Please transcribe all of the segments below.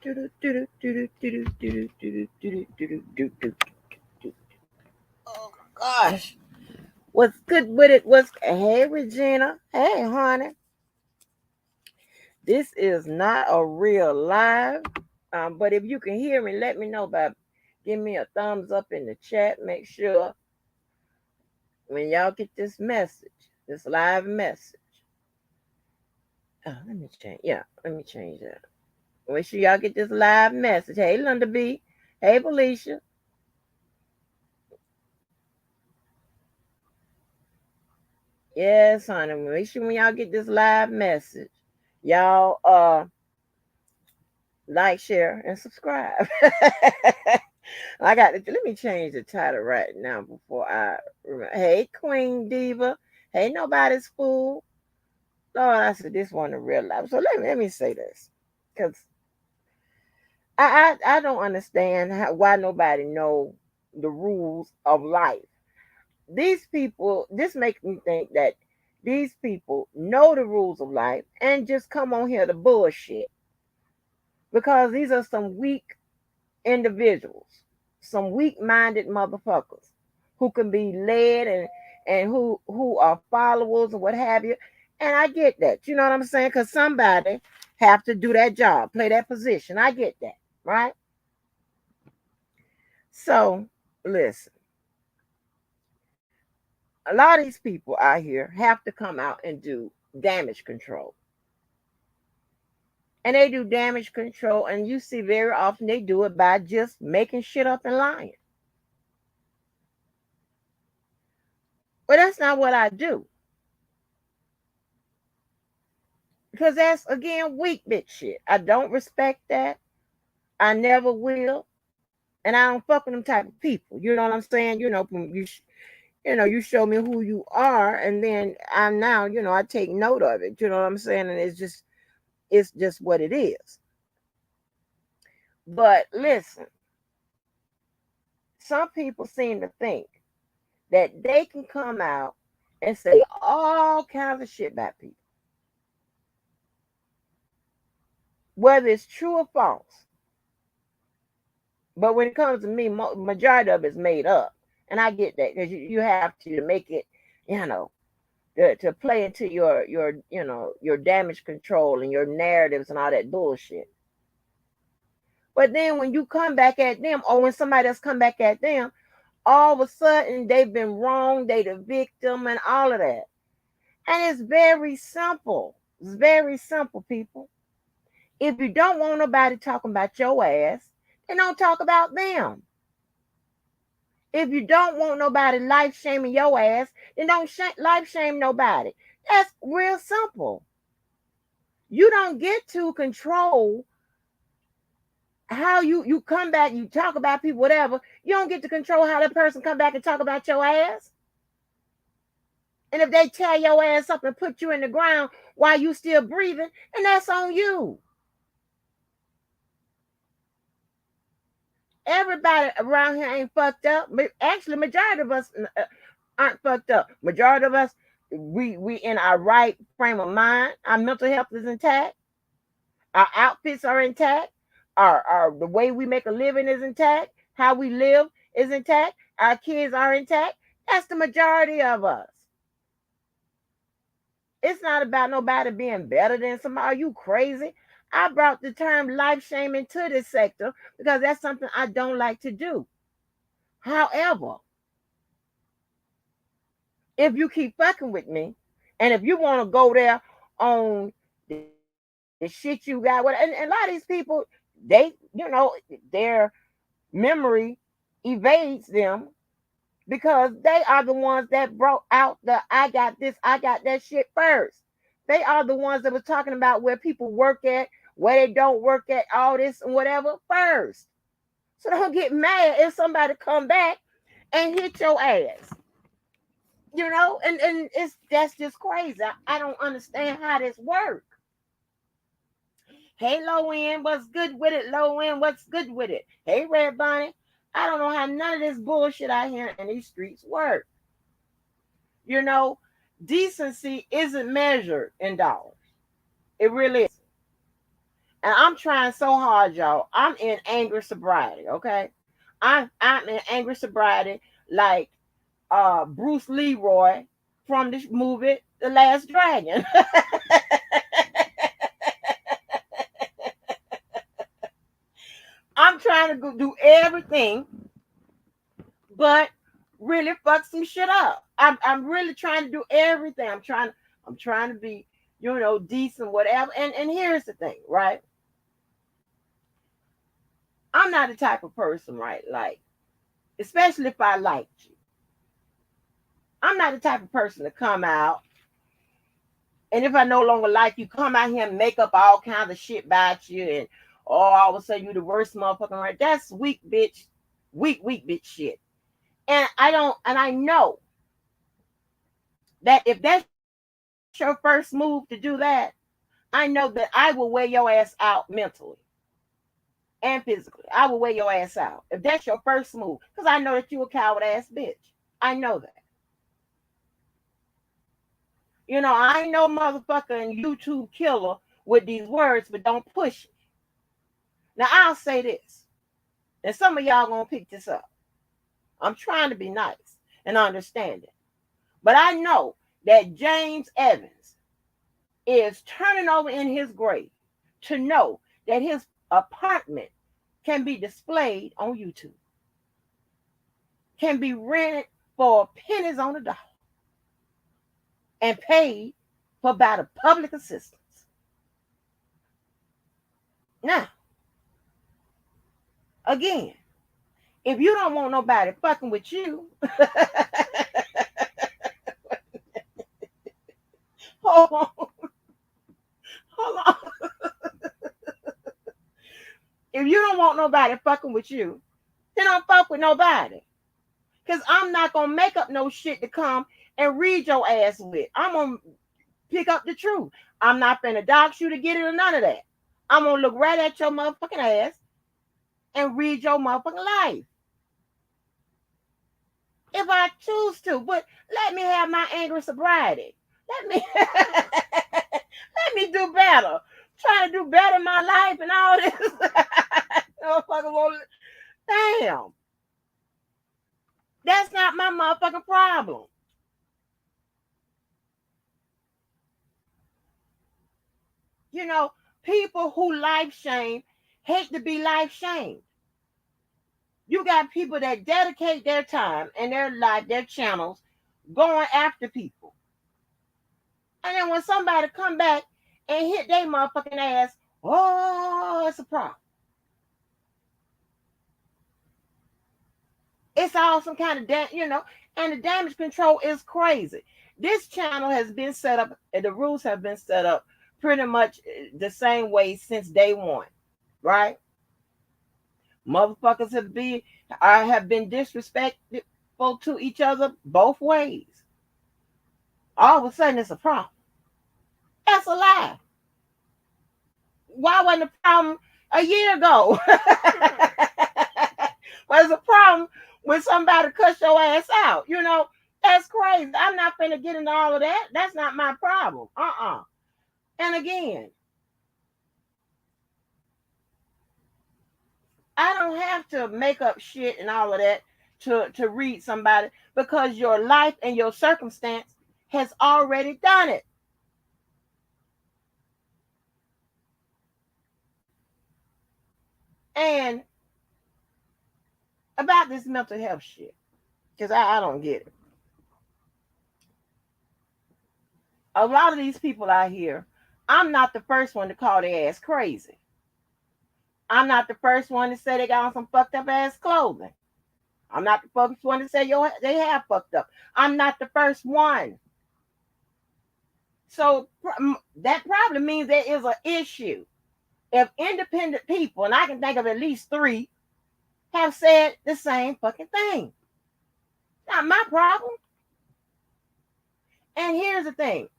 Oh gosh. What's good with it? Hey Regina? Hey honey. This is not a real live. But if you can hear me, let me know by give me a thumbs up in the chat. Make sure when y'all get this message, this live message. Oh, let me change. Yeah, let me change that. Make sure y'all get this live message. Hey Linda B. Hey Felicia. Yes, honey. Make sure when y'all get this live message, y'all like, share, and subscribe. Let me change the title right now before I remember. Hey, Queen Diva. Hey, nobody's fool. Lord, I said this one in real life. So let me say this. Because I don't understand why nobody know the rules of life. These people, this makes me think that these people know the rules of life and just come on here to bullshit. Because these are some weak individuals, some weak-minded motherfuckers who can be led and who are followers or what have you. And I get that. You know what I'm saying? Because somebody have to do that job, play that position. I get that, right? So listen, a lot of these people out here have to come out and do damage control. And they do damage control, and you see very often they do it by just making shit up and lying. But that's not what I do. Because that's, again, weak bitch shit. I don't respect that. I never will. And I don't fuck with them type of people. You know what I'm saying? You show me who you are, and then I take note of it. You know what I'm saying? And it's just what it is. But listen, some people seem to think that they can come out and say all kinds of shit about people, whether it's true or false. But when it comes to me, majority of it's made up, and I get that because you have to make it, you know, to play into your damage control and your narratives and all that bullshit. But then when you come back at them, or when somebody else come back at them, all of a sudden they've been wrong, they the victim, and all of that. And it's very simple. It's very simple, people. If you don't want nobody talking about your ass, then don't talk about them. If you don't want nobody life shaming your ass, then don't life shame nobody. That's real simple. You don't get to control how you come back, you talk about people, whatever. You don't get to control how that person come back and talk about your ass. And if they tear your ass up and put you in the ground while you still breathing, then that's on you. Everybody around here ain't fucked up. Actually, majority of us aren't fucked up. Majority of us, we in our right frame of mind. Our mental health is intact. Our outfits are intact. Our the way we make a living is intact. How we live is intact. Our kids are intact. That's the majority of us. It's not about nobody being better than somebody. Are you crazy? I brought the term life shaming to this sector because that's something I don't like to do. However, if you keep fucking with me, and if you want to go there on the shit you got, and a lot of these people, their memory evades them because they are the ones that brought out the I got this, I got that shit first. They are the ones that were talking about where people work at, where they don't work at, all this and whatever first. So don't get mad if somebody come back and hit your ass. And that's just crazy. I don't understand how this works. Hey, low end, what's good with it? Low end, what's good with it? Hey, Red Bonnet, I don't know how none of this bullshit out here in these streets work. You know, decency isn't measured in dollars. It really is. And I'm trying so hard, y'all. I'm in angry sobriety, okay? I'm in angry sobriety like Bruce Leroy from this movie, The Last Dragon. I'm trying to do everything but really fuck some shit up. I'm really trying to do everything. I'm trying to be, decent, whatever. And here's the thing, right? I'm not the type of person, right? Like, especially if I liked you. I'm not the type of person to come out, and if I no longer like you, come out here and make up all kinds of shit about you, and all of a sudden you the worst motherfucker, right? That's weak bitch, weak bitch shit. And I know that if that's your first move to do that, I know that I will wear your ass out mentally and physically. I will wear your ass out if that's your first move, because I know that you a coward ass bitch. I know that. I ain't no motherfucking YouTube killer with these words, but don't push it. Now, I'll say this, and some of y'all gonna pick this up. I'm trying to be nice and understanding, but I know that James Evans is turning over in his grave to know that his apartment can be displayed on YouTube, can be rented for pennies on the dollar, and paid for by the public assistance. Now, again, if you don't want nobody fucking with you, hold on, hold on. If you don't want nobody fucking with you, then don't fuck with nobody. Because I'm not going to make up no shit to come and read your ass with. I'm going to pick up the truth. I'm not finna dox you to get it or none of that. I'm going to look right at your motherfucking ass and read your motherfucking life. If I choose to, but let me have my angry sobriety. Let me let me do better. Trying to do better in my life and all this. Damn. That's not my motherfucking problem. People who life shame hate to be life shamed. You got people that dedicate their time and their life, their channels, going after people. And then when somebody come back and hit their motherfucking ass, oh, it's a problem. It's all some kind of and the damage control is crazy. This channel has been set up, and the rules have been set up pretty much the same way since day one, right? Motherfuckers have been disrespectful to each other both ways. All of a sudden, it's a problem. That's a lie. Why wasn't a problem a year ago? Was a problem when somebody cuss your ass out? That's crazy. I'm not finna get into all of that. That's not my problem. And again, I don't have to make up shit and all of that to read somebody, because your life and your circumstance has already done it. And about this mental health shit, because I don't get it. A lot of these people out here, I'm not the first one to call their ass crazy. I'm not the first one to say they got on some fucked up ass clothing. I'm not the first one to say they have fucked up. I'm not the first one. So that probably means there is an issue. If independent people, and I can think of at least 3, have said the same fucking thing. Not my problem. And here's the thing.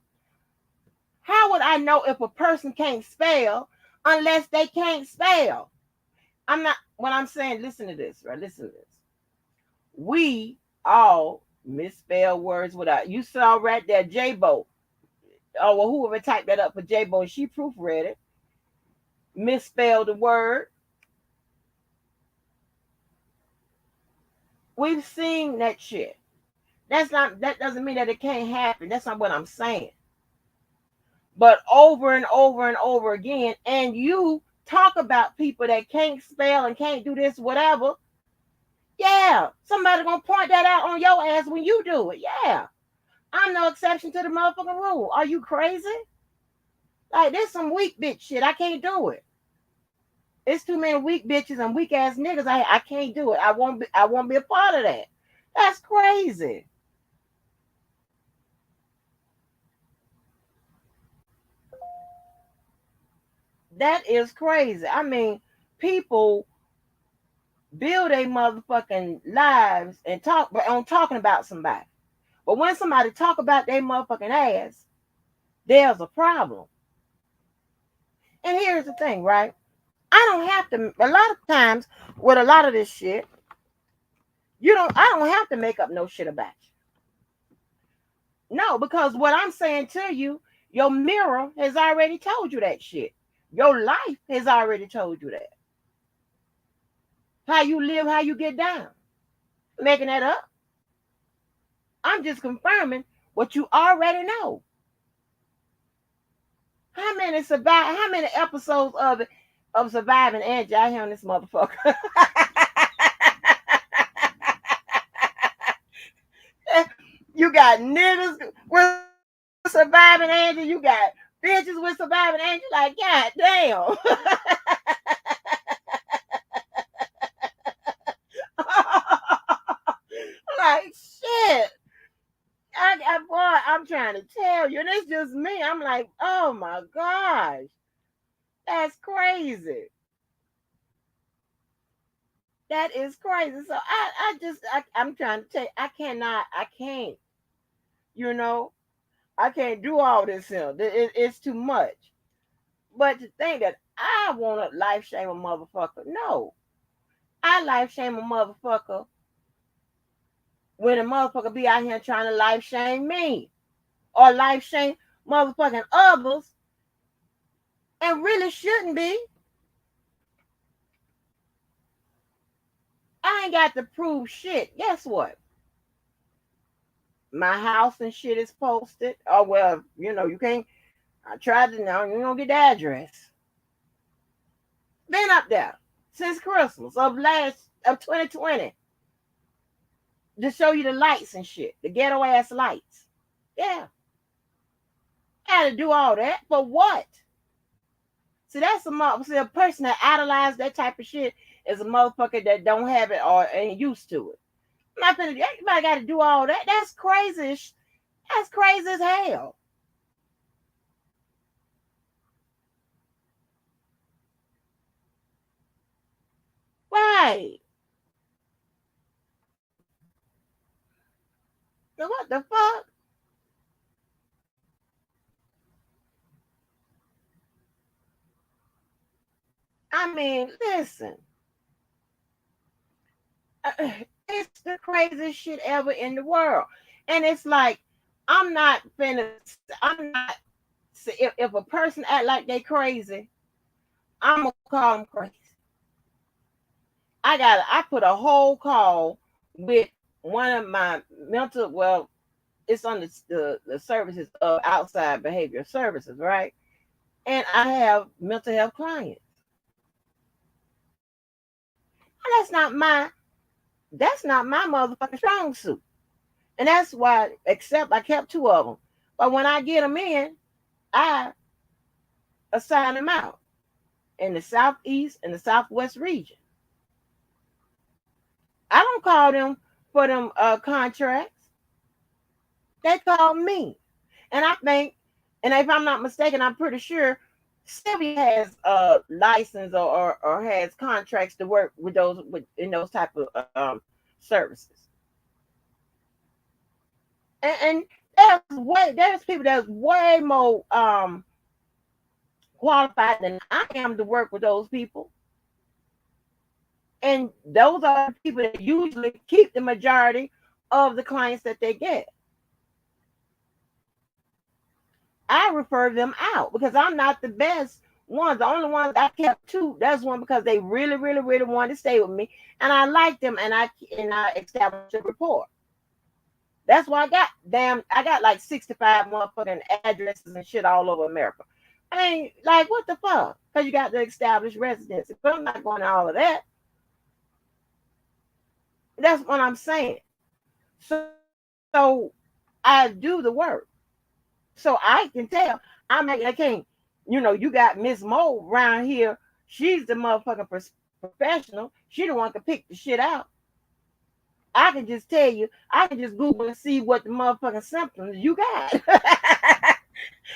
How would I know if a person can't spell unless they can't spell? What I'm saying, listen to this, right? Listen to this. We all misspell words without. You saw right there, J-Bo. Oh, well, whoever typed that up for J-Bo, she proofread it. misspell the word. We've seen that shit. That doesn't mean that it can't happen. That's not what I'm saying. But over and over and over again, and you talk about people that can't spell and can't do this, whatever. Yeah, somebody gonna point that out on your ass when you do it. Yeah. I'm no exception to the motherfucking rule. Are you crazy? Like, there's some weak bitch shit. I can't do it. It's too many weak bitches and weak ass niggas. I can't do it. I won't be a part of that. That's crazy. That is crazy. I mean, people build a motherfucking lives and talk on talking about somebody. But when somebody talk about their motherfucking ass, there's a problem. And here's the thing, right? I don't have to. A lot of times with a lot of this shit, I don't have to make up no shit about you. No, because what I'm saying to you, your mirror has already told you that shit. Your life has already told you that. How you live, how you get down. Making that up. I'm just confirming what you already know. How many episodes of Surviving Angie I hear on this motherfucker? You got niggas with Surviving Angie, you got bitches with Surviving Angie, like, god damn. Like, shit. Boy, I'm trying to tell you, and it's just me. I'm like, oh my gosh, that's crazy. That is crazy. So I'm trying to tell you, I can't, you know, I can't do all this here. It's too much. But to think that I want to life shame a motherfucker, no. I life shame a motherfucker when a motherfucker be out here trying to life shame me or life shame motherfucking others and really shouldn't be. I ain't got to prove shit. Guess what? My house and shit is posted. Oh, well, you can't. I tried to know. You don't get the address. Been up there since Christmas of 2020 to show you the lights and shit, the ghetto ass lights. Yeah. I had to do all that for what? See, a person that idolizes that type of shit is a motherfucker that don't have it or ain't used to it. I'm not finna. Everybody got to do all that. That's crazy. That's crazy as hell. Right. So what the fuck? I mean, listen. It's the craziest shit ever in the world. And it's like, I'm not finna, I'm not, if a person act like they crazy, I'm gonna call them crazy. I put a whole call with one of my mental, well, it's on the services of outside behavior services, right? And I have mental health clients. And that's not my motherfucking strong suit. And that's why, except I kept two of them. But when I get them in, I assign them out in the southeast and the southwest region. I don't call them for them contracts. They call me. And I think, and if I'm not mistaken, I'm pretty sure Sylvia has a license or has contracts to work with in those type of services. And there's people that's way more qualified than I am to work with those people. And those are the people that usually keep the majority of the clients that they get. I refer them out because I'm not the best Ones, the only ones I kept two. That's one because they really, really, really wanted to stay with me, and I liked them, and I established a rapport. That's why I got like 65 motherfucking addresses and shit all over America. I mean, like, what the fuck? Because you got the established residency. But I'm not going to all of that. That's what I'm saying. So I do the work. So I can tell. I can't, you got Miss Mo around here. She's the motherfucking professional. She the one can pick the shit out. I can just tell you, I can just Google and see what the motherfucking symptoms you got.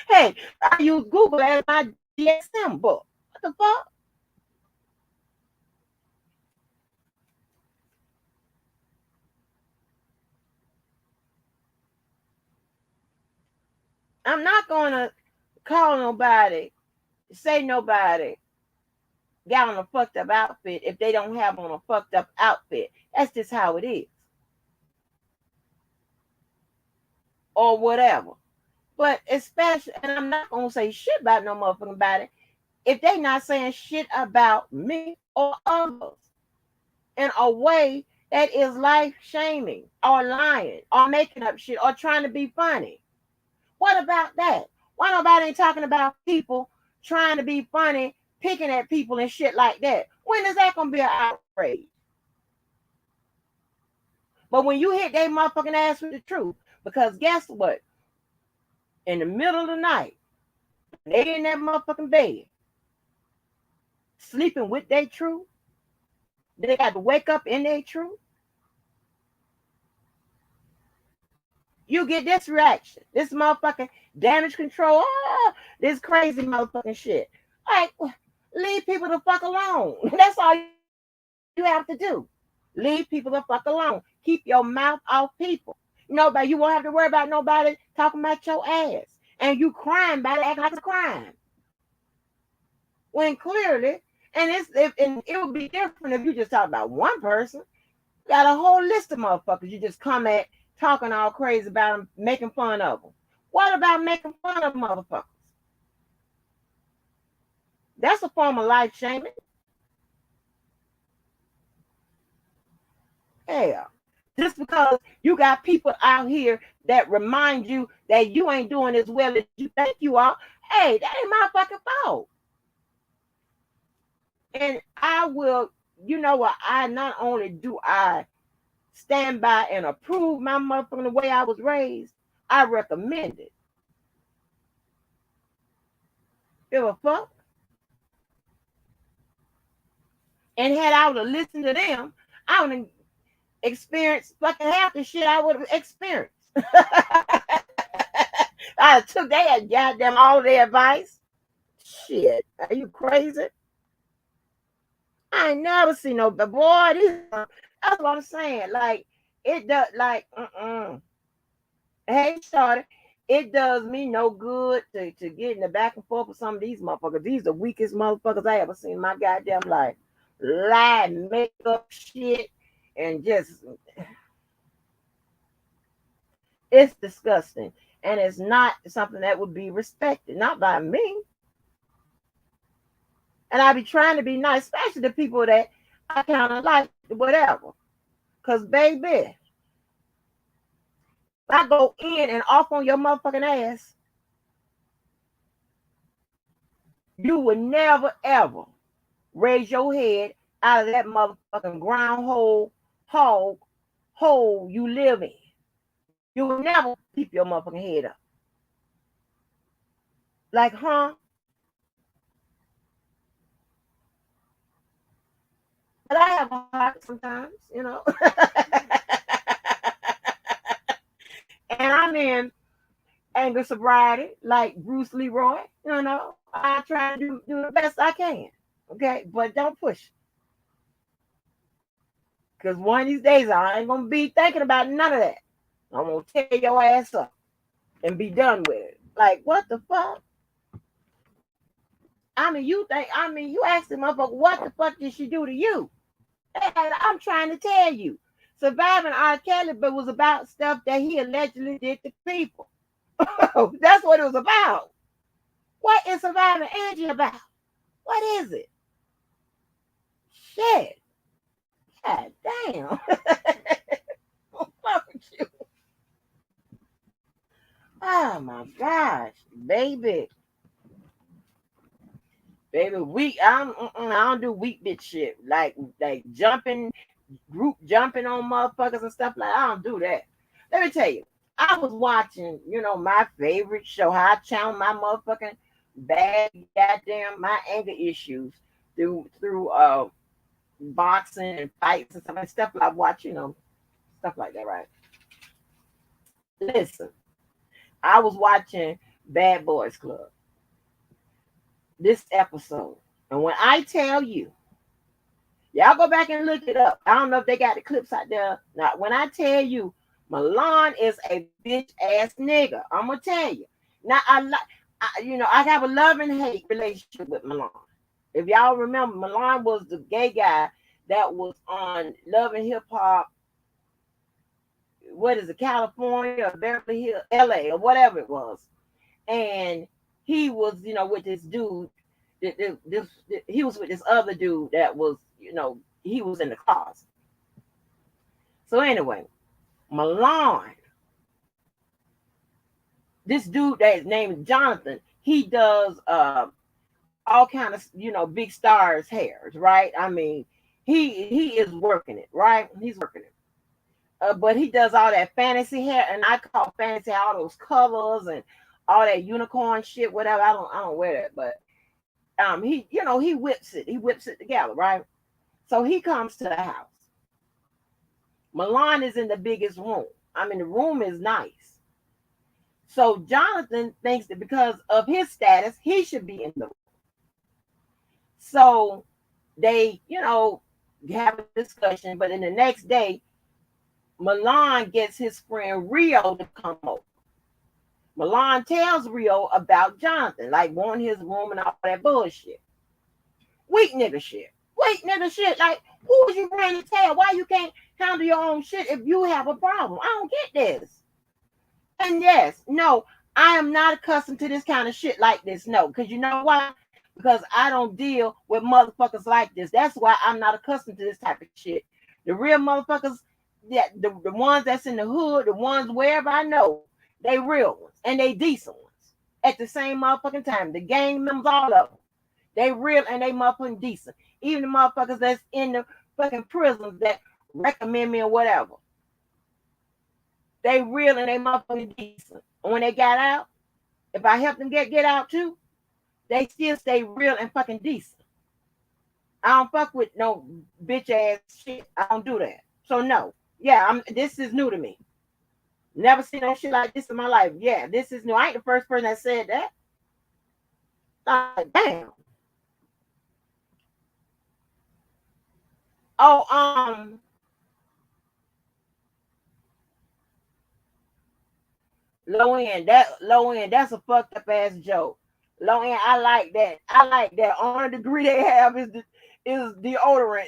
Hey, I use Google as my DSM book. What the fuck? I'm not gonna call nobody, say nobody got on a fucked up outfit if they don't have on a fucked up outfit. That's just how it is. Or whatever. But especially, and I'm not gonna say shit about no motherfucking body if they not saying shit about me or others in a way that is life shaming or lying or making up shit or trying to be funny. What about that? Why nobody ain't talking about people trying to be funny, picking at people and shit like that? When is that gonna be an outrage? But when you hit that motherfucking ass with the truth, because guess what? In the middle of the night, they in that motherfucking bed, sleeping with their truth, they got to wake up in their truth. You get this reaction, this motherfucking damage control, this crazy motherfucking shit. Like, leave people the fuck alone. That's all you have to do. Leave people the fuck alone. Keep your mouth off people. Nobody, you won't have to worry about nobody talking about your ass. And you crying about it, acting like it's a crime. When clearly, and it would be different if you just talk about one person. You got a whole list of motherfuckers you just come at talking all crazy about them, making fun of them. What about making fun of motherfuckers? That's a form of life shaming. Yeah. Just because you got people out here that remind you that you ain't doing as well as you think you are, hey, that ain't my fucking fault. And I will, you know what? I not only do I stand by and approve my motherfucking the way I was raised, I recommend it. Give a fuck. And had I would have listened to them, I would have experienced fucking half the shit I would have experienced. I took their goddamn all their advice. Shit, are you crazy? I ain't never seen no, but boy, that's what I'm saying. Like, it does, like, Hey, Shorty, it does me no good to get in the back and forth with some of these motherfuckers. These are the weakest motherfuckers I ever seen in my goddamn life. Lie, make up shit, and just, it's disgusting. And it's not something that would be respected, not by me. And I be trying to be nice, especially the people that I kind of like, whatever. Because, baby, if I go in and off on your motherfucking ass, you would never, ever raise your head out of that motherfucking groundhole hole you live in. You will never keep your motherfucking head up. Like, huh? But I have a heart sometimes, and I'm in anger sobriety, like Bruce Leroy, I try to do the best I can. Okay, but don't push. Because one of these days I ain't gonna be thinking about none of that. I'm gonna tear your ass up and be done with it. Like, what the fuck? You asked the motherfucker, what the fuck did she do to you? And I'm trying to tell you. Surviving R. Kelly, but was about stuff that he allegedly did to people. That's what it was about. What is Surviving Angie about? What is it? Shit. God damn. Fuck you. Oh my gosh, baby. Baby, I don't do weak bitch shit. Like jumping, group jumping on motherfuckers and stuff like I don't do that. Let me tell you, I was watching, my favorite show, how I channel my motherfucking bad goddamn my anger issues through boxing and fights and stuff like I watch, stuff like that, right? Listen, I was watching Bad Boys Club this episode, and when I tell you, y'all go back and look it up. I don't know if they got the clips out there. Now, when I tell you, Milan is a bitch ass nigga, I'm gonna tell you. Now, I have a love and hate relationship with Milan. If y'all remember, Milan was the gay guy that was on Love and Hip Hop. What is it, California or Beverly Hills, LA, or whatever it was, and he was, with this dude. He was with this other dude that was, he was in the closet. So anyway, Milan, this dude that is named Jonathan, he does all kind of, big stars hairs, right? I mean, he is working it, right? He's working it. But he does all that fantasy hair, and I call fantasy all those colors and all that unicorn shit, whatever. I don't wear that, but he whips it together, right? So he comes to the house. Milan is in the biggest room. I mean, the room is nice. So Jonathan thinks that because of his status, he should be in the room. So they, have a discussion, but then the next day, Milan gets his friend Rio to come over. Milan tells Rio about Jonathan, like wanting his room and all that bullshit. Weak nigga shit. Weak nigga shit. Like, who is you trying to tell? Why you can't handle your own shit if you have a problem? I don't get this. And yes, no, I am not accustomed to this kind of shit like this. No, because you know why? Because I don't deal with motherfuckers like this. That's why I'm not accustomed to this type of shit. The real motherfuckers, the ones that's in the hood, the ones wherever I know, they real ones and they decent ones at the same motherfucking time. The gang members, all of them, they real and they motherfucking decent. Even the motherfuckers that's in the fucking prisons that recommend me or whatever, they real and they motherfucking decent. And when they got out, if I help them get out too, they still stay real and fucking decent. I don't fuck with no bitch ass shit. I don't do that. So no. Yeah, this is new to me. Never seen no shit like this in my life. Yeah, this is new. I ain't the first person that said that. Like, damn. Oh, low end, that's a fucked up ass joke. Low end, I like that. I like that. Only degree they have is deodorant.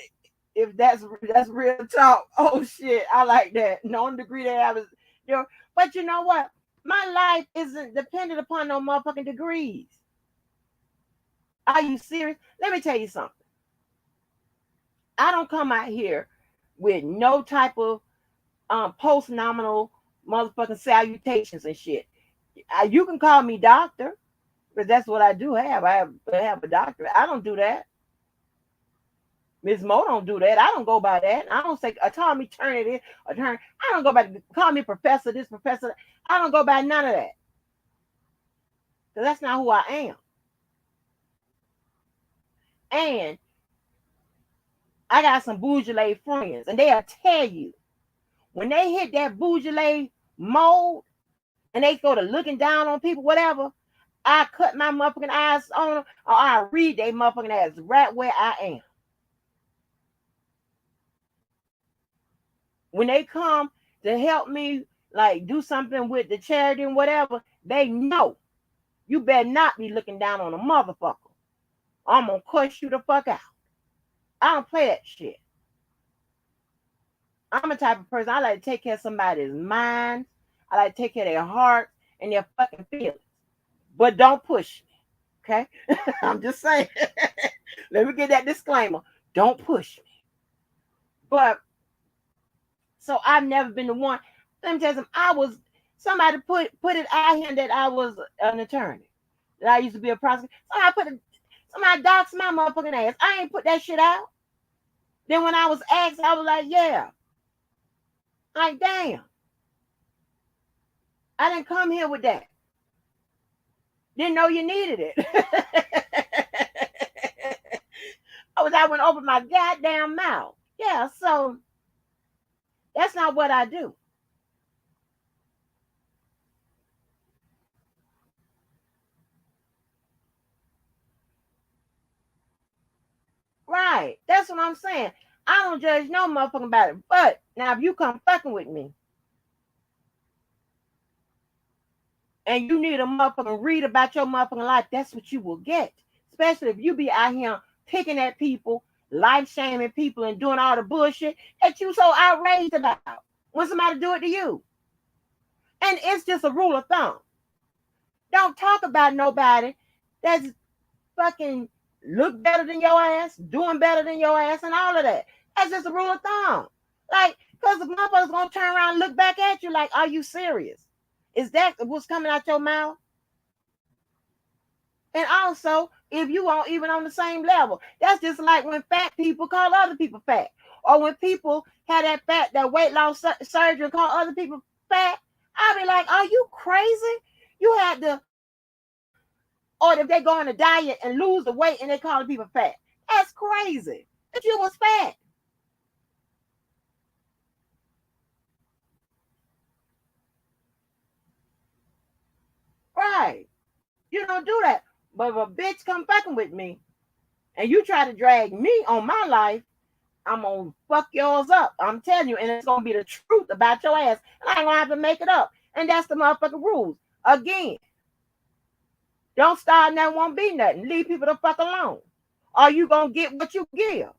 If that's real talk. Oh shit, I like that. The only degree they have is but you know what? My life isn't dependent upon no motherfucking degrees. Are you serious? Let me tell you something. I don't come out here with no type of post nominal motherfucking salutations and shit. You can call me doctor, because that's what I do have. I have a doctorate. I don't do that. Miss Mo don't do that. I don't go by that. I don't say, call me turn it in or turn. I don't go by, call me professor this, professor that. I don't go by none of that. Because that's not who I am. And I got some Bourgeois friends, and they'll tell you when they hit that Bourgeois mode and they go to looking down on people, whatever, I cut my motherfucking eyes on them, or I read they motherfucking ass right where I am. When they come to help me, like do something with the charity and whatever, they know you better not be looking down on a motherfucker. I'm gonna cuss you the fuck out. I don't play that shit. I'm a type of person, I like to take care of somebody's mind. I like to take care of their heart and their fucking feelings. But don't push me. Okay? I'm just saying. Let me get that disclaimer. Don't push me. But so I've never been the one. Let me tell you something. Somebody put it out here that I was an attorney. That I used to be a prosecutor. Somebody doxed my motherfucking ass. I ain't put that shit out. Then when I was asked, I was like, yeah. Like, damn. I didn't come here with that. Didn't know you needed it. I went open my goddamn mouth. Yeah, so that's not what I do. Right. That's what I'm saying. I don't judge no motherfucking about it. But now if you come fucking with me and you need a motherfucking read about your motherfucking life, that's what you will get. Especially if you be out here picking at people, life shaming people, and doing all the bullshit that you so outraged about when somebody do it to you. And it's just a rule of thumb. Don't talk about nobody that's fucking look better than your ass, doing better than your ass, and all of that. That's just a rule of thumb. Like, because the motherfucker's gonna turn around and look back at you like, are you serious? Is that what's coming out your mouth? And also, if you aren't even on the same level, that's just like when fat people call other people fat. Or when people had that weight loss surgery and call other people fat, I'll be like, are you crazy? You had to, or if they go on a diet and lose the weight and they call people fat. That's crazy. If you was fat. Right. You don't do that. But if a bitch come fucking with me and you try to drag me on my life, I'm gonna fuck yours up. I'm telling you, and it's gonna be the truth about your ass. And I ain't gonna have to make it up. And that's the motherfucking rules. Again, don't start nothing, won't be nothing. Leave people the fuck alone. Or you gonna get what you give.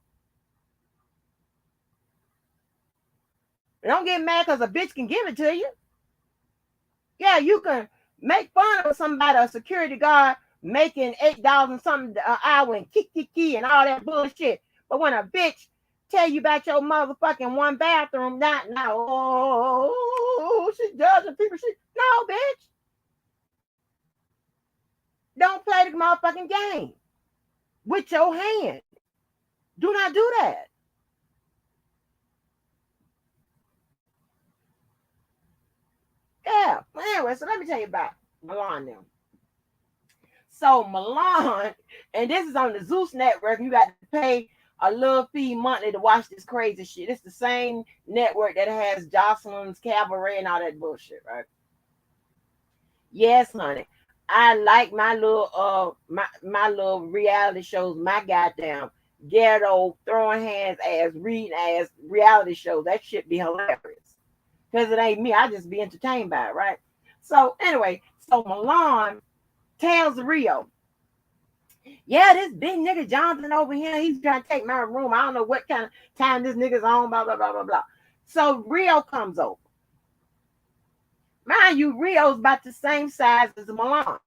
Don't get mad because a bitch can give it to you. Yeah, you can make fun of somebody, a security guard making $8 and something an hour and kick and all that bullshit. But when a bitch tell you about your motherfucking one bathroom, not now, oh, she judging people. No, bitch. Don't play the motherfucking game with your hand. Do not do that. Yeah. Well, anyway, so let me tell you about Milan now. So Milan, and this is on the Zeus network. You got to pay a little fee monthly to watch this crazy shit. It's the same network that has Jocelyn's Cabaret and all that bullshit, right? Yes, honey. I like my little my little reality shows, my goddamn ghetto throwing hands ass, reading ass reality shows. That shit be hilarious. Because it ain't me. I just be entertained by it, right? So anyway, so Milan tells Rio, yeah, this big nigga Jonathan over here, he's trying to take my room. I don't know what kind of time this nigga's on, blah, blah, blah, blah, blah. So Rio comes over. Mind you, Rio's about the same size as Milan.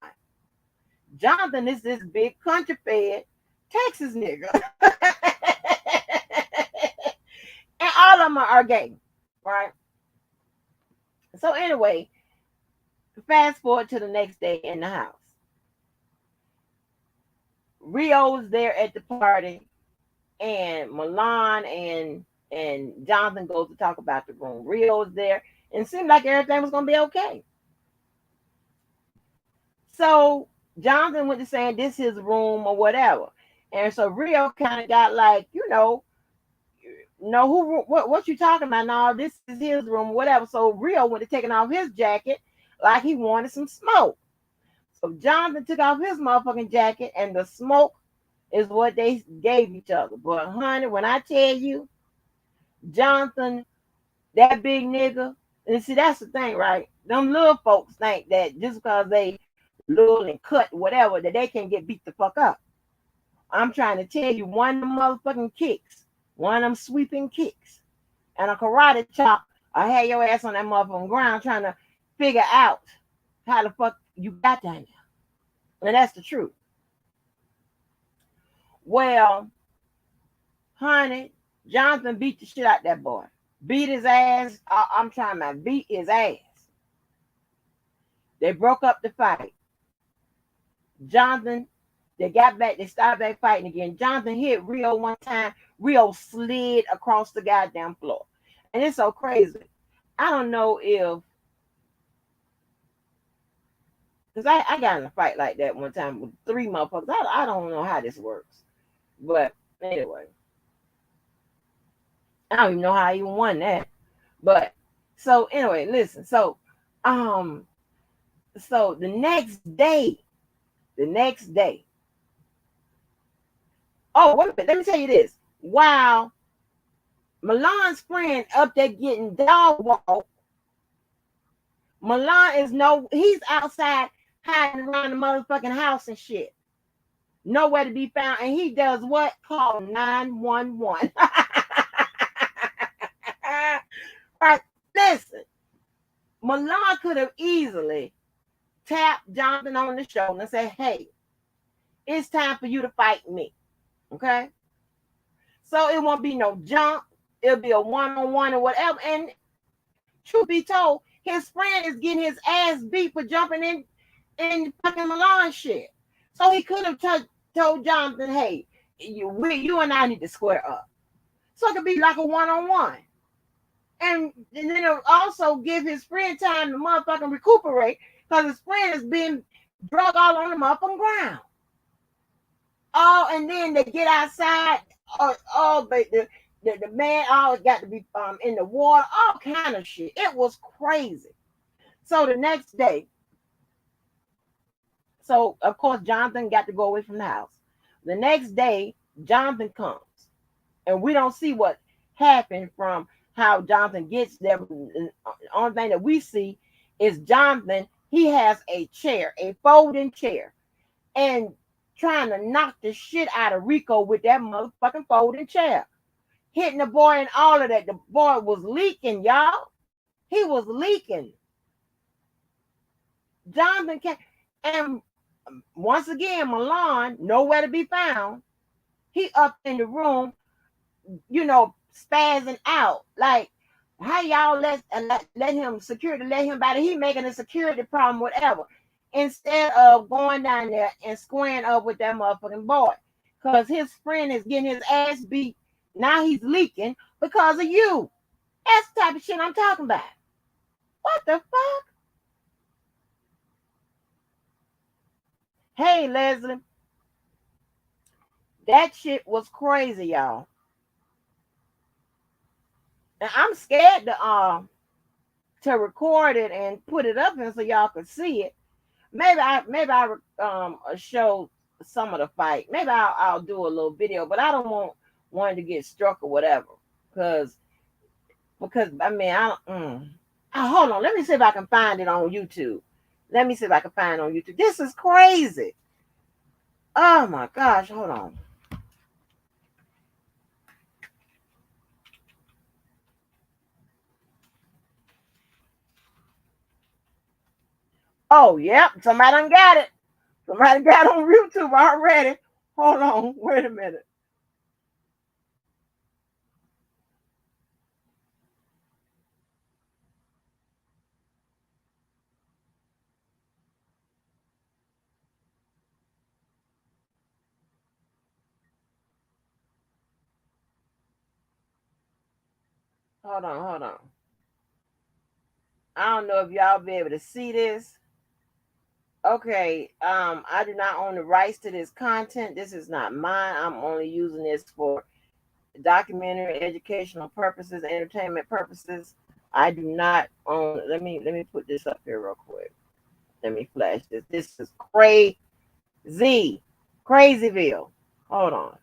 Jonathan is this big country fed Texas nigga. And all of them are gay, right? So anyway, fast forward to the next day in the house. Rio's there at the party, and Milan and Jonathan goes to talk about the room. Rio's there, and it seemed like everything was gonna be okay. So Jonathan went to saying this is his room or whatever. And so Rio kind of got like, no, what you talking about? No, this is his room, whatever. So Rio went to taking off his jacket like he wanted some smoke. So Jonathan took off his motherfucking jacket, and the smoke is what they gave each other. But honey, when I tell you, Jonathan, that big nigga, and see that's the thing, right? Them little folks think that just because they little and cut whatever, that they can get beat the fuck up. I'm trying to tell you, one of them motherfucking kicks, one of them sweeping kicks, and a karate chop, I had your ass on that motherfucking ground trying to figure out how the fuck you got down there. And that's the truth. Well, honey, Jonathan beat the shit out that boy. Beat his ass. I'm trying to beat his ass. They broke up the fight. Jonathan, they got back, they started back fighting again. Jonathan hit Rio one time. Rio slid across the goddamn floor. And it's so crazy. I don't know if, because I got in a fight like that one time with 3 motherfuckers. I don't know how this works. But anyway, I don't even know how I even won that. But so anyway, listen. So the next day, oh, wait a minute, let me tell you this. While Milan's friend up there getting dog walked, Milan he's outside hiding around the motherfucking house and shit. Nowhere to be found. And he does what? Call 911. Right, listen. Milan could have easily tapped Jonathan on the shoulder and said, hey, it's time for you to fight me. Okay? So it won't be no jump. It'll be a one-on-one or whatever. And truth be told, his friend is getting his ass beat for jumping in fucking Milan shit. So he could have told Jonathan, hey, you and I need to square up. So it could be like a one-on-one. And then it'll also give his friend time to motherfucking recuperate because his friend has been drug all on the motherfucking ground. Oh, and then they get outside. But the man always got to be in the water, all kind of shit. It was crazy. So the next day, so of course Jonathan got to go away from the house. The next day, Jonathan comes, and we don't see what happened from how Jonathan gets there. The only thing that we see is Jonathan. He has a chair, a folding chair, and trying to knock the shit out of Rico with that motherfucking folding chair, hitting the boy and all of that. The boy was leaking, y'all. He was leaking. Jonathan came, and once again, Milan, nowhere to be found. He up in the room, spazzing out. Like, how y'all let him security let him by he making a security problem, whatever. Instead of going down there and squaring up with that motherfucking boy. Because his friend is getting his ass beat. Now he's leaking because of you. That's the type of shit I'm talking about. What the fuck? Hey, Leslie. That shit was crazy, y'all. And I'm scared to record it and put it up and so y'all can see it. Maybe I show some of the fight. Maybe I'll do a little video, but I don't want one to get struck or whatever. Because I mean hold on. Let me see if I can find it on YouTube. Let me see if I can find it on YouTube. This is crazy. Oh my gosh, hold on. Oh, yep. Somebody done got it. Somebody got it on YouTube already. Hold on. Wait a minute. Hold on. I don't know if y'all be able to see this. Okay, I do not own the rights to this content. This is not mine. I'm only using this for documentary, educational purposes, entertainment purposes. I do not own. Let me put this up here real quick. Let me flash this. This is crazyville. Hold on.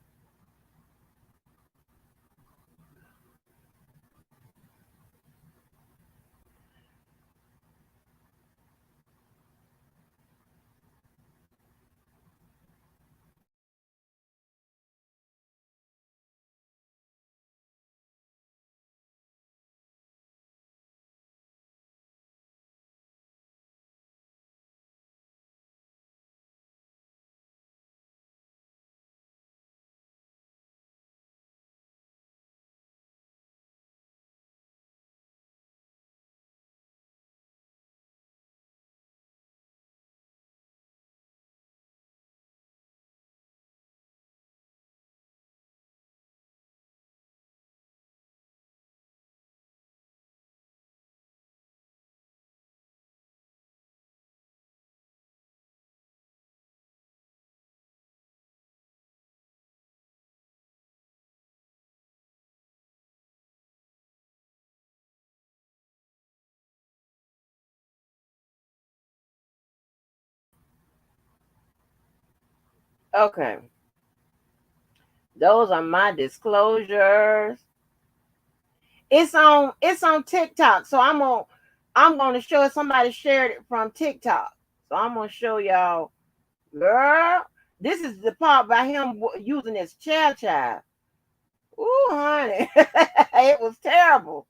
Okay. Those are my disclosures. It's on TikTok. So I'm gonna show it. Somebody shared it from TikTok. So I'm gonna show y'all. Girl, this is the part by him using his chair child. Ooh, honey. It was terrible.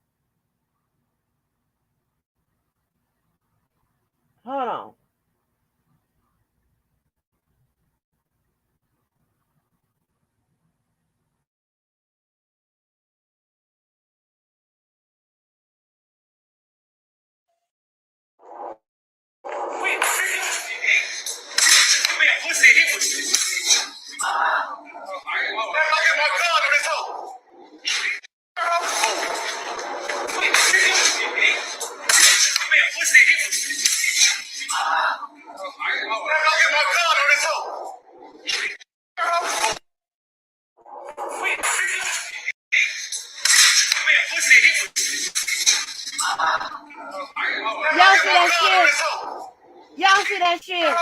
Hold on. Y'all see that shit? Y'all see that shit?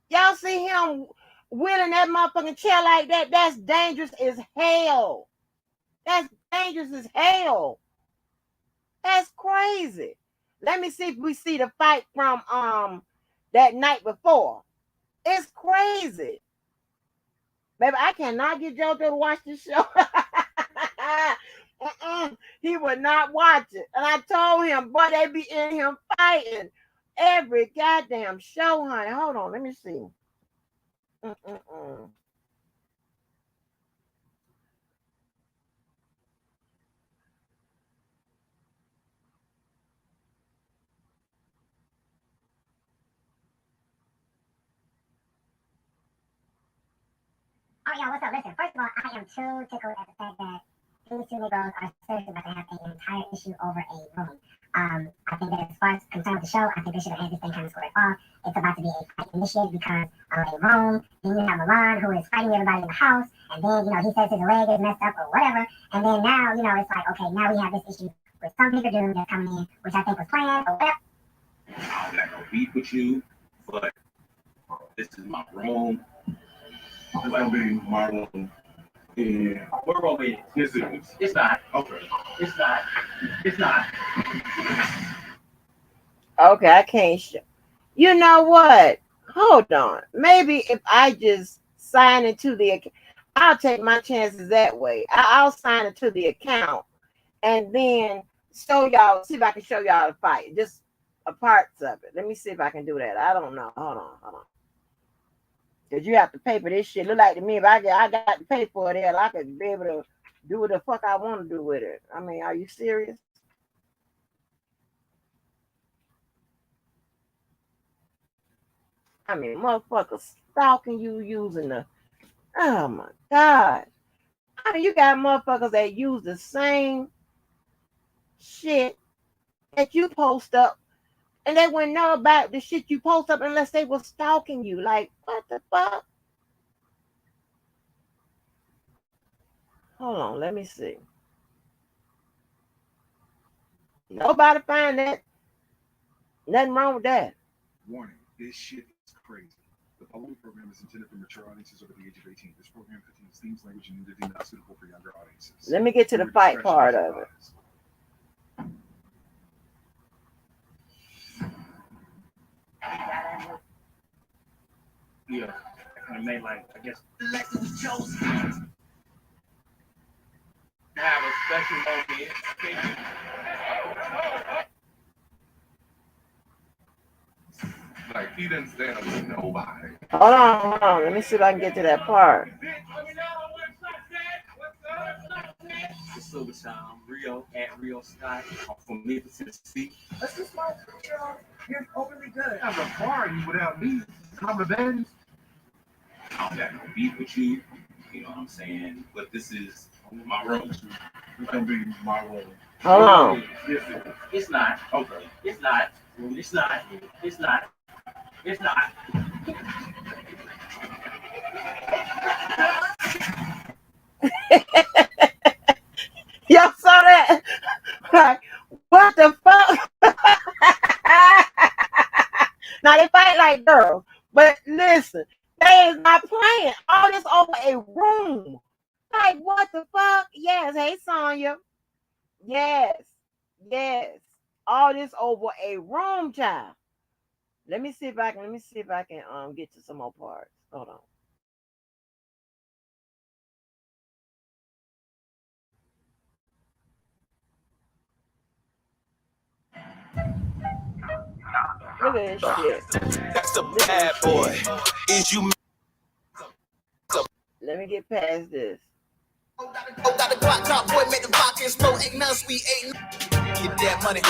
Y'all see him wheeling that motherfucking chair like that? That's dangerous as hell. That's dangerous as hell. That's crazy. Let me see if we see the fight from that night before. It's crazy. Baby, I cannot get JoJo to watch this show. He would not watch it. And I told him, boy, they be in him fighting every goddamn show, honey. Hold on, let me see. Mm-mm-mm. Oh, y'all, what's up? Listen, first of all, I am too tickled at the fact that these two Negroes are seriously about to have an entire issue over a room. I think that as far as concerned with the show, I think they should have had this thing kind of squared off. It's about to be a fight initiated because of a room. Then you have Milan, who is fighting everybody in the house, and then, he says his leg is messed up or whatever, and then now, it's like, okay, now we have this issue with some bigger dude that's coming in, which I think was planned or whatever. I don't got no beef with you, but this is my room. It's gonna be my room. Yeah. What room is it? Yes, it is. It's not. Okay. It's not. It's not. Okay, I can't show. You know what? Hold on. Maybe if I just sign into the account, I'll take my chances that way. I'll sign into the account and then show y'all, see if I can show y'all the fight. Just a parts of it. Let me see if I can do that. I don't know. Hold on. Because you have to pay for this shit. Look like to me, if I got to pay for it, hell, I could be able to do what the fuck I want to do with it. I mean, are you serious? I mean, motherfuckers stalking you using the, oh my God. I mean, you got motherfuckers that use the same shit that you post up, and they wouldn't know about the shit you post up unless they were stalking you. Like, what the fuck? Hold on, let me see. Nobody find that. Nothing wrong with that. Warning, this shit is crazy. The following program is intended for mature audiences over the age of 18. This program contains themes, language, and nudity not suitable for younger audiences. Let me get to the fight part of it. Yeah. And made I guess Alexa was chosen to have a special moment. Like, he didn't stand up to nobody. Hold on. Let me see if I can get to that part. The Silver Sound, Rio at Rio Scott from Memphis, Tennessee. That's just my, you're overly good. I'm a party without me. I'm revenge. I don't got no beef with you. You know what I'm saying? But this is my room. It's gonna be my room. Hold on. It's not. Okay. It's not. It's not. It's not. It's not. Y'all saw that? Like, what the fuck? Now they fight like girls, but Listen, they is not playing. All this over a room. Like, what the fuck? Yes. Hey, Sonya. Yes. Yes. All this over a room, child. Let me see if I can get to some more parts. Hold on. Look at this shit. That's a bad boy. Is you? Let me get past this. Got the Glock top boy, make the block explode. Ain't none sweet, ain't get that money.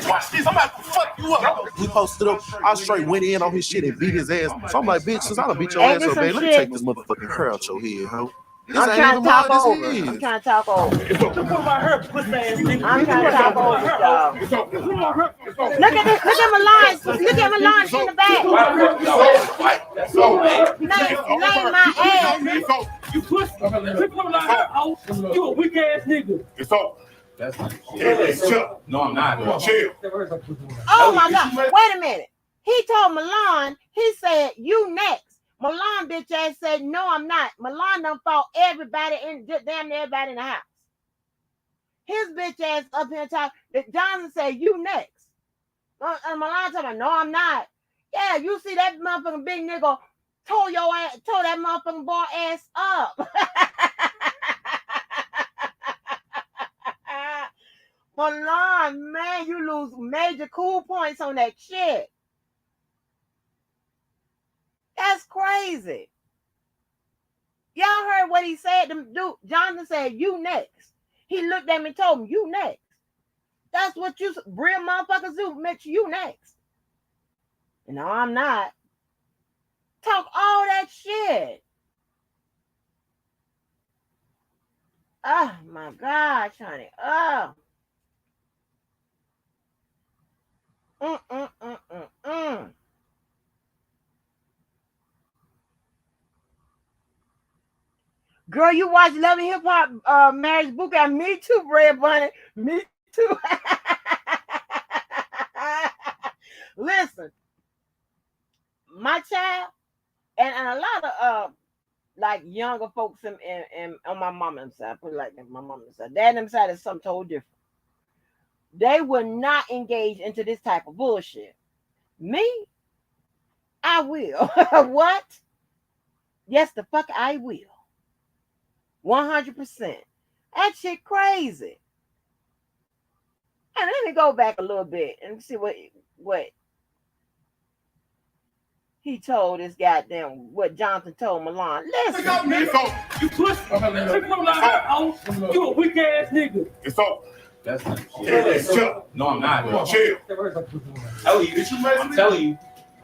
Watch this, I'm about to fuck you up. He posted up. I straight went in on his shit and beat his ass. So I'm like, bitch, since I done beat your ass up, babe, let me take this motherfucking hair out your head, huh? I'm trying to talk over. I'm trying to talk over. Look at this. Look at Milan. Look at Milan in the back. Lay my ass. You pussy. You a weak ass nigga. It's all. That's not chill. No, I'm not. Chill. Oh my God. Wait a minute. He told Milan, he said, you next. Milan bitch ass said, no, I'm not. Milan done fought everybody damn near everybody in the house. His bitch ass up here talking. Johnson said, you next. And Milan talking, no, I'm not. Yeah, you see that motherfucking big nigga tore that motherfucking boy ass up. Milan, man, you lose major cool points on that shit. That's crazy. Y'all heard what he said? Dude, Jonathan said, you next. He looked at me and told me, you next. That's what you real motherfuckers do, Mitch, you next. No, I'm not. Talk all that shit. Oh my God, honey. Oh. Girl, you watch Love and Hip Hop Marriage Book. Me too, Red Bunny. Me too. Listen, my child and a lot of like younger folks and on my mama's side, put it like that, my mama's side. Dad and them side is something totally different. They will not engage into this type of bullshit. Me, I will. What? Yes, the fuck I will. 100%. That shit crazy. And let me go back a little bit and see what he told this goddamn, what Jonathan told Milan. Listen. You pussy. You a weak ass nigga. It's all. That's not chill. No, I'm not. Chill.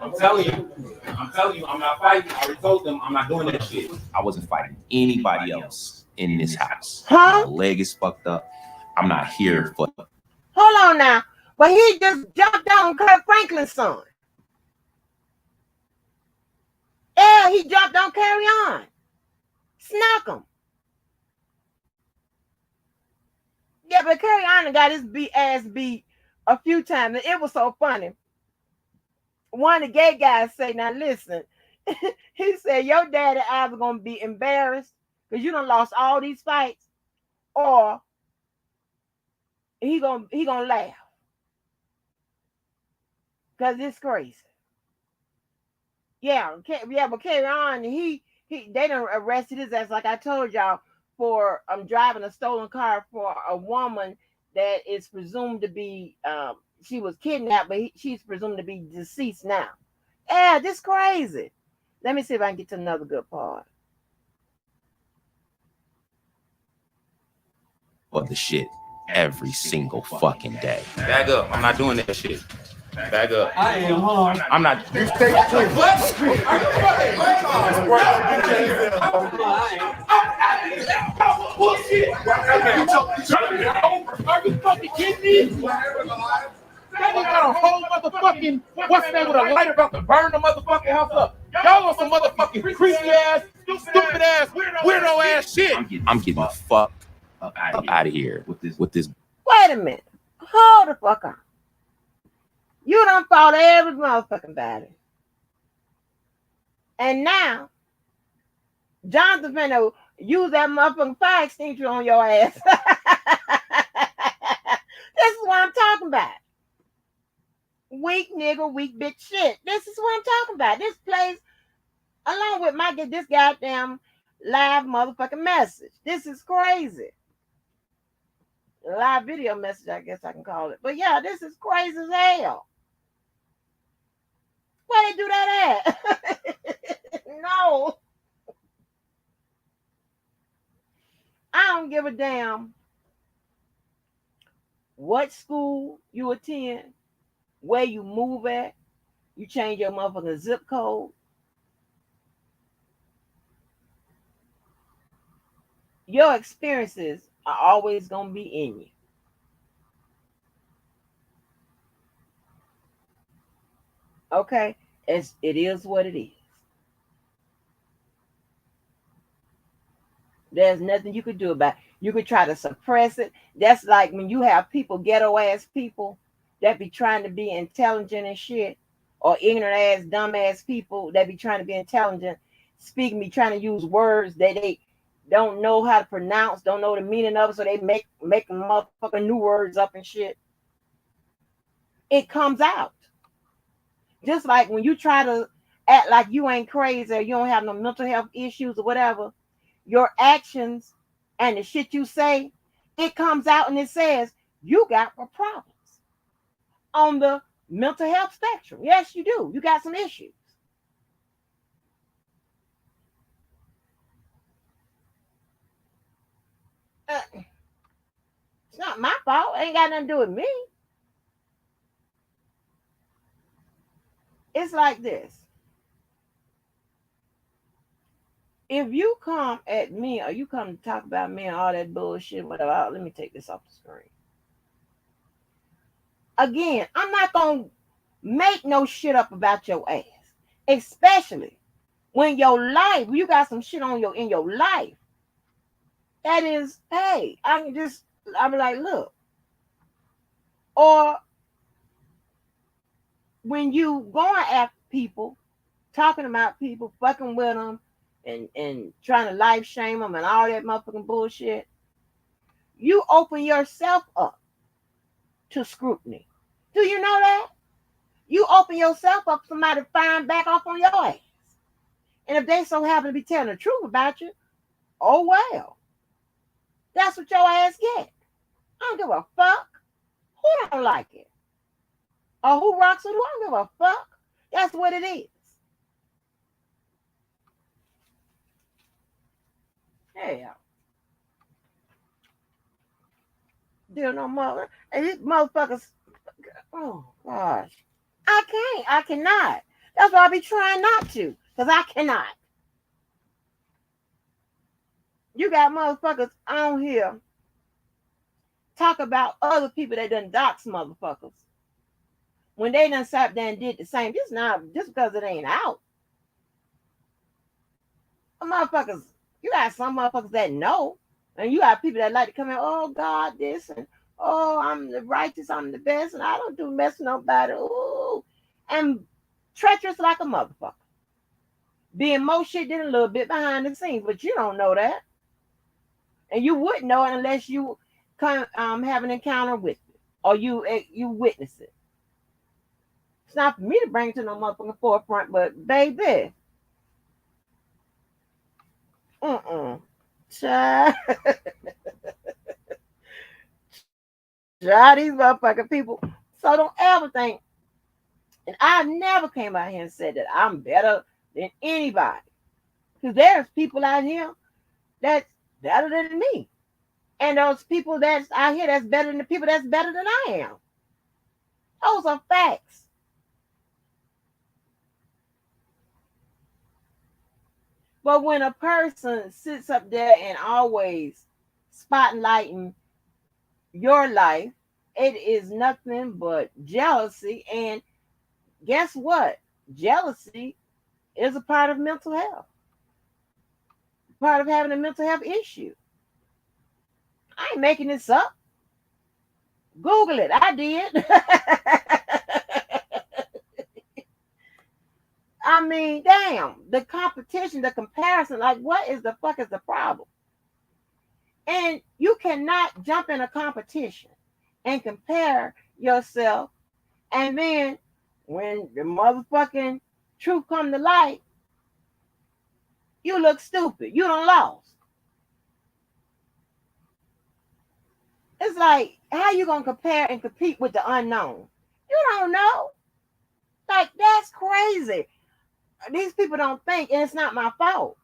I'm telling you. I'm not fighting. I already told them I'm not doing that shit. I wasn't fighting anybody else in this house. Huh? My leg is fucked up. I'm not here for. Hold on now. But he just jumped on Kirk Franklin's son. Yeah, he jumped on Carry On. Snuck him. Yeah, but Carry On got his ass beat a few times. And it was so funny. One of the gay guys say, now listen, he said, your daddy either going to be embarrassed because you done lost all these fights, or he gonna laugh. Because it's crazy. Yeah, but Carry On, they done arrested his ass, like I told y'all, for driving a stolen car for a woman that is presumed to be she was kidnapped, but she's presumed to be deceased now. Yeah, this crazy. Let me see if I can get to another good part. For the shit every single fucking day. Back up. I'm not doing that shit. Back up. I am hard. I'm not. You stay clean. Are you fucking kidding me? That nigga got a whole motherfucking, what's that with a lighter about to burn the motherfucking house up? Y'all on some motherfucking creepy ass, stupid ass, weirdo ass shit. I'm getting the fuck up out of here with this. Wait a minute. Hold the fuck on. You done fought every motherfucking battle. And now, Jonathan finna use that motherfucking fire extinguisher on your ass. This is what I'm talking about. Weak nigga, weak bitch shit. This is what I'm talking about. This plays along with this goddamn live motherfucking message. This is crazy. Live video message, I guess I can call it. But yeah, this is crazy as hell. Where they do that at? No. I don't give a damn what school you attend, where you move at, you change your motherfucking zip code. Your experiences are always going to be in you. Okay? It is what it is. There's nothing you could do about it. You could try to suppress it. That's like when you have people, ghetto ass people, that be trying to be intelligent and shit, or ignorant ass, dumb ass people that be trying to be intelligent, be trying to use words that they don't know how to pronounce, don't know the meaning of it, so they make motherfucking new words up and shit. It comes out. Just like when you try to act like you ain't crazy or you don't have no mental health issues or whatever, your actions and the shit you say, it comes out and it says you got problems on the mental health spectrum. Yes, you do. You got some issues. It's not my fault. It ain't got nothing to do with me. It's like this. If you come at me or you come to talk about me and all that bullshit, whatever, let me take this off the screen. Again, I'm not going to make no shit up about your ass, especially when your life, you got some shit on in your life. That is, hey, I'll be like, look. Or when you going after people, talking about people, fucking with them, and trying to life shame them and all that motherfucking bullshit, you open yourself up to scrutiny. Do you know that? You open yourself up for somebody to find back off on your ass. And if they so happen to be telling the truth about you, oh well. That's what your ass get. I don't give a fuck who don't like it. Or who rocks with who. I don't give a fuck. That's what it is. Hell. Deal no mother. And these motherfuckers, oh gosh. I cannot. That's why I be trying not to. Because I cannot. You got motherfuckers on here talk about other people that done dox motherfuckers. When they done sat there and did the same. Just because it ain't out. Motherfuckers, you got some motherfuckers that know. And you got people that like to come in, oh God, this, and oh, I'm the righteous, I'm the best, and I don't do mess with nobody. Ooh. And treacherous like a motherfucker. Being more shit than a little bit behind the scenes, but you don't know that. And you wouldn't know it unless you come have an encounter with it or you witness it. It's not for me to bring it to no motherfucking forefront, but baby. Child. Child, these motherfucking people. So don't ever think. And I never came out here and said that I'm better than anybody. Because there's people out here that's better than me. And those people that's out here that's better than the people that's better than I am. Those are facts. But when a person sits up there and always spotlighting your life, it is nothing but jealousy. And guess what? Jealousy is a part of mental health. Part of having a mental health issue. I ain't making this up. Google it. I did. I mean, damn, the competition, the comparison, like what is the fuck is the problem? And you cannot jump in a competition and compare yourself, and then when the motherfucking truth come to light, you look stupid. You done lost. It's like, how you gonna compare and compete with the unknown? You don't know. Like, that's crazy. These people don't think, and it's not my fault.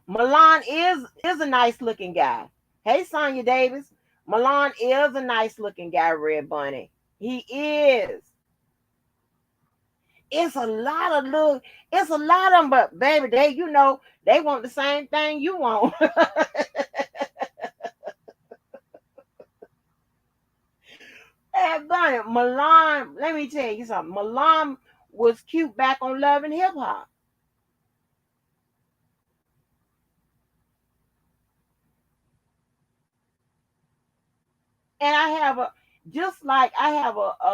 Milan is a nice looking guy. Hey, Sonya Davis. Milan is a nice looking guy, Red Bunny. He is. It's a lot of them, but baby, they, they want the same thing you want. Hey, Bunny, Milan, let me tell you something. Milan was cute back on Love and Hip Hop. And I have a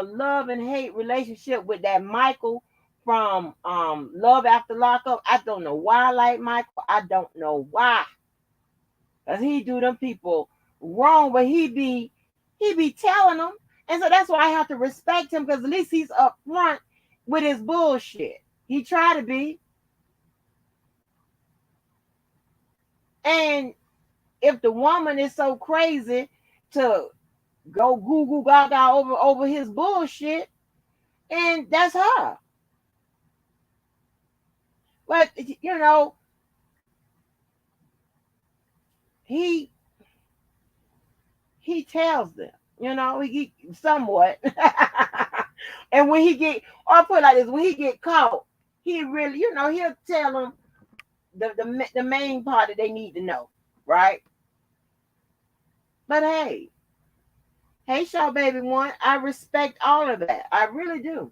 love and hate relationship with that Michael from Love After Lockup. I don't know why I like Michael. I don't know why. Cause he do them people wrong, but he be telling them. And so that's why I have to respect him, because at least he's up front with his bullshit. He tried to be. And if the woman is so crazy to go goo goo gaga over his bullshit, and that's her. But he tells them, he somewhat. And when he get, or put it like this, when he get caught, he really, he'll tell them the main part that they need to know, right? But hey, Shaw Baby One, I respect all of that. I really do.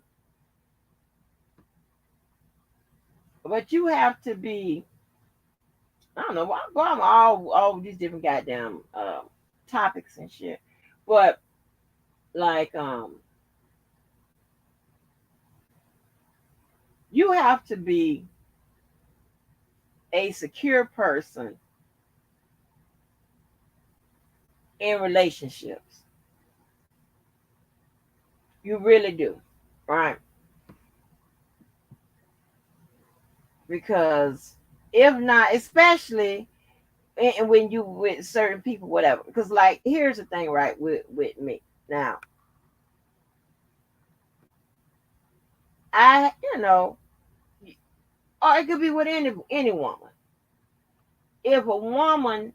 But you have to be, I don't know, I'm all these different goddamn topics and shit. But like you have to be a secure person in relationships. You really do, right? Because if not, especially when you with certain people, whatever. Because like, here's the thing, right? With me now, I or it could be with any woman. If a woman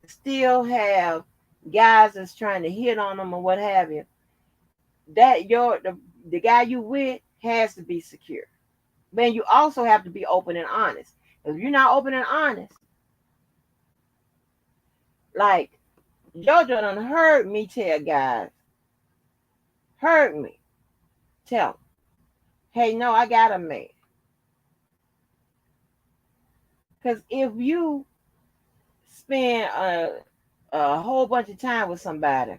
still have guys that's trying to hit on them or what have you, that the guy you with has to be secure. Then you also have to be open and honest. If you're not open and honest, like JoJo done heard me tell guys, heard me tell them, hey, no, I got a man. Because if you spend a whole bunch of time with somebody,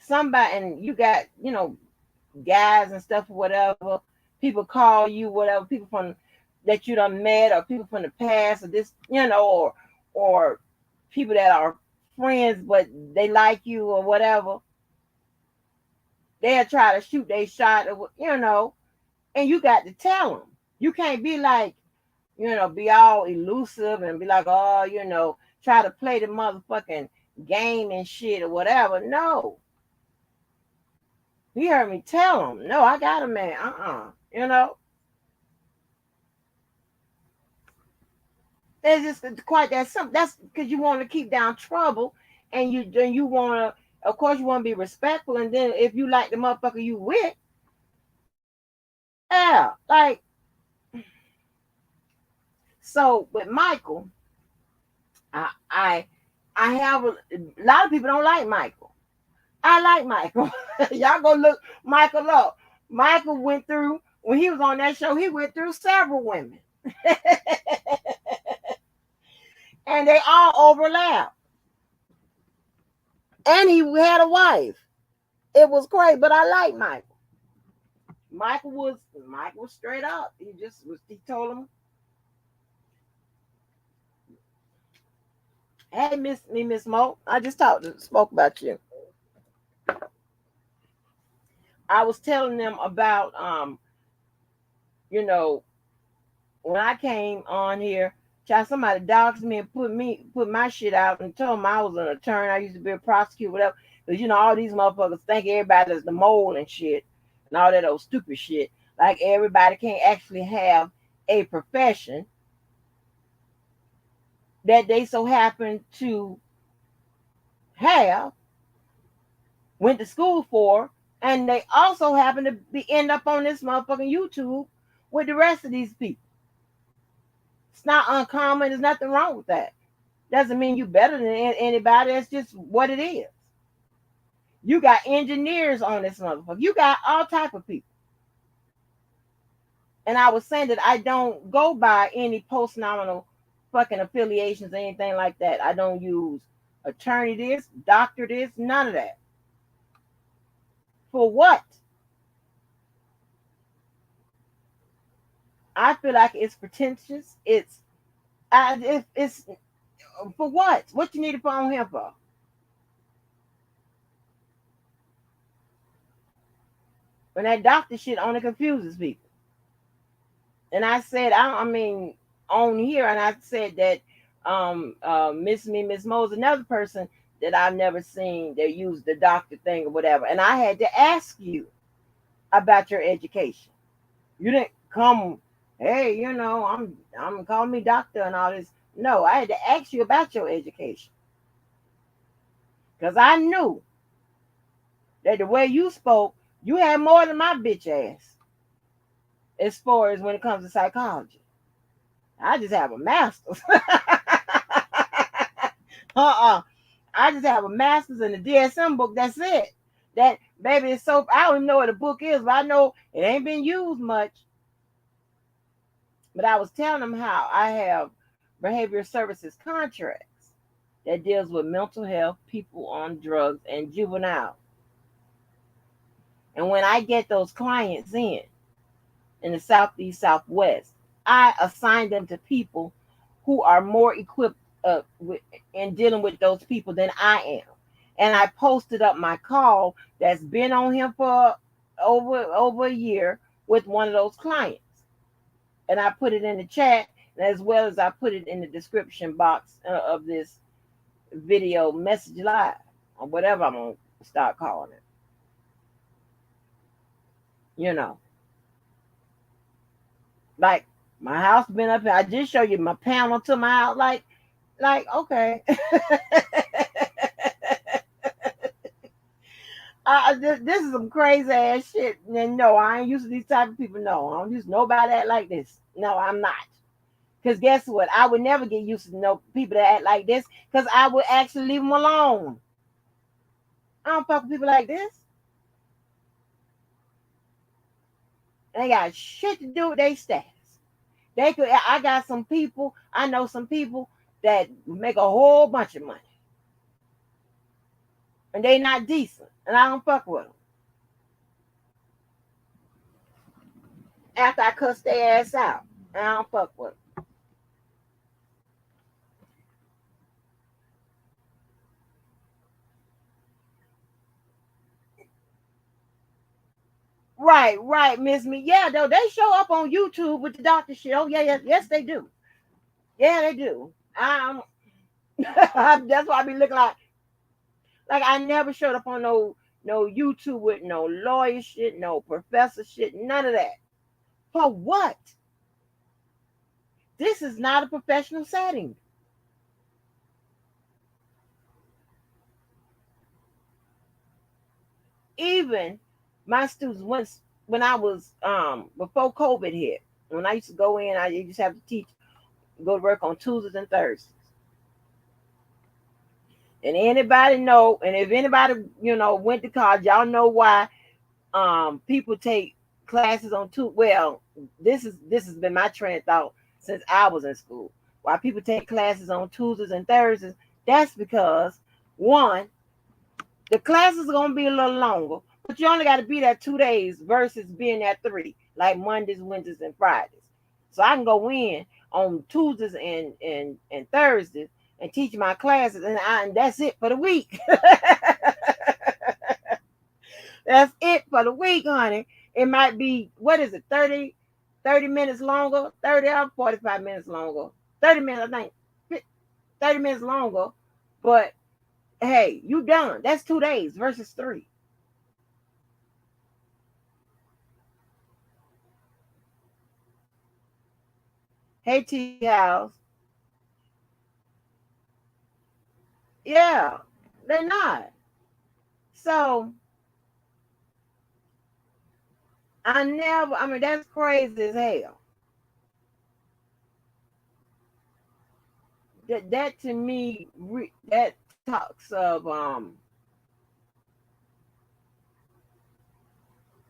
and you got, guys and stuff or whatever, people call you, whatever, people from that you done met, or people from the past, or this, or people that are friends but they like you or whatever, they'll try to shoot their shot, or and you got to tell them. You can't be like, be all elusive and be like, oh, try to play the motherfucking game and shit or whatever. No. He heard me tell him, no, I got a man. It's just quite that simple. That's because you want to keep down trouble, and you want to, of course, you want to be respectful. And then if you like the motherfucker you with, yeah, like, so with Michael, I have a lot of people don't like Michael. I like Michael. Y'all go look Michael up. Michael went through, when he was on that show, he went through several women. And they all overlap. And he had a wife. It was crazy, but I like Michael. Michael was straight up. He told him, "Hey, Miss Mo, I just spoke about you." I was telling them about when I came on here, child, somebody doxed me and put my shit out and told them I was an attorney. I used to be a prosecutor, whatever. Because all these motherfuckers think everybody is the mole and shit and all that old stupid shit. Like everybody can't actually have a profession that they so happen to have, went to school for, and they also happen to end up on this motherfucking YouTube with the rest of these people. It's not uncommon. There's nothing wrong with that. Doesn't mean you better than anybody. That's just what it is. You got engineers on this motherfucker. You got all type of people. And I was saying that I don't go by any post-nominal fucking affiliations or anything like that. I don't use attorney this, doctor this, none of that. For what? I feel like it's pretentious. It's for what? What you need to put on him for? When that doctor shit only confuses people. And I said, I mean, on here, and I said that Miss Mo is another person that I've never seen that used the doctor thing or whatever. And I had to ask you about your education. You didn't come, hey, I'm calling me doctor and all this. No, I had to ask you about your education. Because I knew that the way you spoke, you had more than my bitch ass as far as when it comes to psychology. I just have a master's. I just have a master's in the DSM book. That's it. That, baby, is so, I don't even know what a book is, but I know it ain't been used much. But I was telling them how I have behavioral services contracts that deals with mental health, people on drugs, and juvenile. And when I get those clients in the Southeast, Southwest, I assign them to people who are more equipped in dealing with those people than I am. And I posted up my call that's been on him for over a year with one of those clients. And I put it in the chat, as well as I put it in the description box of this video message live, or whatever I'm going to start calling it. Like, my house been up here. I just show you my panel to my house. Like, okay. This is some crazy ass shit. And no, I ain't used to these type of people. No, I don't use nobody that like this. No, I'm not. Because guess what? I would never get used to no people that act like this, because I would actually leave them alone. I don't fuck with people like this. They got shit to do with their status. I know some people that make a whole bunch of money. And they not decent. And I don't fuck with them. After I cuss their ass out. And I don't fuck with them. Right, Miss Me. Yeah, though, they show up on YouTube with the doctor shit. Oh, yeah, yes, they do. Yeah, they do. That's why I be looking like I never showed up on no YouTube with no lawyer shit, no professor shit, none of that. For what? This is not a professional setting. Even my students, when I was before COVID hit, when I used to go in, I used to have to go to work on Tuesdays and Thursdays. And anybody know, and if anybody went to college, y'all know why people take classes on well, this has been my train of thought since I was in school. Why people take classes on Tuesdays and Thursdays? That's because, one, The class is gonna be a little longer, but you only got to be there 2 days versus being there 3, like Mondays, Wednesdays, and Fridays. So I can go in on Tuesdays and Thursdays and teach my classes, and that's it for the week. That's it for the week, honey. It might be, what is it, 30 minutes longer, 30 or 45 minutes longer. 30 minutes, I think, 30 minutes longer. But hey, you done. That's 2 days versus 3. Hey, T House. Yeah, they're not. So I mean, that's crazy as hell. That to me, that talks of,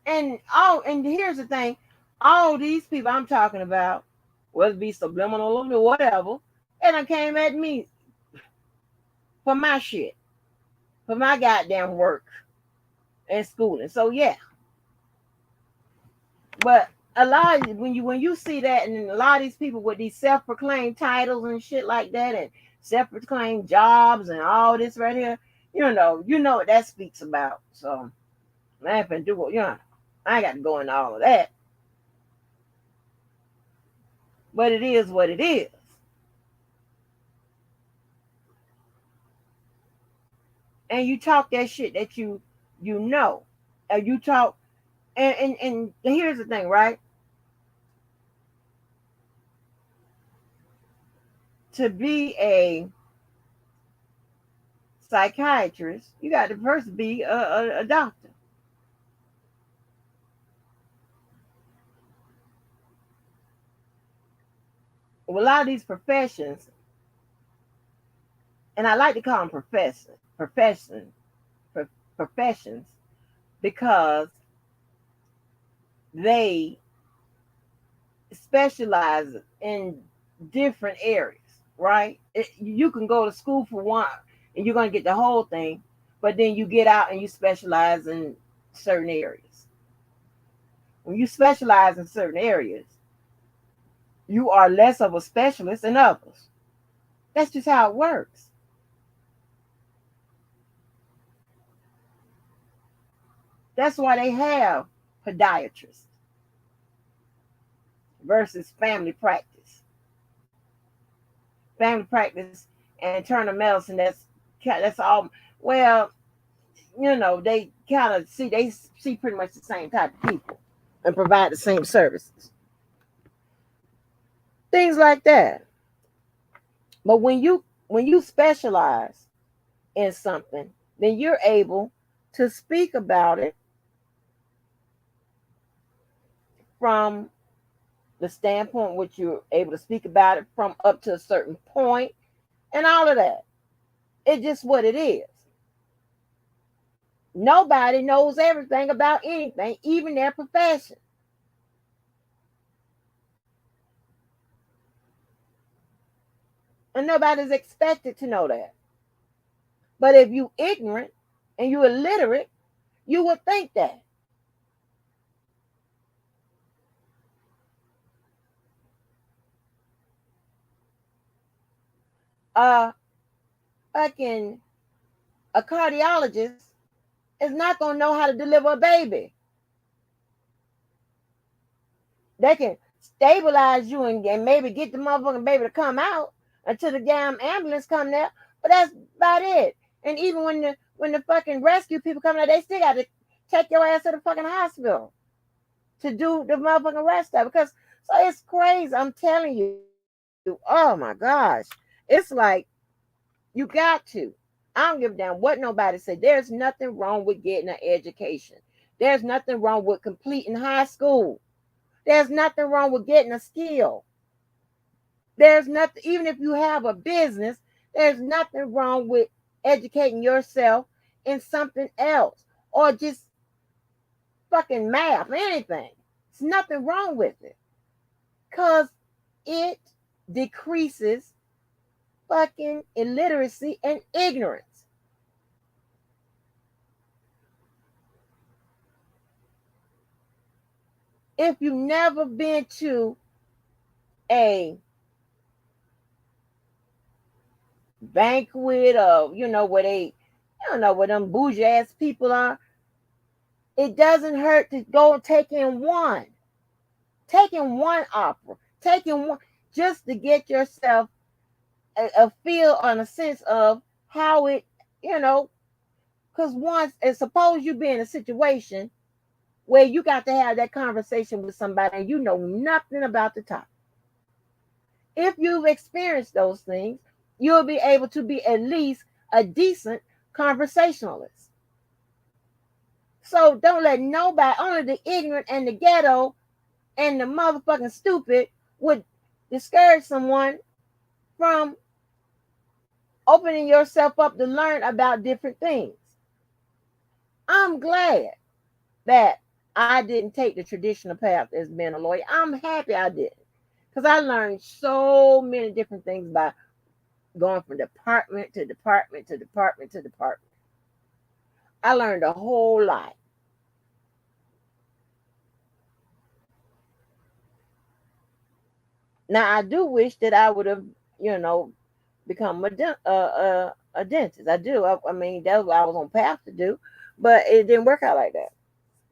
and here's the thing, all these people I'm talking about, whether it be subliminal or whatever, and I came at me for my shit, for my goddamn work and schooling. So yeah, but a lot of, when you see that, and a lot of these people with these self-proclaimed titles and shit like that, and self-proclaimed jobs and all this right here, you know what that speaks about. So I ain't finna do it, I ain't got to go into all of that. But it is what it is. And you talk that shit that you know. And you talk, and here's the thing, right? To be a psychiatrist, you got to first be a doctor. Well, a lot of these professions, and I like to call them professions, because they specialize in different areas, right? You can go to school for one and you're going to get the whole thing, but then you get out and you specialize in certain areas. When you specialize in certain areas, you are less of a specialist than others. That's just how it works. That's why they have podiatrists versus family practice. Family practice and internal medicine, that's all. Well, they kind of see pretty much the same type of people and provide the same services. Things like that. But when you specialize in something, then you're able to speak about it from the standpoint which you're able to speak about it from up to a certain point and all of that. It's just what it is. Nobody knows everything about anything, even their profession. And nobody's expected to know that. But if you ignorant and you illiterate, you would think that. Uh fucking a cardiologist is not gonna know how to deliver a baby. They can stabilize you and maybe get the motherfucking baby to come out until the damn ambulance come there, but that's about it. And even when the fucking rescue people come out, they still got to take your ass to the fucking hospital to do the motherfucking rest of it. Because so it's crazy. I'm telling you. Oh my gosh. It's like you got to. I don't give a damn what nobody said. There's nothing wrong with getting an education. There's nothing wrong with completing high school. There's nothing wrong with getting a skill. There's nothing, even if you have a business, there's nothing wrong with educating yourself in something else or just fucking math, anything. There's nothing wrong with it because it decreases fucking illiteracy and ignorance. If you've never been to a banquet or where they, where them bougie ass people are, it doesn't hurt to go and take in one opera, taking one, just to get yourself a feel on a sense of how it, because once, and suppose you be in a situation where you got to have that conversation with somebody and you know nothing about the topic. If you've experienced those things, you'll be able to be at least a decent conversationalist. So don't let nobody, only the ignorant and the ghetto and the motherfucking stupid would discourage someone from opening yourself up to learn about different things. I'm glad that I didn't take the traditional path as being a lawyer. I'm happy I didn't, because I learned so many different things by going from department to department to department to department. I learned a whole lot. Now, I do wish that I would have, become a dentist. I do. I mean, that's what I was on path to do, but it didn't work out like that.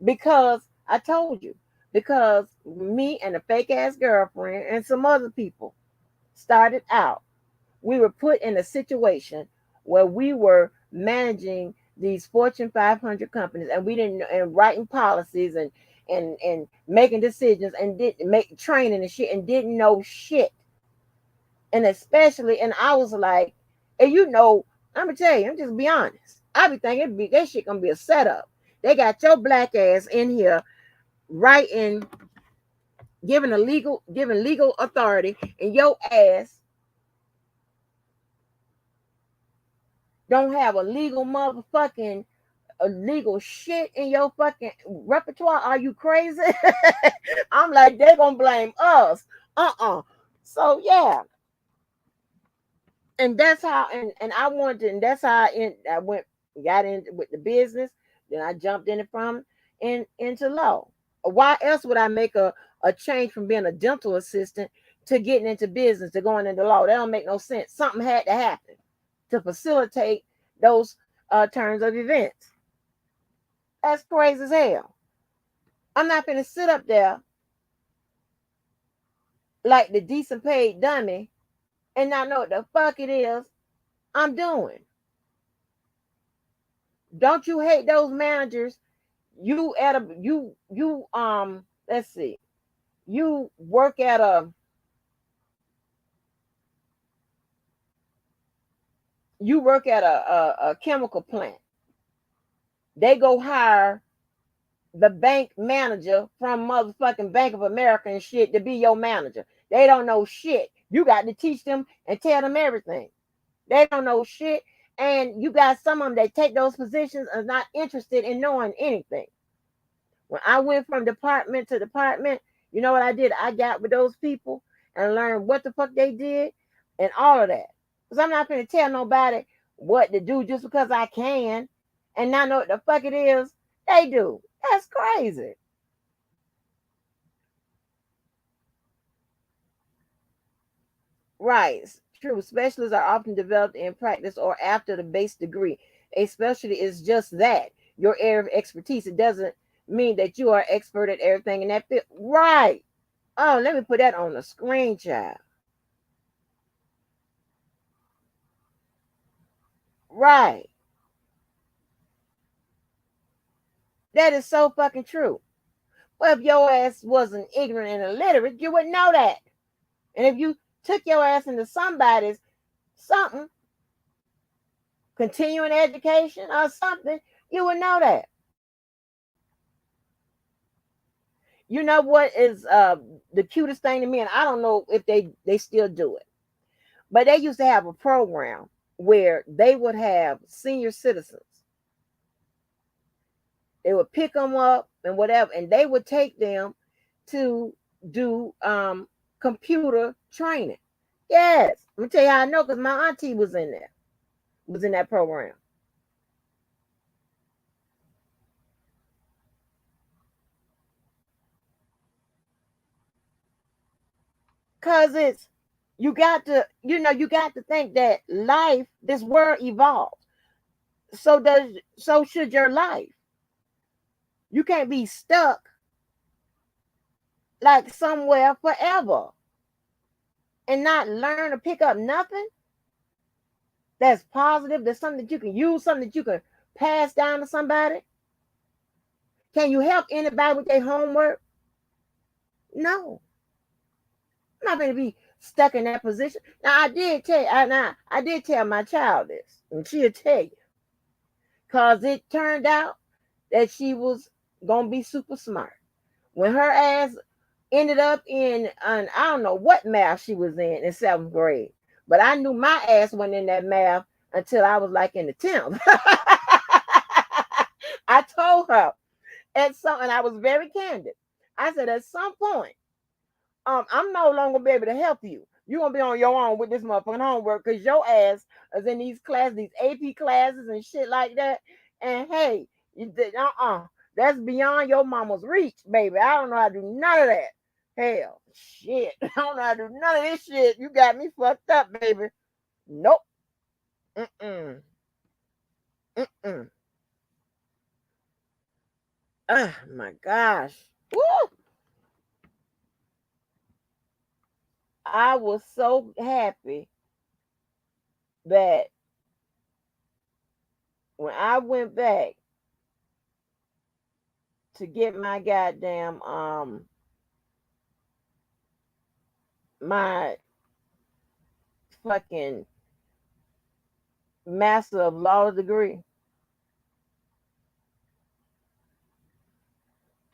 Because I told you, because me and a fake ass girlfriend and some other people started out, we were put in a situation where we were managing these Fortune 500 companies, and we didn't, and writing policies and making decisions and didn't make training and shit and didn't know shit. And especially, and I was like, and I'm gonna tell you, I'm just be honest. I be thinking that shit gonna be a setup. They got your black ass in here writing, giving legal authority, and your ass don't have a legal shit in your fucking repertoire. Are you crazy? I'm like, they're gonna blame us. So yeah. And that's how, and I wanted to, and that's how I got into with the business. Then I jumped in it into law. Why else would I make a change from being a dental assistant to getting into business, to going into law? That don't make no sense. Something had to happen to facilitate those turns of events. That's crazy as hell. I'm not gonna sit up there like the decent paid dummy and not know what the fuck it is I'm doing. Don't you hate those managers? Let's see. You work at a chemical plant. They go hire the bank manager from motherfucking Bank of America and shit to be your manager. They don't know shit. You got to teach them and tell them everything. They don't know shit. And you got some of them that take those positions and not interested in knowing anything. When I went from department to department, you know what I did? I got with those people and learned what the fuck they did and all of that. Because I'm not going to tell nobody what to do just because I can and not know what the fuck it is they do. That's crazy. Right. True. Specialists are often developed in practice or after the base degree. A specialty is just that, your area of expertise. It doesn't mean that you are expert at everything in that field. Right. Oh, let me put that on the screen, child. Right. That is so fucking true. Well, if your ass wasn't ignorant and illiterate, you wouldn't know that. And if you took your ass into somebody's something, continuing education or something, you would know that. You know what is the cutest thing to me, and I don't know if they still do it, but they used to have a program where they would have senior citizens. They would pick them up and whatever, and they would take them to do computer training. Yes, let me tell you how I know, because my auntie was in that program. Cause it's you got to, you got to think that life, this world evolves. So should your life. You can't be stuck like somewhere forever and not learn to pick up nothing that's positive, that's something that you can use, something that you can pass down to somebody. Can you help anybody with their homework? No. I'm not going to be stuck in that position. Now I did tell my child this, and she'll tell you. Cause it turned out that she was gonna be super smart. When her ass ended up in I don't know what math she was in 7th grade, but I knew my ass wasn't in that math until I was like in the 10th. I told her and I was very candid. I said at some point, I'm no longer gonna be able to help you. You're gonna be on your own with this motherfucking homework because your ass is in these classes, these AP classes and shit like that. And hey, that's beyond your mama's reach, baby. I don't know how to do none of that. Hell, shit. I don't know how to do none of this shit. You got me fucked up, baby. Nope. Mm-mm. Mm-mm. Oh my gosh. Woo! I was so happy that when I went back to get my goddamn my fucking Master of Law degree,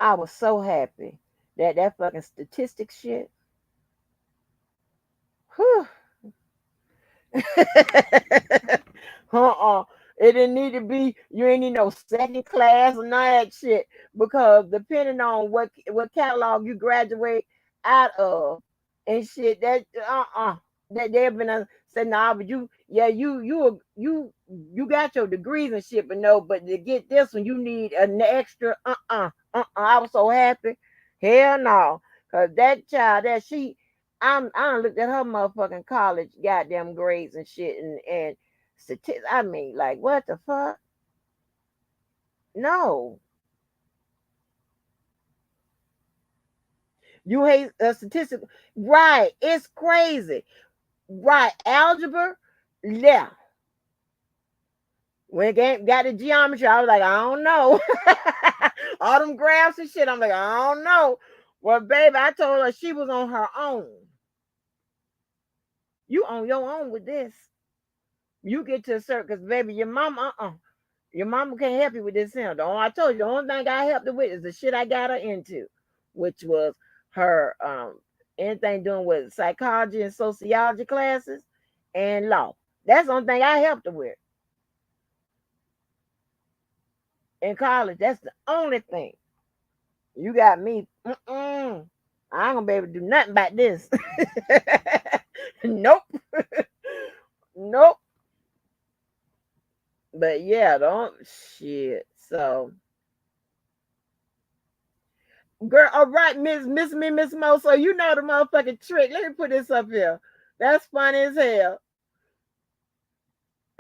I was so happy that fucking statistics shit. Whew. It didn't need to be, you ain't need no second class or none of that shit. Because depending on what catalog you graduate out of and shit, that they've been said, nah, but you got your degrees and shit, but no, but to get this one, you need an extra I was so happy. Hell no. Cause that child I looked at her motherfucking college goddamn grades and shit and statistics. I mean, like, what the fuck? No. You hate statistics. Right. It's crazy. Right. Algebra. Yeah. When it got the geometry, I was like, I don't know. All them graphs and shit. I'm like, I don't know. Well, baby, I told her she was on her own. You on your own with this. You get to a certain, because baby, your mama, your mama can't help you with this sound. I told you, the only thing I helped her with is the shit I got her into, which was her anything doing with psychology and sociology classes and law. That's the only thing I helped her with. In college, that's the only thing. You got me. I ain't gonna be able to do nothing about this. Nope. Nope. But yeah, don't shit. So, girl, all right, Miss Mo. So you know the motherfucking trick. Let me put this up here. That's funny as hell.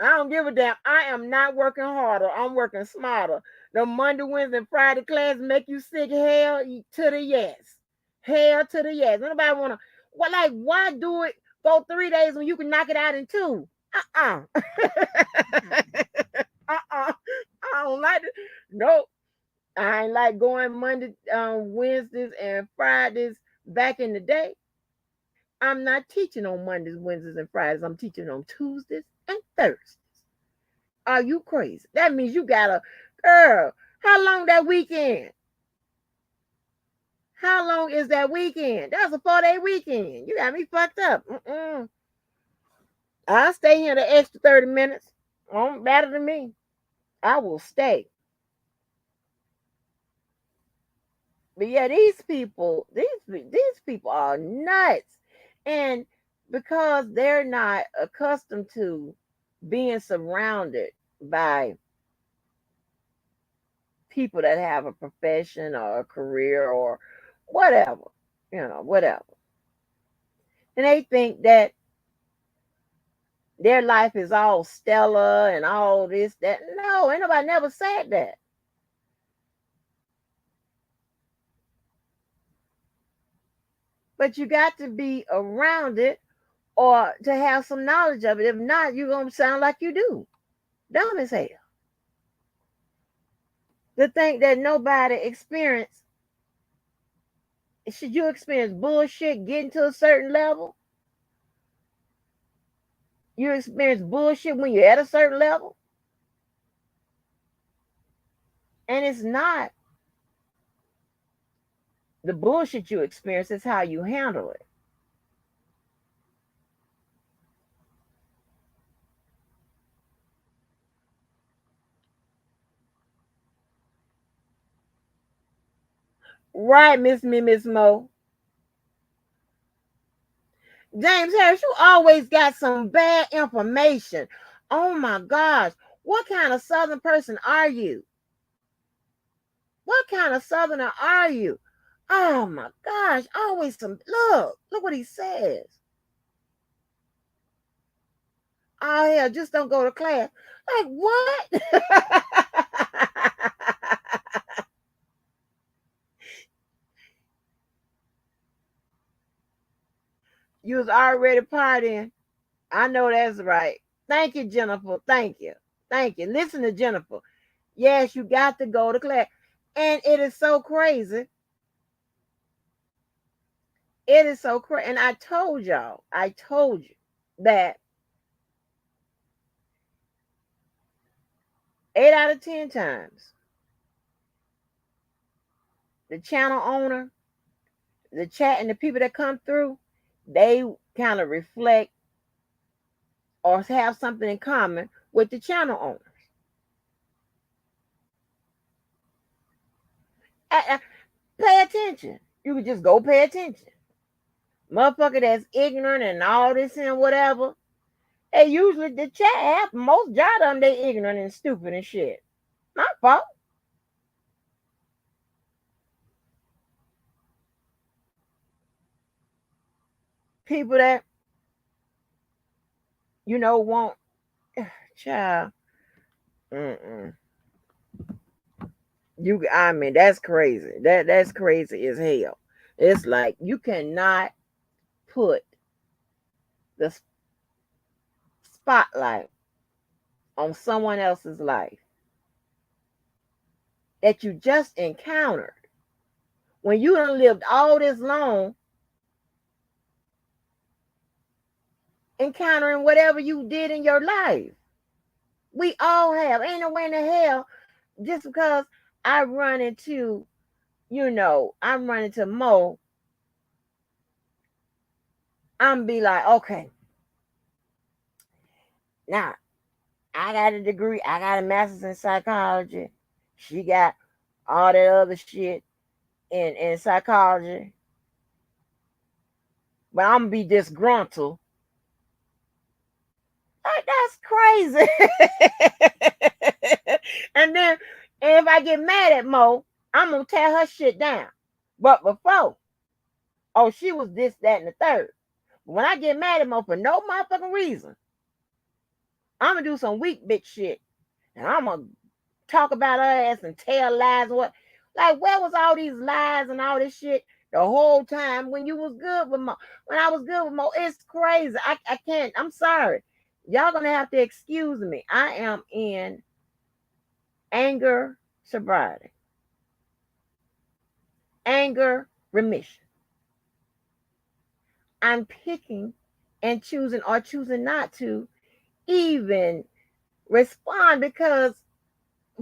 I don't give a damn. I am not working harder. I'm working smarter. The Monday, Wednesday, and Friday class make you sick. Hell to the yes. Hell to the yes. Nobody wanna. What, like, why do it? Go 3 days when you can knock it out in 2. I don't like it. Nope. I ain't like going Monday, Wednesdays, and Fridays back in the day. I'm not teaching on Mondays, Wednesdays, and Fridays. I'm teaching on Tuesdays and Thursdays. Are you crazy? That means you got a girl. How long that weekend? How long is that weekend? That's a 4-day weekend. You got me fucked up. I'll stay here the extra 30 minutes. Better than me. I will stay. But yeah, these people are nuts. And because they're not accustomed to being surrounded by people that have a profession or a career or whatever, whatever. And they think that their life is all stellar and all this, that. No, ain't nobody never said that. But you got to be around it or to have some knowledge of it. If not, you're going to sound like you do. Dumb as hell. To think that nobody experienced, should you experience bullshit getting to a certain level? You experience bullshit when you're at a certain level? And it's not the bullshit you experience, it's how you handle it. Right, Miss Mo. James Harris, you always got some bad information. Oh my gosh. What kind of Southern person are you? What kind of Southerner are you? Oh my gosh. Always some. Look what he says. Oh, hell, just don't go to class. Like, what? You was already partying. I know that's right. Thank you, Jennifer. Thank you. Thank you. Listen to Jennifer. Yes, you got to go to class. And it is so crazy. It is so crazy. And I told you that 8 out of 10 times, the channel owner, the chat, and the people that come through, they kind of reflect or have something in common with the channel owners. Pay attention. You can just go pay attention. Motherfucker that's ignorant and all this and whatever. They usually the chat, most of them, they ignorant and stupid and shit. My fault. People that want child. I mean, that's crazy. That's crazy as hell. It's like you cannot put the spotlight on someone else's life that you just encountered when you done lived all this long encountering whatever you did in your life. We all have. Ain't no way in the hell just because I run into, I'm running to Mo, I'm be like, okay, now I got a degree, I got a master's in psychology. She got all that other shit in psychology. But I'm gonna be disgruntled. Like, that's crazy. And then if I get mad at Mo, I'm gonna tear her shit down. But before, oh, she was this, that, and the third. When I get mad at Mo for no motherfucking reason, I'm gonna do some weak bitch shit. And I'm gonna talk about her ass and tell lies and what. Like, where was all these lies and all this shit the whole time when you was good with Mo? When I was good with Mo, it's crazy. I can't. I'm sorry. Y'all gonna have to excuse me. I am in anger sobriety, anger remission. I'm picking and choosing or choosing not to even respond because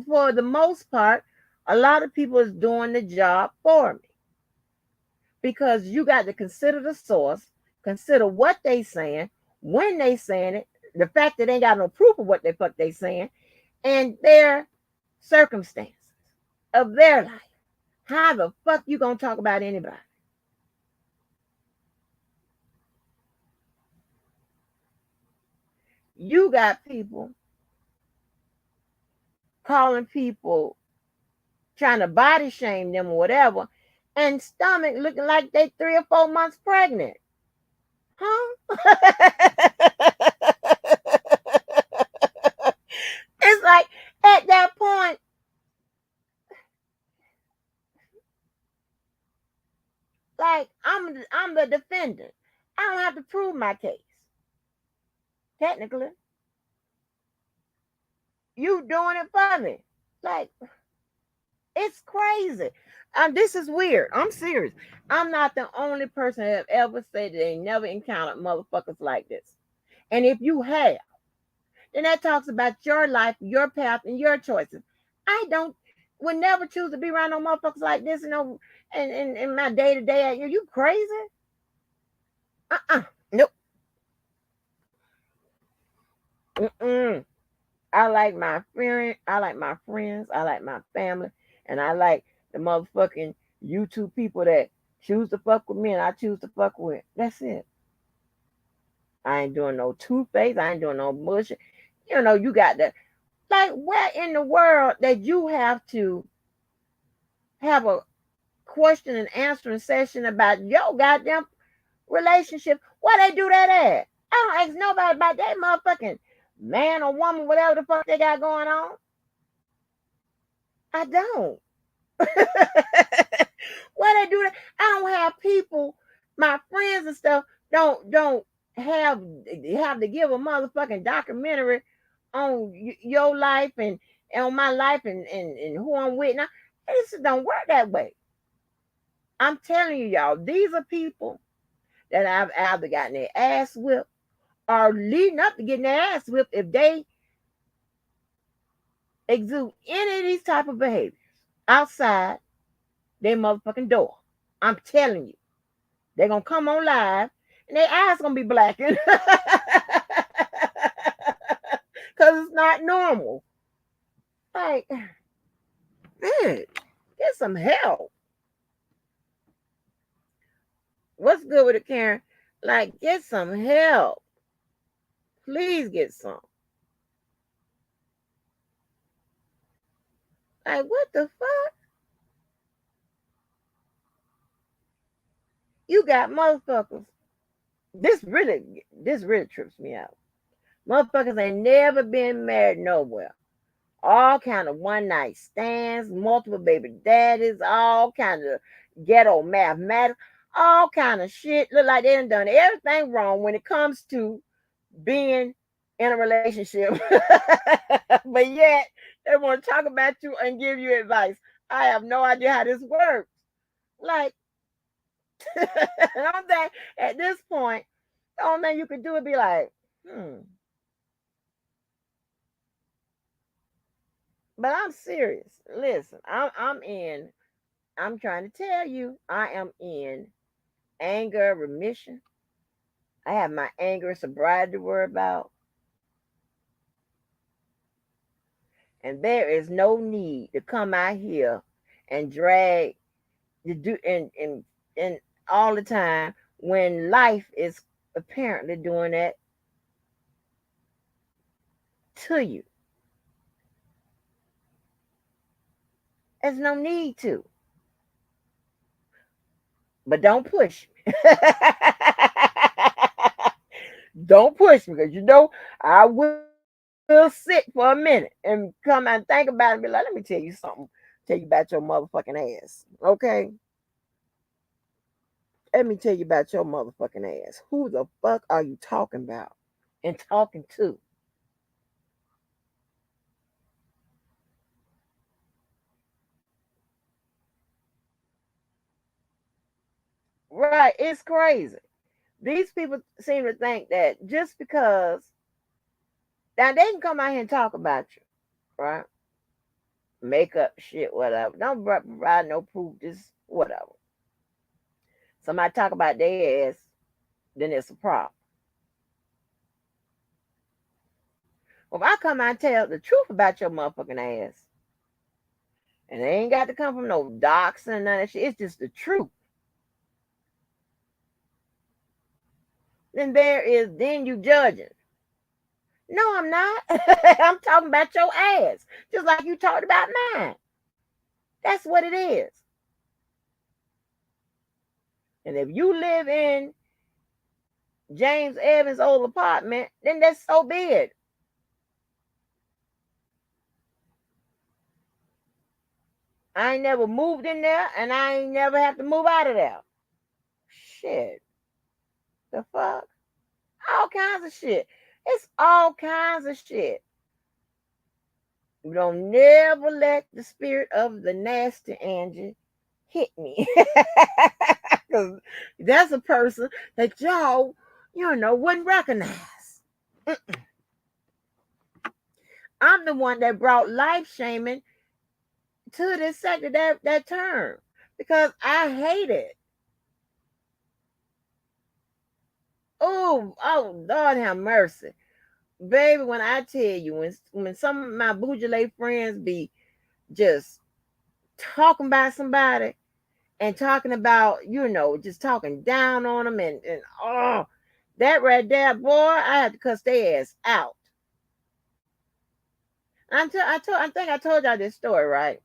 for the most part, a lot of people is doing the job for me. Because you got to consider the source, consider what they saying, when they saying it, the fact that they ain't got no proof of what the fuck they saying, and their circumstances of their life. How the fuck you gonna talk about anybody? You got people calling people, trying to body shame them or whatever, and stomach looking like they 3 or 4 months pregnant. It's like at that point, like I'm the defendant. I don't have to prove my case. Technically, you doing it for me. Like it's crazy. This is weird. I'm serious. I'm not the only person that have ever said that they never encountered motherfuckers like this. And if you have, then that talks about your life, your path, and your choices. I don't would never choose to be around no motherfuckers like this, you know, in my day to day. You crazy? Nope. Mm-mm. I like my friend. I like my friends. I like my family, and I like the motherfucking YouTube people that choose to fuck with me, and I choose to fuck with. That's it. I ain't doing no two face. I ain't doing no bullshit. You know, you got that. Like, where in the world that you have to have a question and answering session about your goddamn relationship? Why they do that at? I don't ask nobody about that motherfucking man or woman, whatever the fuck they got going on. I don't. Why they do that? I don't have people, my friends and stuff, don't have to give a motherfucking documentary on your life and on my life and who I'm with. Now, this don't work that way. I'm telling you, y'all, these are people that I've either gotten their ass whipped or leading up to getting their ass whipped if they exude any of these type of behaviors outside their motherfucking door. I'm telling you, they're gonna come on live and their eyes gonna be blackened because it's not normal. Like, man, get some help. What's good with it, Karen? Like, get some help. Please get some. Like, what the fuck? You got motherfuckers. This really trips me out. Motherfuckers ain't never been married nowhere. All kind of one night stands, multiple baby daddies, all kind of ghetto mathematics, all kind of shit. Look like they done everything wrong when it comes to being in a relationship. But yet they want to talk about you and give you advice. I have no idea how this works. Like, I'm saying at this point, the only thing you could do would be like, But I'm serious. Listen, I'm trying to tell you, I am in anger remission. I have my anger and sobriety to worry about. And there is no need to come out here and drag you do and all the time when life is apparently doing that to you. There's no need to. But don't push me. Don't push me because you know I will sit for a minute and come and think about it and be like, let me tell you something. Tell you about your motherfucking ass. Okay? Let me tell you about your motherfucking ass. Who the fuck are you talking about and talking to? Right, it's crazy. These people seem to think that just because now they can come out here and talk about you, right? Make up shit, whatever. Don't provide no proof, just whatever. Somebody talk about their ass, then it's a problem. Well, if I come out and tell the truth about your motherfucking ass, and they ain't got to come from no docs and none of that shit, it's just the truth. Then you judging. No, I'm not. I'm talking about your ass, just like you talked about mine. That's what it is. And if you live in James Evans' old apartment, then that's so be it. I ain't never moved in there, and I ain't never have to move out of there. Shit. The fuck? All kinds of shit. It's all kinds of shit. You don't never let the spirit of the nasty Angie hit me. Because that's a person that y'all, wouldn't recognize. I'm the one that brought life shaming to this sector, that term, because I hate it. Oh, Lord have mercy. Baby, when I tell you, when some of my Bougele friends be just talking about somebody and talking about, just talking down on them and oh, that right there, boy, I had to cuss their ass out. I think I told y'all this story, right?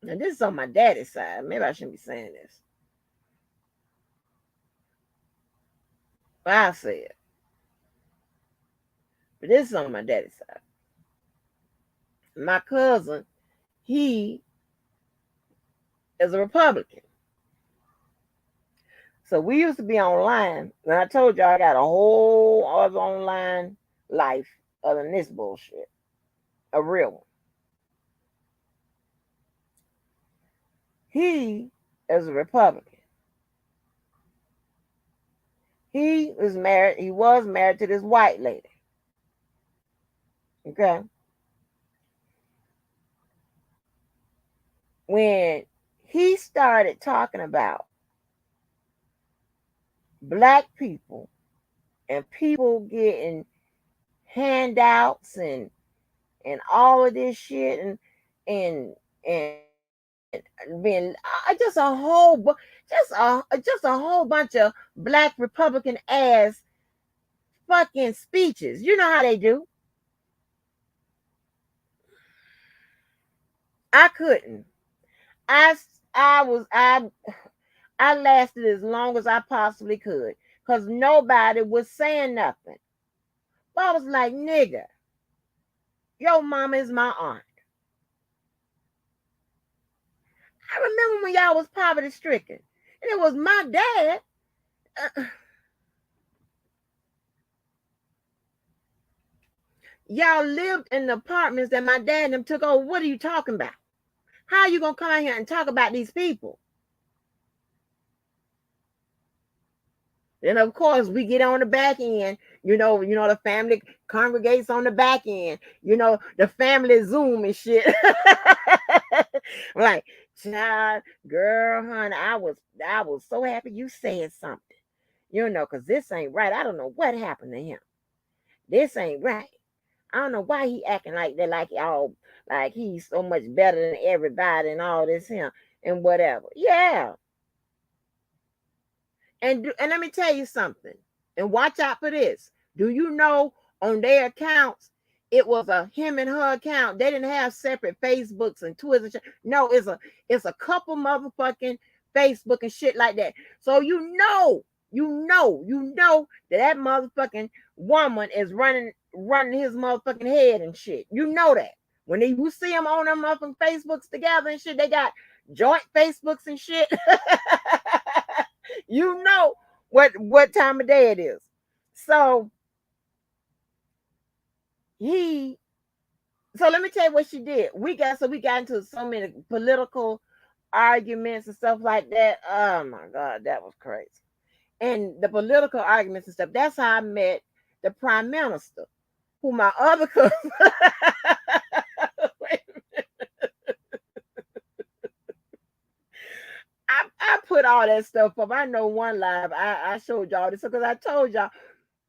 And this is on my daddy's side. Maybe I shouldn't be saying this. But I'll say it. But this is on my daddy's side. My cousin, he is a Republican. So we used to be online. And I told y'all I got a whole other online life other than this bullshit. A real one. He is a Republican. He was married to this white lady. Okay. When he started talking about black people and people getting handouts and all of this shit and being just a whole bunch of black Republican ass fucking speeches. You know how they do. I couldn't. I lasted as long as I possibly could because nobody was saying nothing. But I was like, nigga, your mama is my aunt. I remember when y'all was poverty stricken, and it was my dad. Y'all lived in the apartments that my dad and them took over. What are you talking about? How are you gonna come out here and talk about these people? And of course, we get on the back end. The family congregates on the back end. The family Zoom and shit. Like, child, girl, honey, I was so happy you said something. Because this ain't right. I don't know what happened to him. This ain't right. I don't know why he acting like that, like he's so much better than everybody and all this him and whatever. Yeah. And let me tell you something. And watch out for this. Do you know on their accounts, it was a him and her account. They didn't have separate Facebooks and Twitters. No, it's a couple motherfucking Facebook and shit like that. So you know that motherfucking woman is running his motherfucking head and shit. You know that. When you see them on them motherfucking Facebooks together and shit, they got joint Facebooks and shit. You know what time of day it is. So let me tell you what she did. We got into so many political arguments and stuff like that. Oh my God, that was crazy. And the political arguments and stuff, that's how I met the prime minister, who my other cousin. I put all that stuff up. I know one live I showed y'all this because I told y'all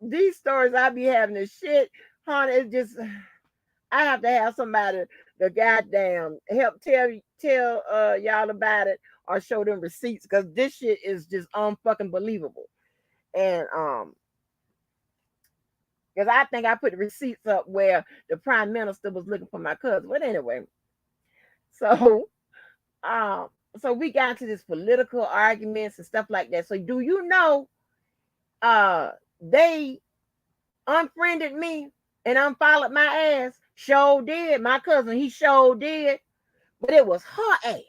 these stories I be having this shit, honey. It's just I have to have somebody to goddamn help tell y'all about it or show them receipts because this shit is just unfucking believable. And because I think I put the receipts up where the prime minister was looking for my cousin. But anyway, so we got into this political arguments and stuff like that. So do you know they unfriended me and unfollowed my ass. Sure did. My cousin, he sure did. But it was her ass.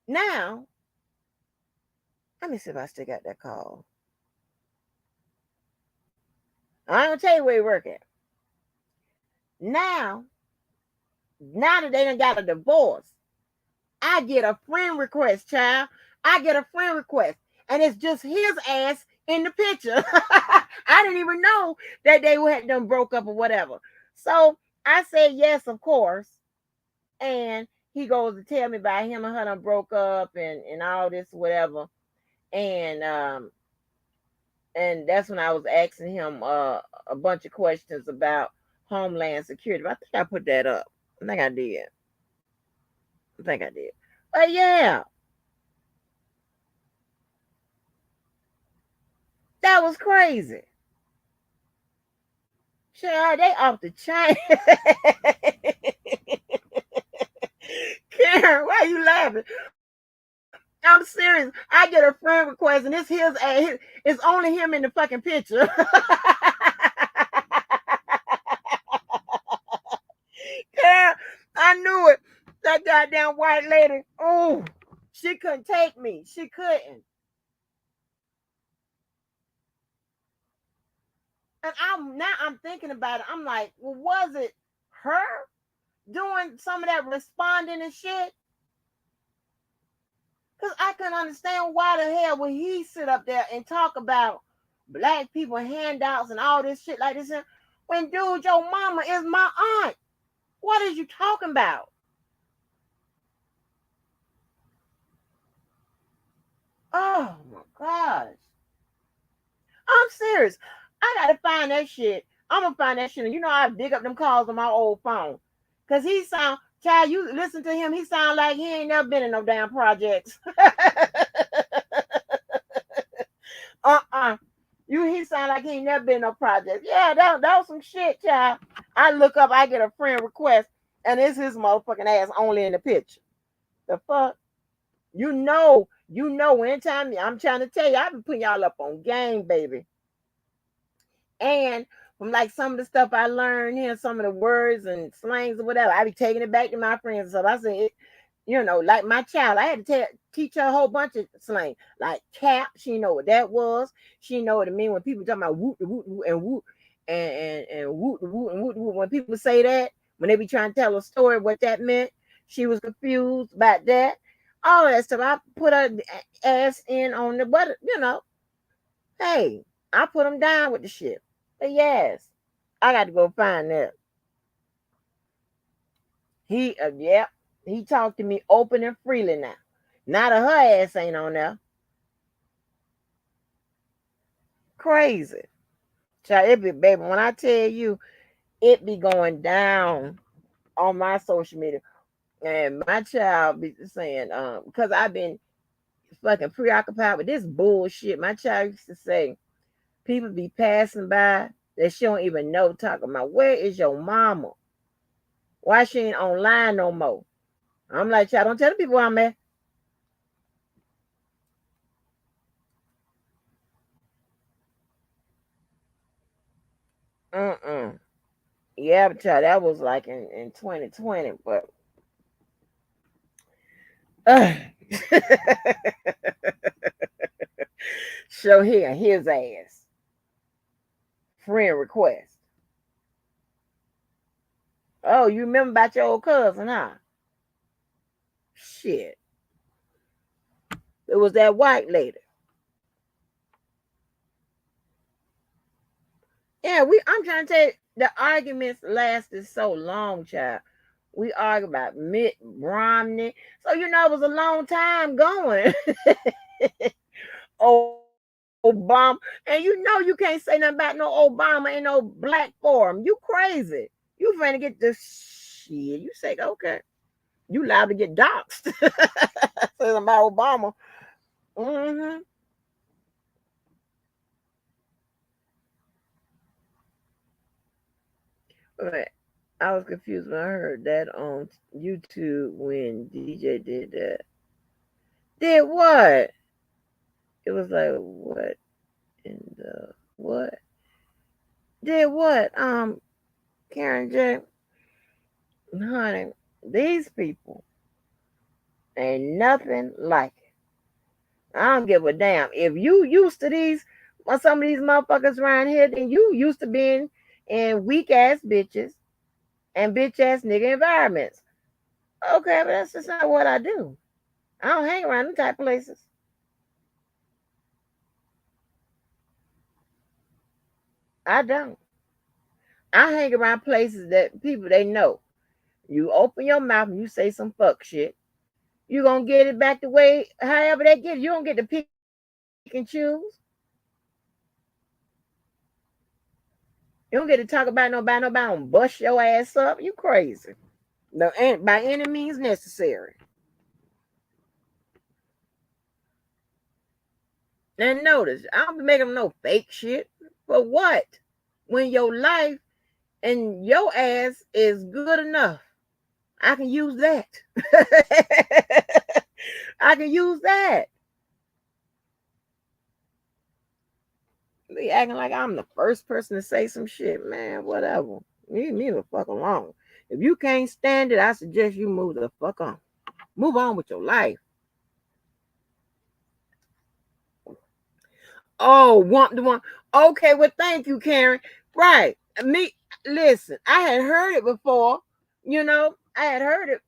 Now, let me see if I still got that call. I ain't gonna tell you where he work at. Now that they done got a divorce, I get a friend request, child. I get a friend request. And it's just his ass in the picture. I didn't even know that they had done broke up or whatever. So I said yes, of course. And he goes to tell me about him and her done broke up and all this, whatever. And that's when I was asking him a bunch of questions about Homeland Security. But I think I put that up. I think I did. But yeah. That was crazy. Child, they off the chain. Karen, why are you laughing? I'm serious. I get a friend request and it's his ass. It's only him in the fucking picture. Karen, I knew it. That goddamn white lady. Oh, she couldn't take me. She couldn't. And I'm thinking about it. I'm like, well, was it her doing some of that responding and shit? Because I couldn't understand why the hell would he sit up there and talk about black people handouts and all this shit like this. When, dude, your mama is my aunt. What is you talking about? Oh, my gosh. I'm serious. I got to find that shit. I'm going to find that shit. You know, I dig up them calls on my old phone. Because he sound, child, you listen to him, he sound like he ain't never been in no damn projects. He sound like he ain't never been in no projects. Yeah, that was some shit, child. I look up, I get a friend request, and it's his motherfucking ass only in the picture. The fuck? You know, anytime I'm trying to tell you, I've been putting y'all up on game, baby. And from like some of the stuff I learned here, some of the words and slangs or whatever, I be taking it back to my friends. So I said, like my child, I had to teach her a whole bunch of slang. Like cap, she know what that was. She know what it mean when people talk about woot, woot, woot, and woot, and woot, woot, and woot, woot. When people say that, when they be trying to tell a story what that meant, she was confused about that. All of that stuff. I put her ass in on the butter, Hey, I put them down with the shit. But yes, I got to go find that. He talked to me open and freely now. Now that her ass ain't on there. Crazy. Child, it be, baby, when I tell you, it be going down on my social media. And my child be saying, because I've been fucking preoccupied with this bullshit. My child used to say, people be passing by that she don't even know, talking about, where is your mama? Why she ain't online no more? I'm like, child, don't tell the people where I'm at. Yeah, child, that was like in 2020, but show here his ass. Friend request. Oh, you remember about your old cousin, huh? Shit. It was that white lady. Yeah, I'm trying to tell you, the arguments lasted so long, child. We argued about Mitt Romney. So, it was a long time going. Obama. And you can't say nothing about no Obama in no black forum. You crazy. You finna get this shit. You say, okay. You liable to get doxxed. Says about Obama. Mm-hmm. But I was confused when I heard that on YouTube when DJ did that. Did what? It was like, what? Did what? Karen J. Honey, these people ain't nothing like it. I don't give a damn. If you used to these, some of these motherfuckers around here, then you used to being in weak ass bitches and bitch ass nigga environments. Okay, but that's just not what I do. I don't hang around them type places. I don't. I hang around places that people they know. You open your mouth and you say some fuck shit. You gonna get it back the way however they get it. You don't get to pick and choose. You don't get to talk about nobody and bust your ass up. You crazy. No, and by any means necessary. And notice, I don't be making no fake shit. For what? When your life and your ass is good enough, I can use that. I can use that. Be acting like I'm the first person to say some shit, man. Whatever. Leave me the fuck alone. If you can't stand it, I suggest you move the fuck on. Move on with your life. Oh, want the one. Okay, well, thank you, Karen. Right. Me, listen, I had heard it before. I had heard it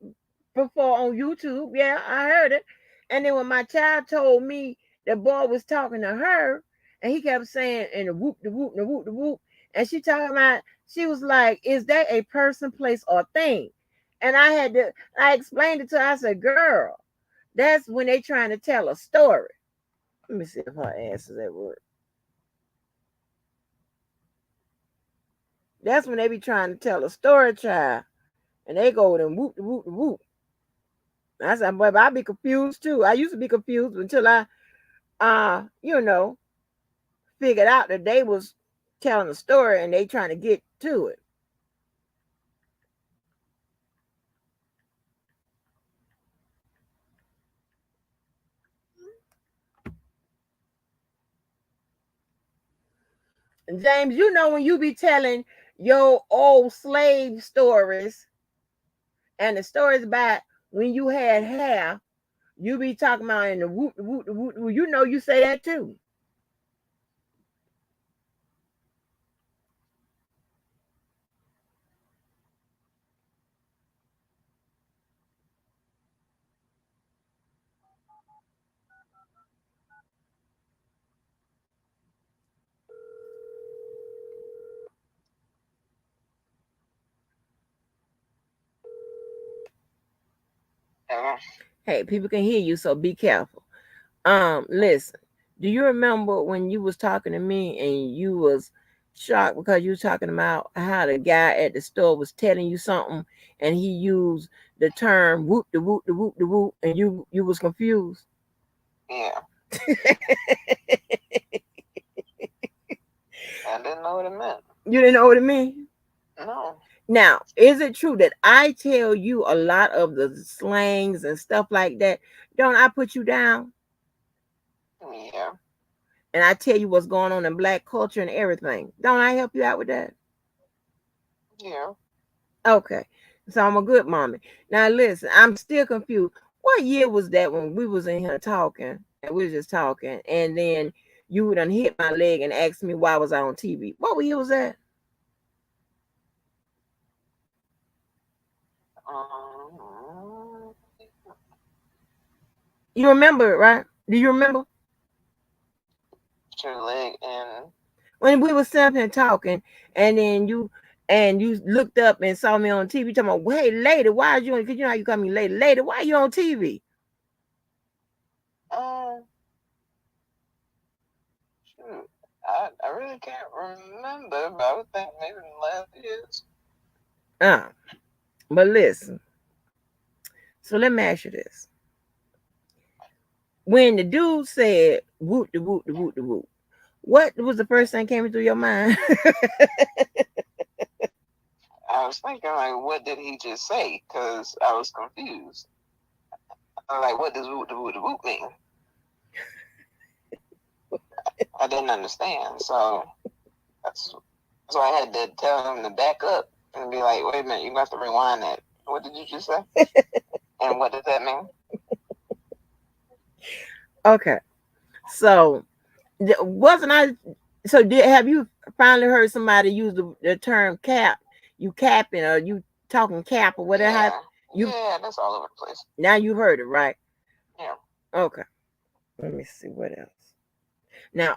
before on YouTube. Yeah, I heard it. And then when my child told me the boy was talking to her, and he kept saying, and the whoop, the whoop, the whoop, the whoop. And she was like, is that a person, place, or thing? And I explained it to her. I said, girl, that's when they trying to tell a story. Let me see if her ass is at work. That's when they be trying to tell a story, child. And they go and whoop, the whoop, the whoop. I said, but I be confused too. I used to be confused until I, figured out that they was telling a story and they trying to get to it. And James, when you be telling your old slave stories and the stories about when you had hair, you be talking about in the whoop, the whoop, the whoop, the whoop. You say that too. Hey, people can hear you, so be careful. Listen, do you remember when you was talking to me and you was shocked because you was talking about how the guy at the store was telling you something and he used the term whoop the whoop the whoop the whoop and you was confused? Yeah. I didn't know what it meant. You didn't know what it meant? No. Now, is it true that I tell you a lot of the slangs and stuff like that? Don't I put you down? Yeah. And I tell you what's going on in Black culture and everything. Don't I help you out with that? Yeah. Okay. So I'm a good mommy. Now listen, I'm still confused. What year was that when we was in here talking and we was just talking and then you done hit my leg and asked me why was I on TV? What year was that? You remember it, right? Do you remember? Your leg and When we were sitting here talking and then you looked up and saw me on TV talking about, hey, lady, why are you on? Because you know how you call me lady. Lady, why are you on TV? Shoot. I really can't remember, but I would think maybe in the last years. But listen. So let me ask you this. When the dude said whoop the whoop the whoop the whoop, what was the first thing came through your mind? I was thinking, like, what did he just say? Because I was confused. I'm like, what does whoop the whoop the whoop mean? I didn't understand. So that's So I had to tell him to back up and be like, wait a minute, you have to rewind that. What did you just say? And what does that mean? Okay. So wasn't I? So have you finally heard somebody use the term cap? You capping or you talking cap or whatever? Yeah, that's all over the place. Now you heard it, right? Yeah. Okay. Let me see what else. Now,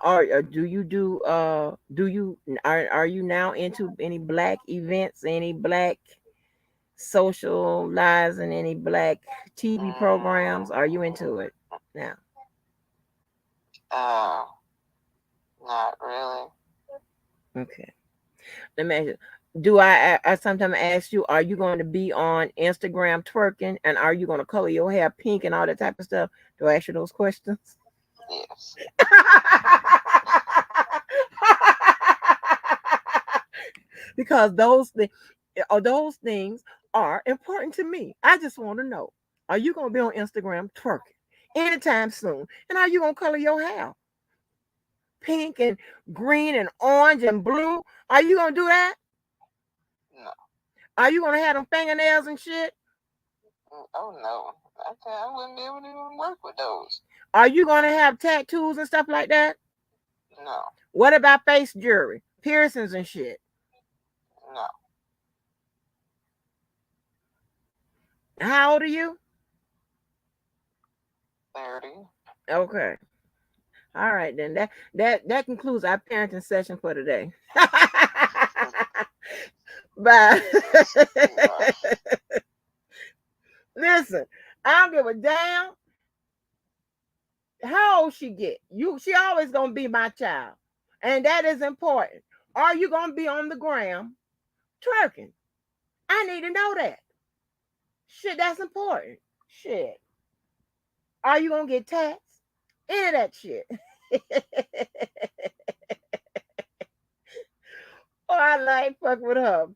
do you are you now into any black events, any black socializing, any black TV programs? Are you into it now? Not really. Okay. Let me ask you, do I sometimes ask you, are you going to be on Instagram twerking, and are you going to color your hair pink and all that type of stuff? Do I ask you those questions? Yes. Because those things are important to me. I just want to know, are you going to be on Instagram twerking anytime soon? And are you going to color your hair pink and green and orange and blue? Are you going to do that? No. Are you going to have them fingernails and shit? Oh, no. I wouldn't be able to even work with those. Are you going to have tattoos and stuff like that? No. What about face jewelry, piercings and shit? No. How old are you? 30. Okay. All right, then that concludes our parenting session for today. Bye. Listen, I don't give a damn how old she get. She always gonna be my child, and that is important. Are you gonna be on the gram twerking? I need to know that. Shit, that's important. Shit. Are you gonna get taxed? Any of that shit. Oh, I like fuck with her.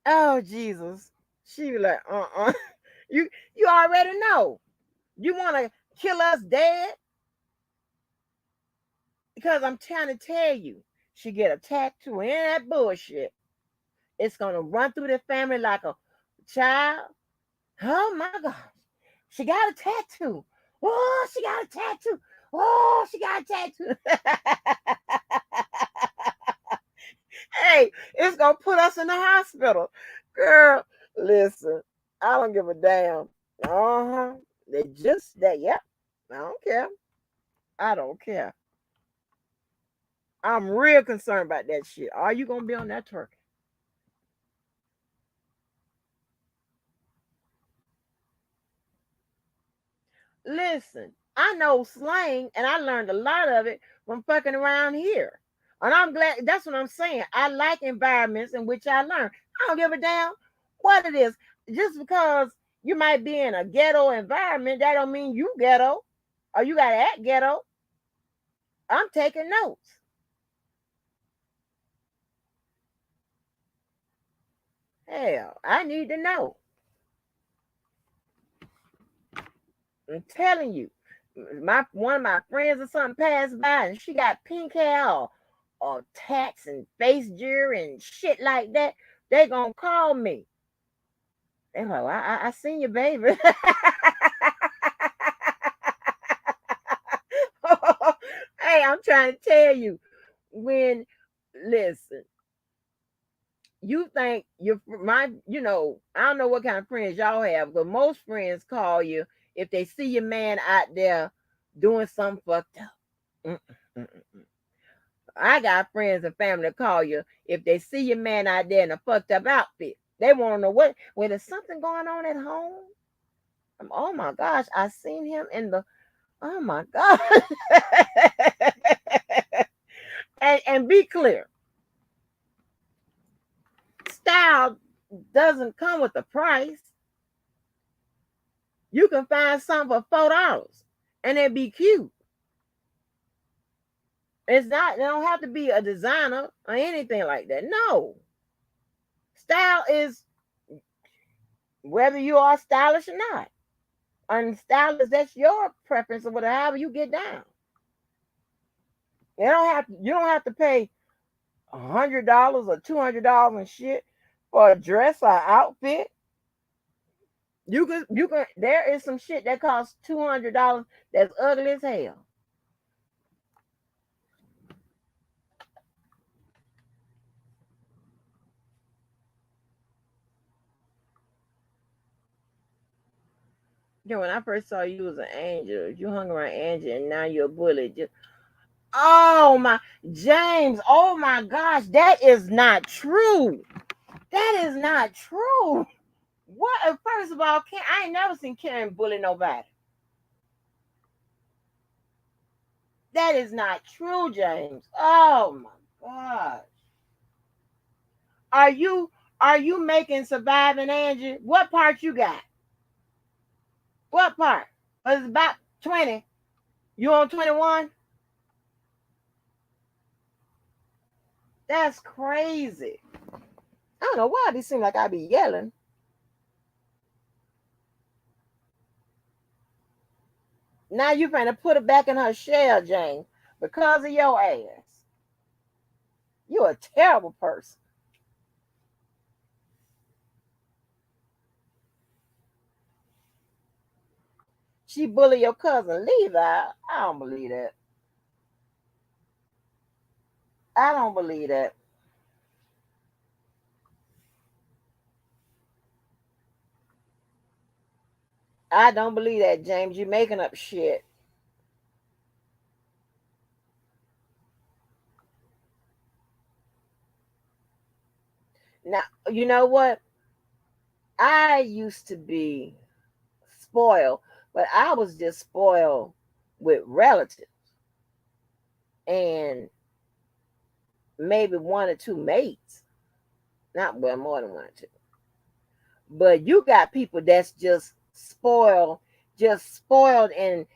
Oh Jesus. She be like, You already know. You wanna kill us dead? Because I'm trying to tell you, she get a tattoo and that bullshit. It's gonna run through the family like a child. Oh my gosh. She got a tattoo. Oh, she got a tattoo. Oh, she got a tattoo. Hey, it's gonna put us in the hospital. Girl, listen, I don't give a damn. They just that, yep. I don't care. I don't care. I'm real concerned about that shit. Are you gonna be on that turkey? Listen, I know slang and I learned a lot of it from fucking around here. And I'm glad, that's what I'm saying. I like environments in which I learn. I don't give a damn what it is. Just because you might be in a ghetto environment, that don't mean you ghetto or you gotta act ghetto. I'm taking notes. Hell, I need to know. I'm telling you, one of my friends or something passed by and she got pink hair or tats and face jewelry and shit like that. They gonna call me. They're like, I seen you, baby. Hey, I'm trying to tell you, listen, you think I don't know what kind of friends y'all have, but most friends call you if they see your man out there doing something fucked up. I got friends and family that call you if they see your man out there in a fucked up outfit. They want to know when there's something going on at home. Oh my gosh, I seen him in the. Oh my god. and be clear. Style doesn't come with a price. You can find something for $4 and it be cute. It's not, they don't have to be a designer or anything like that. No. Style is whether you are stylish or not. And style is that's your preference or whatever you get down. You don't have to pay $100 or $200 and shit for a dress or outfit. You can there is some shit that costs $200 that's ugly as hell. When I first saw you as an angel, you hung around Angel and now you're a bully. Oh my James, oh my gosh, that is not true. That is not true. What? First of all, I ain't never seen Karen bully nobody. That is not true, James. Oh my gosh. Are you making Surviving Angie? What part you got? What part? It's about 20. You on 21? That's crazy. I don't know why it seems like I be yelling. Now you finna put it back in her shell, Jane, because of your ass. You're a terrible person. She bullied your cousin Levi. I don't believe that. I don't believe that. I don't believe that, James. You're making up shit. Now, you know what? I used to be spoiled, but I was just spoiled with relatives and maybe one or two mates. Not well, more than one or two. But you got people that's just spoiled in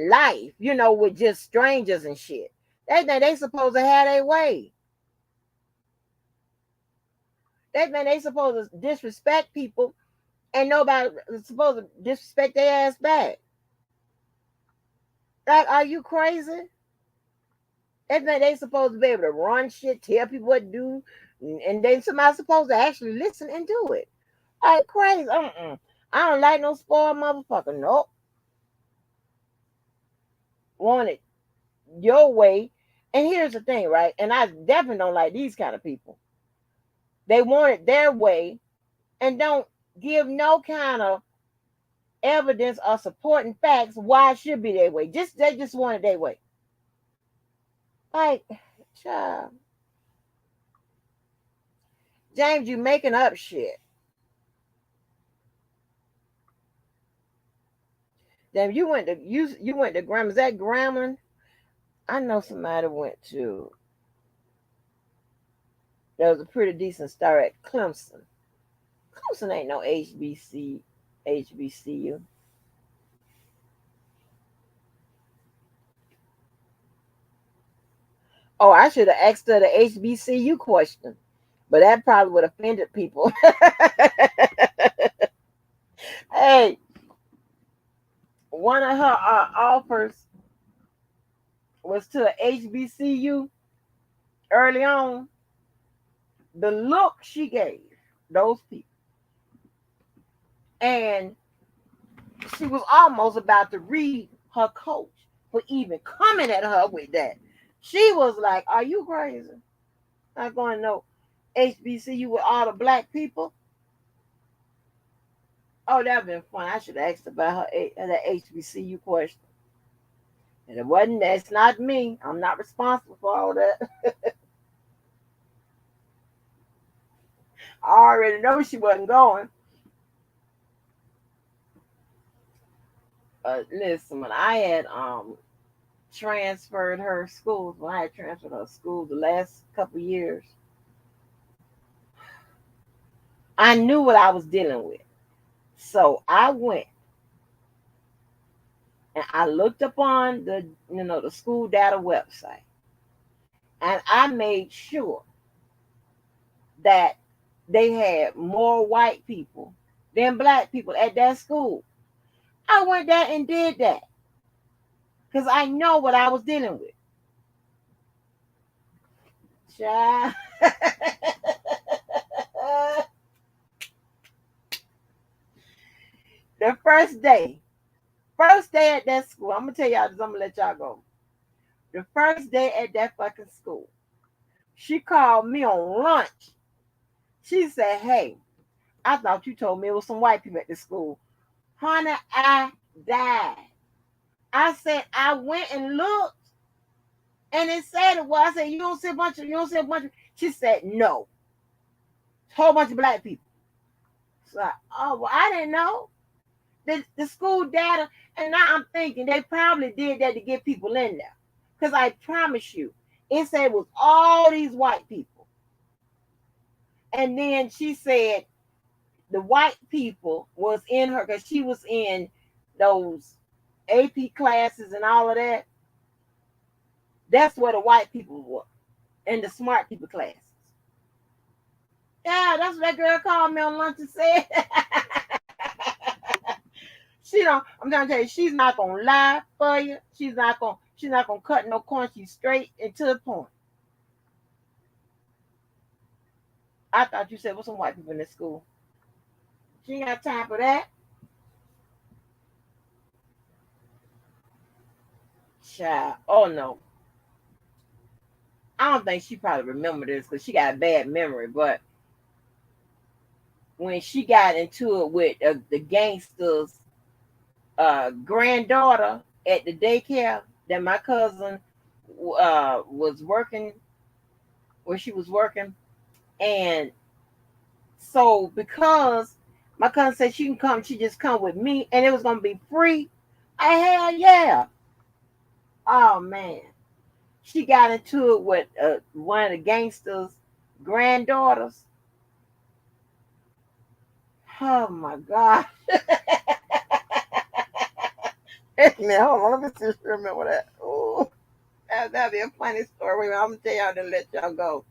life, with just strangers and shit. They think they supposed to have their way. They think they supposed to disrespect people and nobody is supposed to disrespect their ass back. Like, are you crazy? They think they supposed to be able to run shit, tell people what to do, and then somebody's supposed to actually listen and do it. Like crazy. I don't like no spoiled motherfucker. Nope. Want it your way. And here's the thing, right? And I definitely don't like these kind of people. They want it their way and don't give no kind of evidence or supporting facts why it should be their way. They just want it their way. Like, child. James, you making up shit. Damn, you went to Grambling. Is that Grambling? I know somebody went to. There was a pretty decent star at Clemson. Clemson ain't no HBCU. Oh, I should have asked her the HBCU question, but that probably would have offended people. Hey, one of her offers was to a HBCU early on. The look she gave those people, and she was almost about to read her coach for even coming at her with that. She was like, "Are you crazy? Not going to know HBCU with all the black people?" Oh, that'd been fun. I should have asked about that HBCU question. And it wasn't. That's not me. I'm not responsible for all that. I already know she wasn't going. Listen, when I had transferred her schools, the last couple years, I knew what I was dealing with. So I went and I looked upon the school data website, and I made sure that they had more white people than black people at that school. I went there and did that because I know what I was dealing with. Child. The first day at that school, I'm gonna tell y'all this, I'm gonna let y'all go. The first day at that fucking school, she called me on lunch. She said, "Hey, I thought you told me it was some white people at the school." Honey, I died. I said, I went and looked, and it said it was. I said, you don't see a bunch of. She said, no, whole bunch of black people. So, oh, well, I didn't know. The school data, and now I'm thinking they probably did that to get people in there. Because I promise you, it said it was all these white people. And then she said the white people was in her, because she was in those AP classes and all of that. That's where the white people were, and the smart people classes. Yeah, that's what that girl called me on lunch and said. She don't. I'm trying to tell you, she's not gonna lie for you. She's not gonna cut no corners. She's straight and to the point. I thought you said, "What's some white people in this school?" She ain't got time for that. Child. Oh no. I don't think she probably remember this because she got a bad memory. But when she got into it with the gangsters' granddaughter at the daycare that my cousin was working, where she was working, and so because my cousin said she can come, she just come with me, and it was gonna be free. Hell yeah! Oh man, she got into it with one of the gangsters' granddaughters. Oh my god! Man, hold on, let me just remember that. Oh, that'd be a funny story. I'm gonna tell y'all to let y'all go.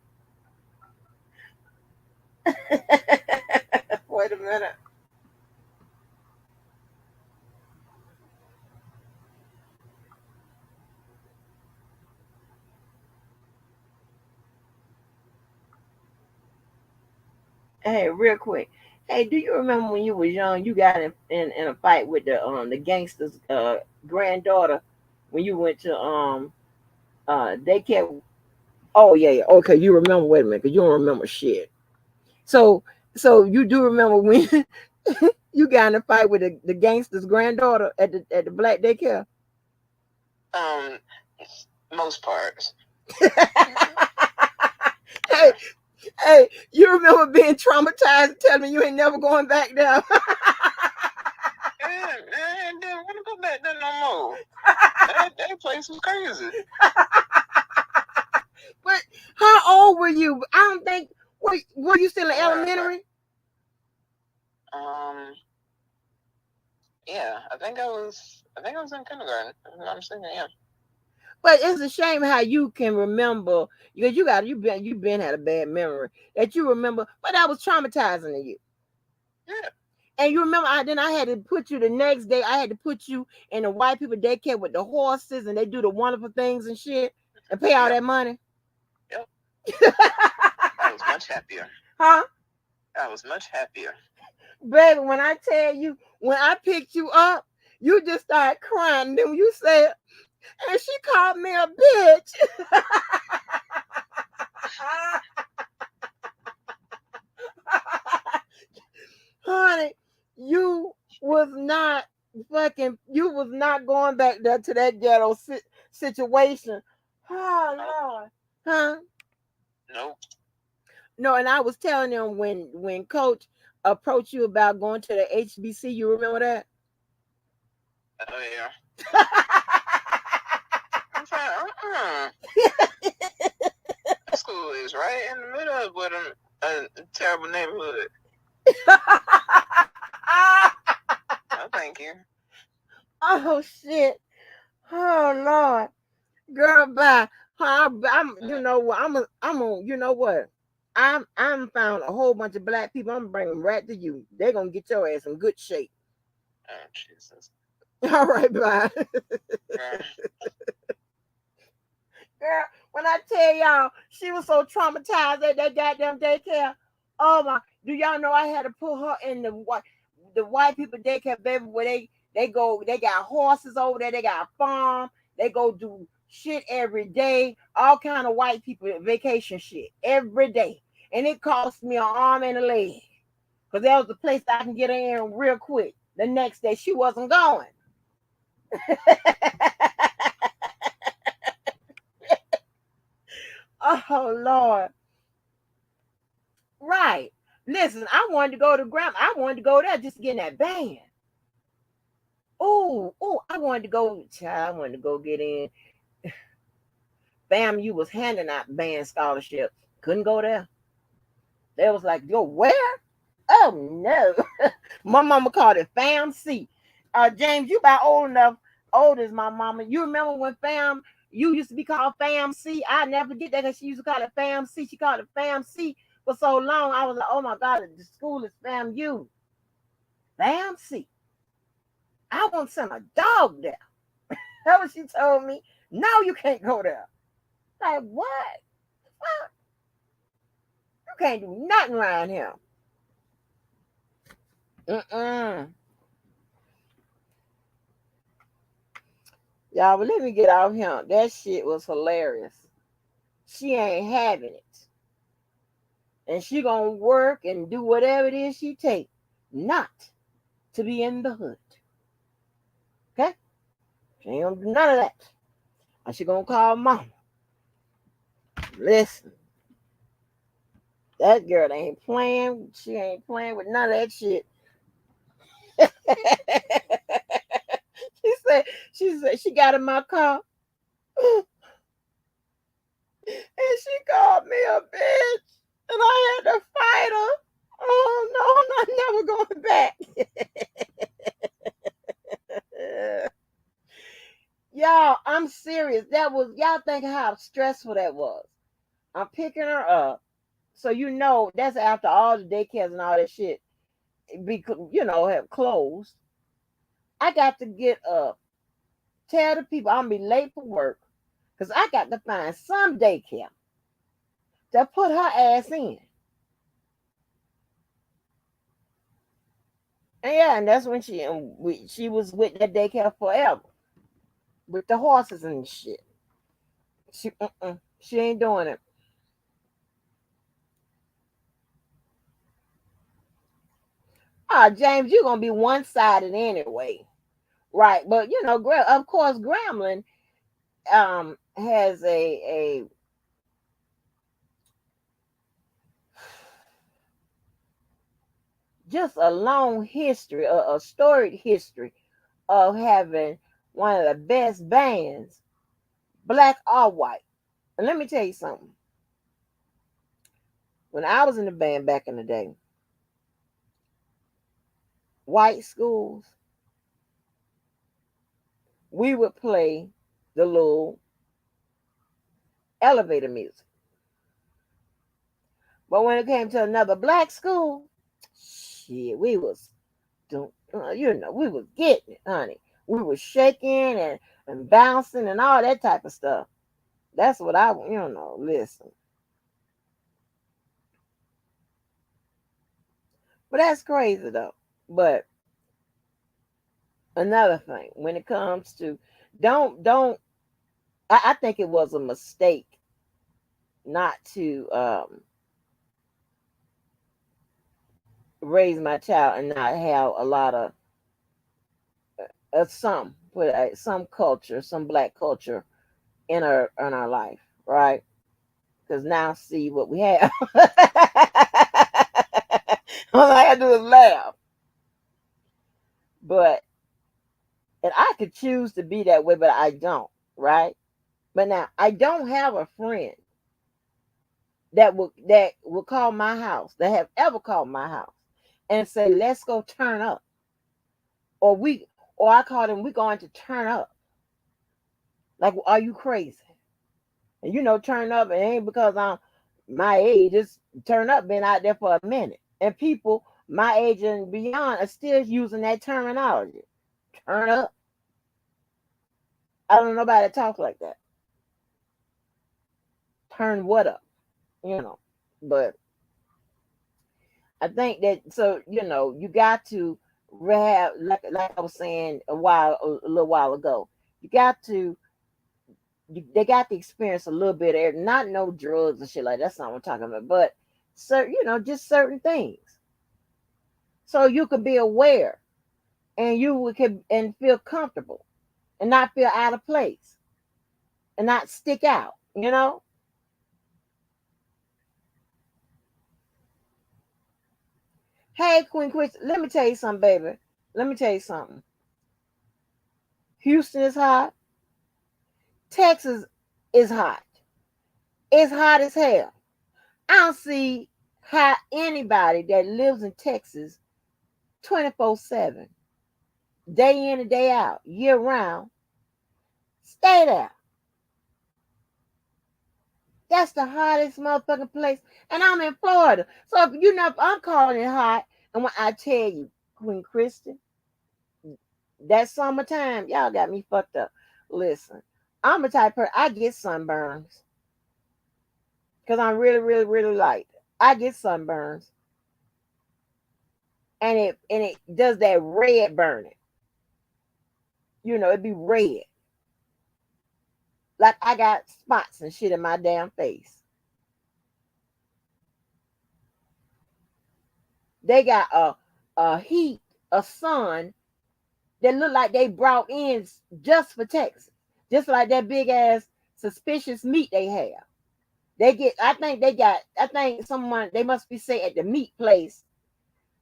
Wait a minute. Hey, real quick. Hey, do you remember when you was young, you got in a fight with the gangster's granddaughter when you went to daycare? Oh yeah, yeah. Okay, you remember? Wait a minute, because you don't remember shit. So you do remember when you got in a fight with the gangster's granddaughter at the black daycare? Um, most parts. Hey, hey, you remember being traumatized and telling me you ain't never going back there? I didn't want to go back there no more. That place was crazy. But how old were you? I don't think were you still in elementary? Yeah, I think I was in kindergarten. I'm saying, yeah. But it's a shame how you can remember, because you've been had a bad memory that you remember, but that was traumatizing to you. Yeah. And you remember, I had to put you the next day. I had to put you in the white people daycare with the horses, and they do the wonderful things and shit, and pay all that money. Yep. I was much happier. Huh? I was much happier. Baby, when I tell you, when I picked you up, you just started crying. Then you said, and she called me a bitch. Honey, you was not going back there to that ghetto situation. Oh Lord. Huh? Nope. No, and I was telling them when Coach approached you about going to the HBC, you remember that? Oh yeah. I'm saying, school is right in the middle of what a terrible neighborhood. No, thank you. Oh shit. Oh Lord. Girl, bye. I'm you know what? You know what? I'm found a whole bunch of black people. I'm gonna bring them right to you. They're gonna get your ass in good shape. Oh Jesus. All right, bye. Yeah. Girl, When I tell y'all, she was so traumatized at that goddamn daycare. Oh my! Do y'all know I had to put her in the white people daycare, baby, where they go, they got horses over there, they got a farm, they go do shit every day, all kind of white people vacation shit every day, and it cost me an arm and a leg because that was the place I can get her in real quick. The next day she wasn't going. Oh Lord. Right. Listen, I wanted to go to grandma. I wanted to go there just to get in that band. Oh, I wanted to go, child, I wanted to go get in. FAMU was handing out band scholarships. Couldn't go there. They was like, yo, where? Oh no. My mama called it FAMC. James, you about old as my mama. You remember when you used to be called FAMC? I never forget that because she used to call it FAMC. She called it FAMC for so long. I was like, oh my God, the school is FAMU. FAMC. I want to send a dog there. That's what she told me. No, you can't go there. Like, what? You can't do nothing around here. Y'all, but let me get out here. That shit was hilarious. She ain't having it. And she gonna work and do whatever it is she take not to be in the hood. Okay? She ain't gonna do none of that. And she gonna call mama. Listen. That girl ain't playing. She ain't playing with none of that shit. She said she got in my car. And she called me a bitch. And I had to fight her. Oh no, I'm never going back. Y'all, I'm serious. Y'all think how stressful that was. I'm picking her up. So that's after all the daycares and all that shit have closed. I got to get up, tell the people I'm gonna be late for work because I got to find some daycare to put her ass in. And that's when she was with that daycare forever with the horses and shit. She ain't doing it. James, you're gonna be one-sided anyway, right? But of course, Gremlin has a just a long history, a storied history of having one of the best bands, black or white. And let me tell you something. When I was in the band back in the day, white schools, we would play the little elevator music. But when it came to another black school, shit, we was we was getting it, honey. We was shaking and bouncing and all that type of stuff. That's what listen. But that's crazy though. But another thing, when it comes to I think it was a mistake not to raise my child and not have a lot of some culture, some black culture in our life, right? Because now see what we have. All I had to do is laugh. And I could choose to be that way, but I don't, right? But now I don't have a friend that will call my house, that have ever called my house and say, let's go turn up. Or I call them, we're going to turn up. Like, are you crazy? And turn up, it ain't because I'm my age, it's turn up been out there for a minute. And people my age and beyond are still using that terminology. Turn up. I don't know nobody that talks like that. turn what up, but I think that, so, you got to have, like I was saying a little while ago, you got to, they got to experience a little bit of, not no drugs and shit like that. That's not what I'm talking about, but just certain things, so you could be aware, and and feel comfortable, and not feel out of place, and not stick out. Hey, Queen Chris, let me tell you something, baby. Let me tell you something. Houston is hot. Texas is hot. It's hot as hell. I don't see how anybody that lives in Texas 24/7, day in and day out, year round, stay there. That's the hottest motherfucking place. And I'm in Florida. So if I'm calling it hot, and when I tell you, Queen Kristen, that summertime, y'all got me fucked up. Listen, I'm a type of person, I get sunburns. Because I'm really, really, really light. I get sunburns. And it does that red burning. It'd be red. Like I got spots and shit in my damn face. They got a heat, a sun that look like they brought in just for Texas. Just like that big ass suspicious meat they have. I think someone, they must be saying at the meat place,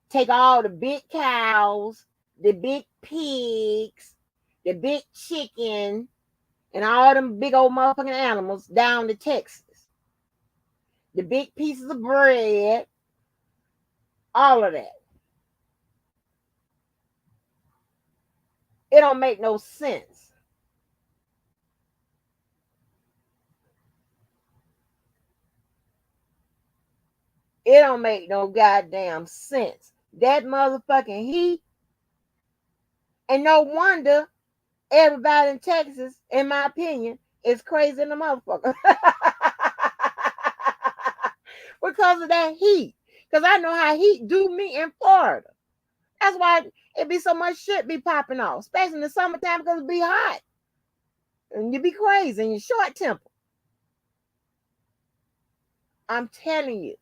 take all the big cows, the big pigs, the big chicken, and all them big old motherfucking animals down to Texas. The big pieces of bread, all of that. It don't make no sense. It don't make no goddamn sense. That motherfucking heat. And no wonder everybody in Texas, in my opinion, is crazy in the motherfucker. Because of that heat. Because I know how heat do me in Florida. That's why it be so much shit be popping off, especially in the summertime, because it be hot. And you be crazy and you're short temper. I'm telling you.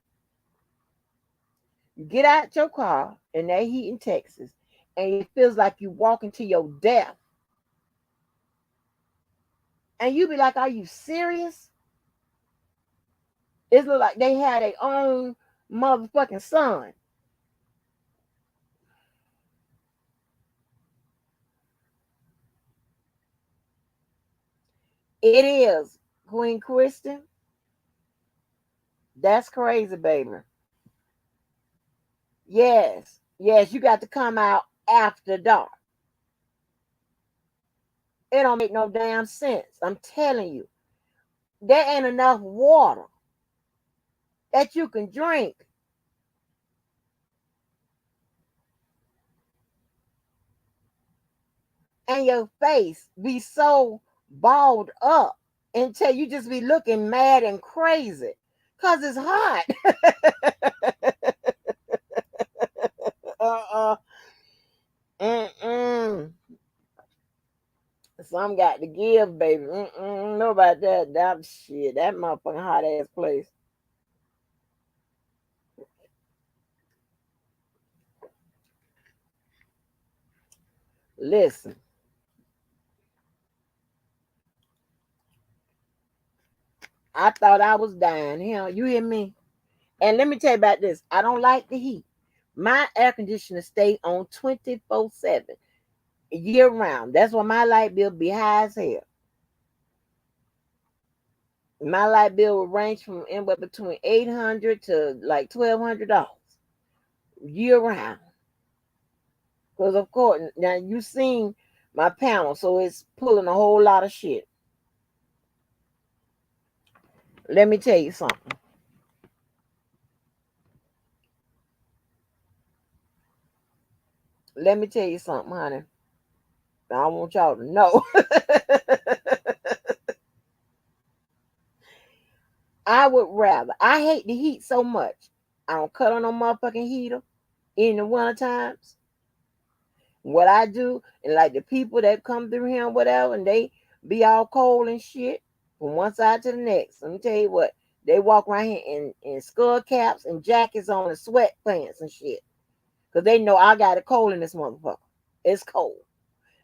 You get out your car in that heat in Texas, and it feels like you walking to your death. And you be like, are you serious? It look like they had their own motherfucking sun. It is, Queen Kristen. That's crazy, baby. Yes, you got to come out after dark. It don't make no damn sense. I'm telling you. There ain't enough water that you can drink. And your face be so balled up until you just be looking mad and crazy. Because it's hot. Some got to give, baby. Know about that. That shit. That motherfucking hot ass place. Listen. I thought I was dying. Hell, you hear me? And let me tell you about this. I don't like the heat. My air conditioner stay on 24/7, year round. That's why my light bill be high as hell. My light bill will range from anywhere between $800 to like $1,200 year round. Because of course, now you seen my panel, so it's pulling a whole lot of shit. Let me tell you something. Let me tell you something, honey. I want y'all to know. I would rather. I hate the heat so much. I don't cut on no motherfucking heater in the winter times. What I do, and like the people that come through here and whatever, and they be all cold and shit from one side to the next. Let me tell you what, they walk around here in skull caps and jackets on and sweatpants and shit. Because they know I got it cold in this motherfucker. It's cold.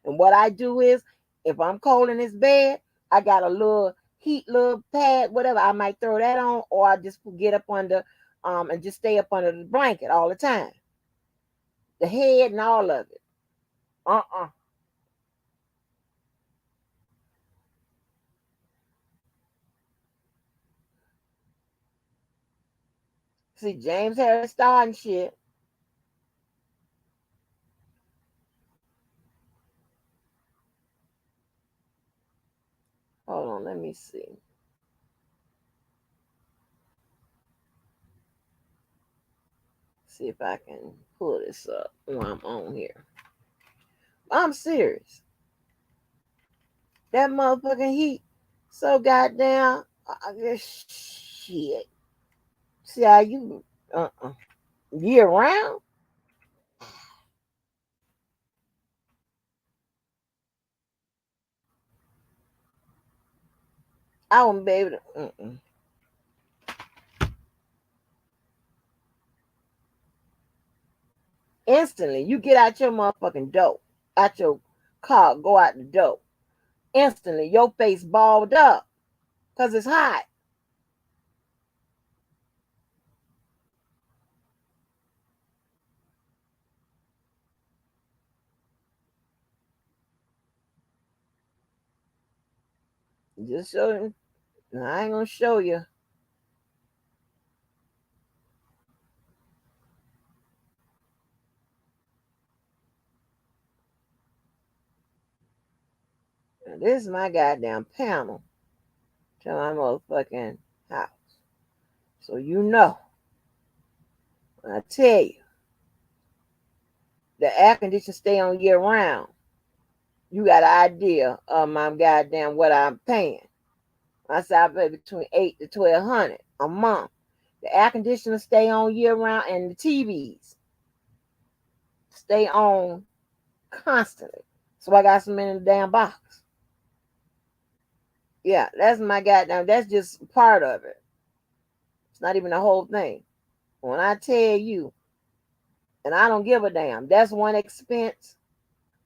And what I do is, if I'm cold in this bed, I got a little heat, little pad, whatever. I might throw that on, or I just get up under, and just stay up under the blanket all the time. The head and all of it. See, James Harris starting shit. Hold on, let me see. See if I can pull this up while I'm on here. I'm serious. That motherfucking heat so goddamn shit. See how you year round? I wouldn't be able to. Instantly, you get out your motherfucking dope, out your car, go out the dope. Instantly, your face balled up because it's hot. Just show you. I ain't gonna show you. Now, this is my goddamn panel to my motherfucking house. So you know, when I tell you, the air conditioner stay on year round, you got an idea of my goddamn what I'm paying. I say I pay between $800 to $1,200 a month. The air conditioner stay on year round, and the TVs stay on constantly. So I got some in the damn box. Yeah, that's my goddamn. That's just part of it. It's not even the whole thing. When I tell you, and I don't give a damn, that's one expense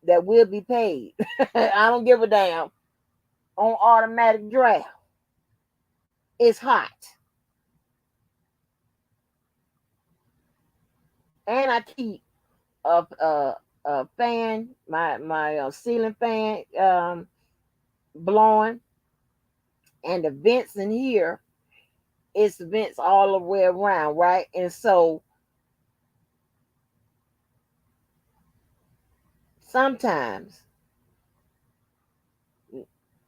that will be paid. I don't give a damn. On automatic draft. It's hot. And I keep a fan, my ceiling fan blowing, and the vents in here, it's vents all the way around, right? And so sometimes,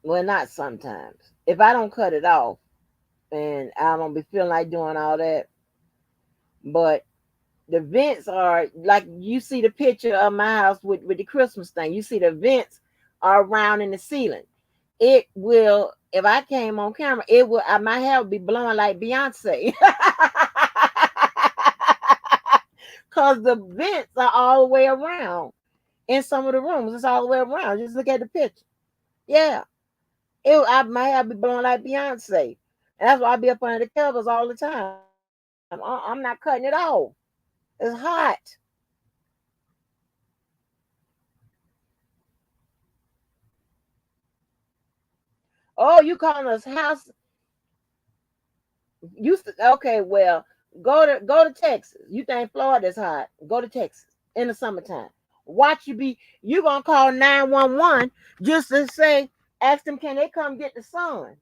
well, not sometimes, if I don't cut it off, and I don't be feeling like doing all that, but the vents are like, you see the picture of my house with the Christmas thing. You see the vents are around in the ceiling. It will, if I came on camera, it will, my hair would be blowing like Beyonce. Because the vents are all the way around in some of the rooms. It's all the way around. Just look at the picture. Yeah. My hair be blowing like Beyonce. And that's why I be up under the covers all the time. I'm not cutting it off. It's hot. Oh, you calling us house? Okay, well, go to Texas. You think Florida's hot? Go to Texas in the summertime. Watch you gonna call 911 just to say, ask them, can they come get the sun?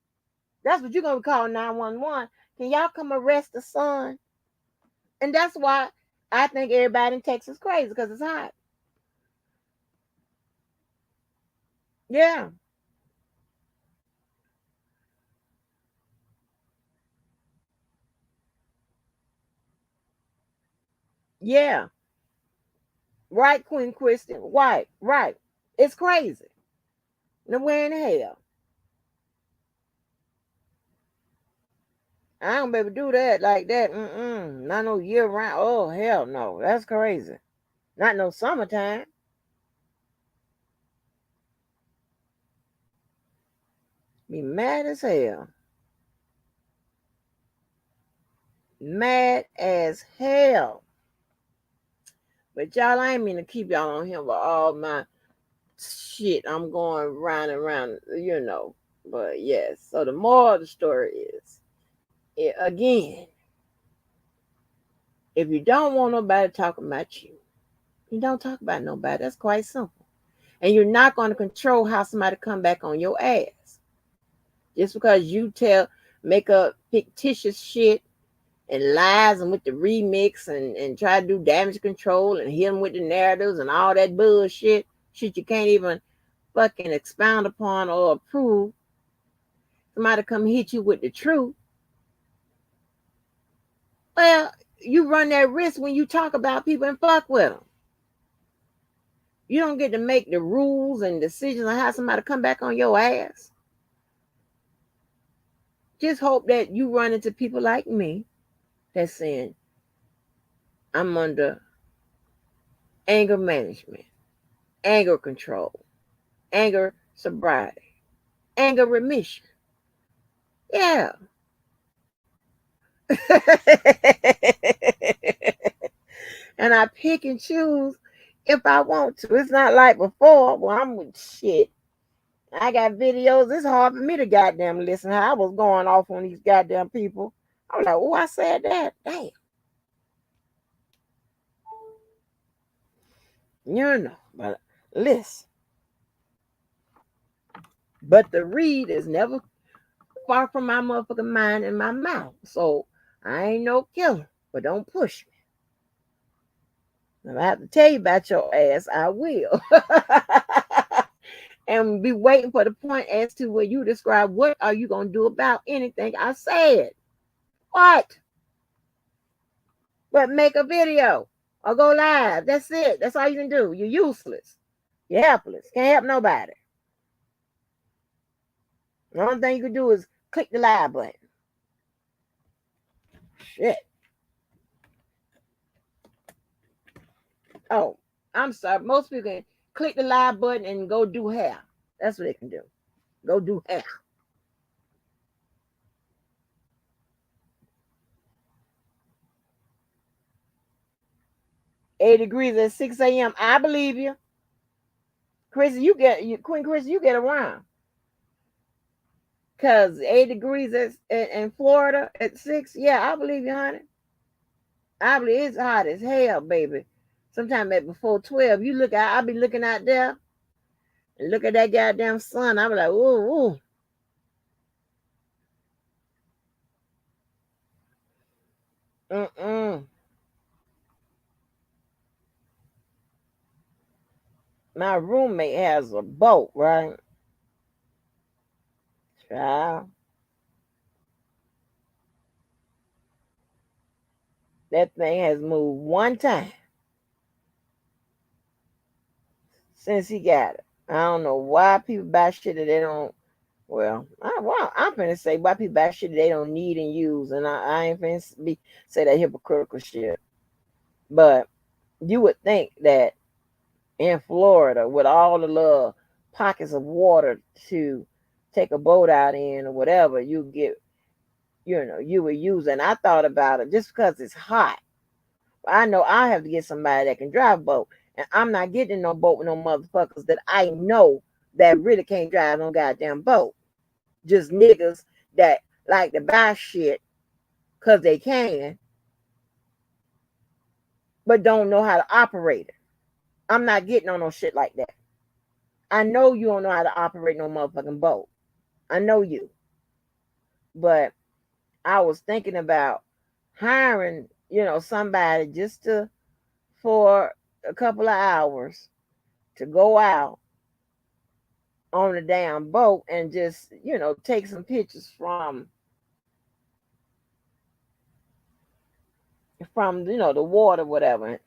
That's what you're gonna call 911. Can y'all come arrest the sun? And that's why I think everybody in Texas crazy, because it's hot. Yeah. Yeah. Right, Queen Christian. Right. It's crazy. No way in hell. I don't be able to do that like that. Not no year round. Oh hell no, that's crazy. Not no summertime. Be mad as hell. Mad as hell. But y'all, I ain't mean to keep y'all on here with all my shit. I'm going round and round, you know. But yes, so the moral of the story is, again, if you don't want nobody talking about you, you don't talk about nobody. That's quite simple. And you're not going to control how somebody come back on your ass. Just because you make up fictitious shit and lies and with the remix and try to do damage control and hit them with the narratives and all that bullshit, shit you can't even fucking expound upon or approve. Somebody come hit you with the truth. Well, you run that risk when you talk about people and fuck with them. You don't get to make the rules and decisions on how somebody come back on your ass. Just hope that you run into people like me that's saying, I'm under anger management, anger control, anger sobriety, anger remission. Yeah. And I pick and choose if I want to. It's not like before. Well, I'm with shit. I got videos. It's hard for me to goddamn listen how I was going off on these goddamn people. I'm like, oh, I said that. Damn. You know, but listen. But the read is never far from my motherfucking mind and my mouth. So I ain't no killer, but don't push me. If I have to tell you about your ass, I will. And be waiting for the point as to where you describe what are you going to do about anything I said. What? But make a video or go live. That's it. That's all you can do. You're useless. You're helpless. Can't help nobody. The only thing you can do is click the live button. Shit. Oh, I'm sorry. Most people can click the live button and go do hair. That's what they can do. Go do hair. $8 degrees at 6 a.m. I believe you. Queen Chris, you get around. Cause 8 degrees in Florida at 6. Yeah, I believe you, honey. I believe it's hot as hell, baby. Sometime at before 12. You look out, I'll be looking out there and look at that goddamn sun. I'm like, ooh, ooh. My roommate has a boat, right? Child. That thing has moved one time since he got it. I don't know why people buy shit that they don't. Well, I'm finna say why people buy shit that they don't need and use, and I ain't finna say that hypocritical shit. But you would think that in Florida, with all the little pockets of water to take a boat out in or whatever, you get, you would use it. And I thought about it just because it's hot. I know I have to get somebody that can drive a boat. And I'm not getting no boat with no motherfuckers that I know that really can't drive no goddamn boat. Just niggas that like to buy shit because they can, but don't know how to operate it. I'm not getting on no shit like that. I know you don't know how to operate no motherfucking boat. I know you. But I was thinking about hiring, somebody just for a couple of hours to go out on a damn boat and just, take some pictures from the water, whatever.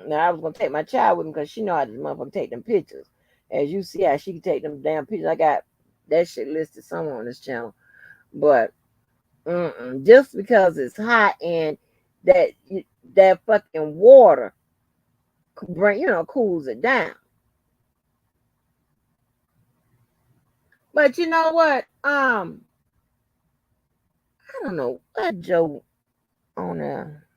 Now I was gonna take my child with me because she know how to motherfucker take them pictures. As you see how she can take them damn pictures. I got that shit listed somewhere on this channel. But Just because it's hot and that fucking water cools it down. But you know what? I don't know what Joe on there.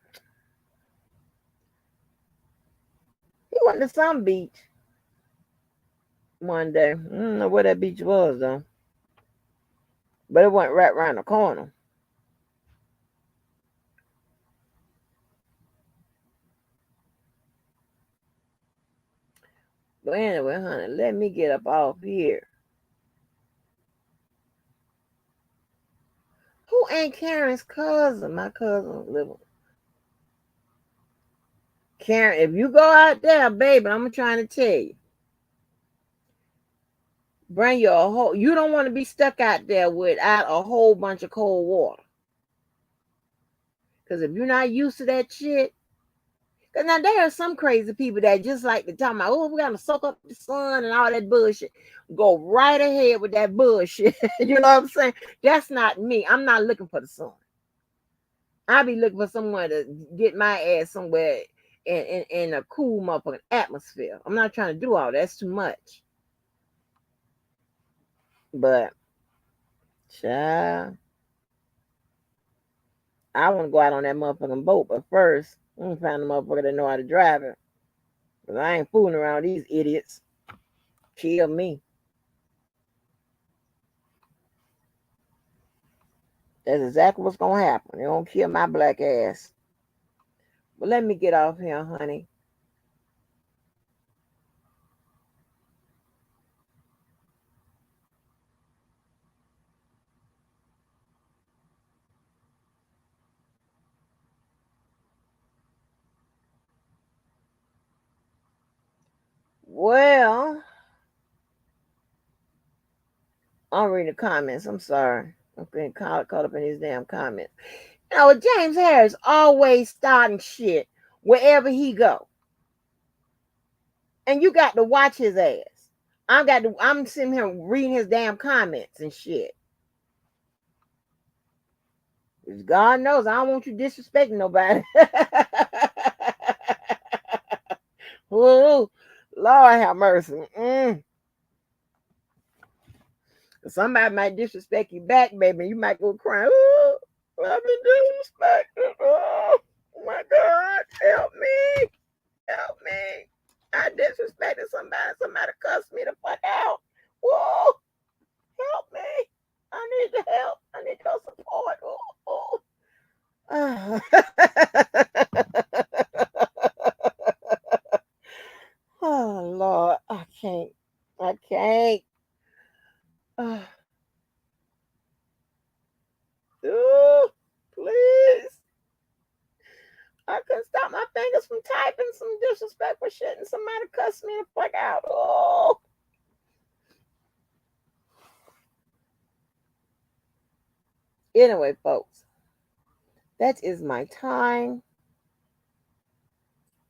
He went to some beach one day. I don't know where that beach was though. But it went right around the corner. But anyway, honey, let me get up off here. Who ain't Karen's cousin? My cousin living. Karen, if you go out there, baby, I'm trying to tell you. Bring your whole. You don't want to be stuck out there without a whole bunch of cold water. Because if you're not used to that shit, because now there are some crazy people that just like to talk about, oh, we gotta soak up the sun and all that bullshit. Go right ahead with that bullshit. You know what I'm saying? That's not me. I'm not looking for the sun. I be looking for someone to get my ass somewhere in a cool motherfucking atmosphere. I'm not trying to do all that. That's too much. But, child, I want to go out on that motherfucking boat. But first, I'm going to find a motherfucker that know how to drive it. Because I ain't fooling around with these idiots. Kill me. That's exactly what's going to happen. They're going to kill my black ass. But let me get off here, honey. Well, I'm reading the comments. I'm sorry. I'm getting caught up in these damn comments. You know, James Harris always starting shit wherever he go. And you got to watch his ass. I'm sitting here reading his damn comments and shit. Because God knows I don't want you disrespecting nobody. Ooh, Lord have mercy. Somebody might disrespect you back, baby. You might go crying. Ooh, I've been disrespected. Oh my God, help me. Help me. I disrespected somebody. Somebody cussed me the fuck out. Whoa, help me. I need the help. I need your support. Oh. Oh, Lord, I can't. I can't. Ooh, please. I couldn't stop my fingers from typing some disrespectful shit and somebody cussed me the fuck out. Oh. Anyway, folks, that is my time.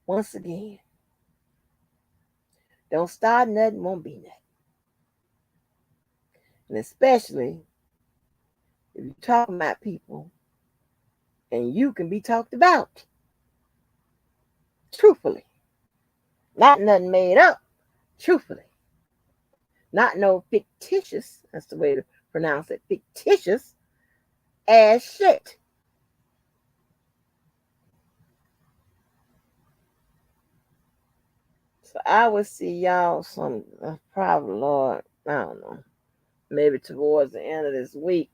Once again, don't start nothing, won't be nothing. And especially if you're talking about people and you can be talked about. Truthfully. Not nothing made up. Truthfully. Not no fictitious, that's the way to pronounce it, fictitious ass shit. So I will see y'all probably, Lord, I don't know, maybe towards the end of this week.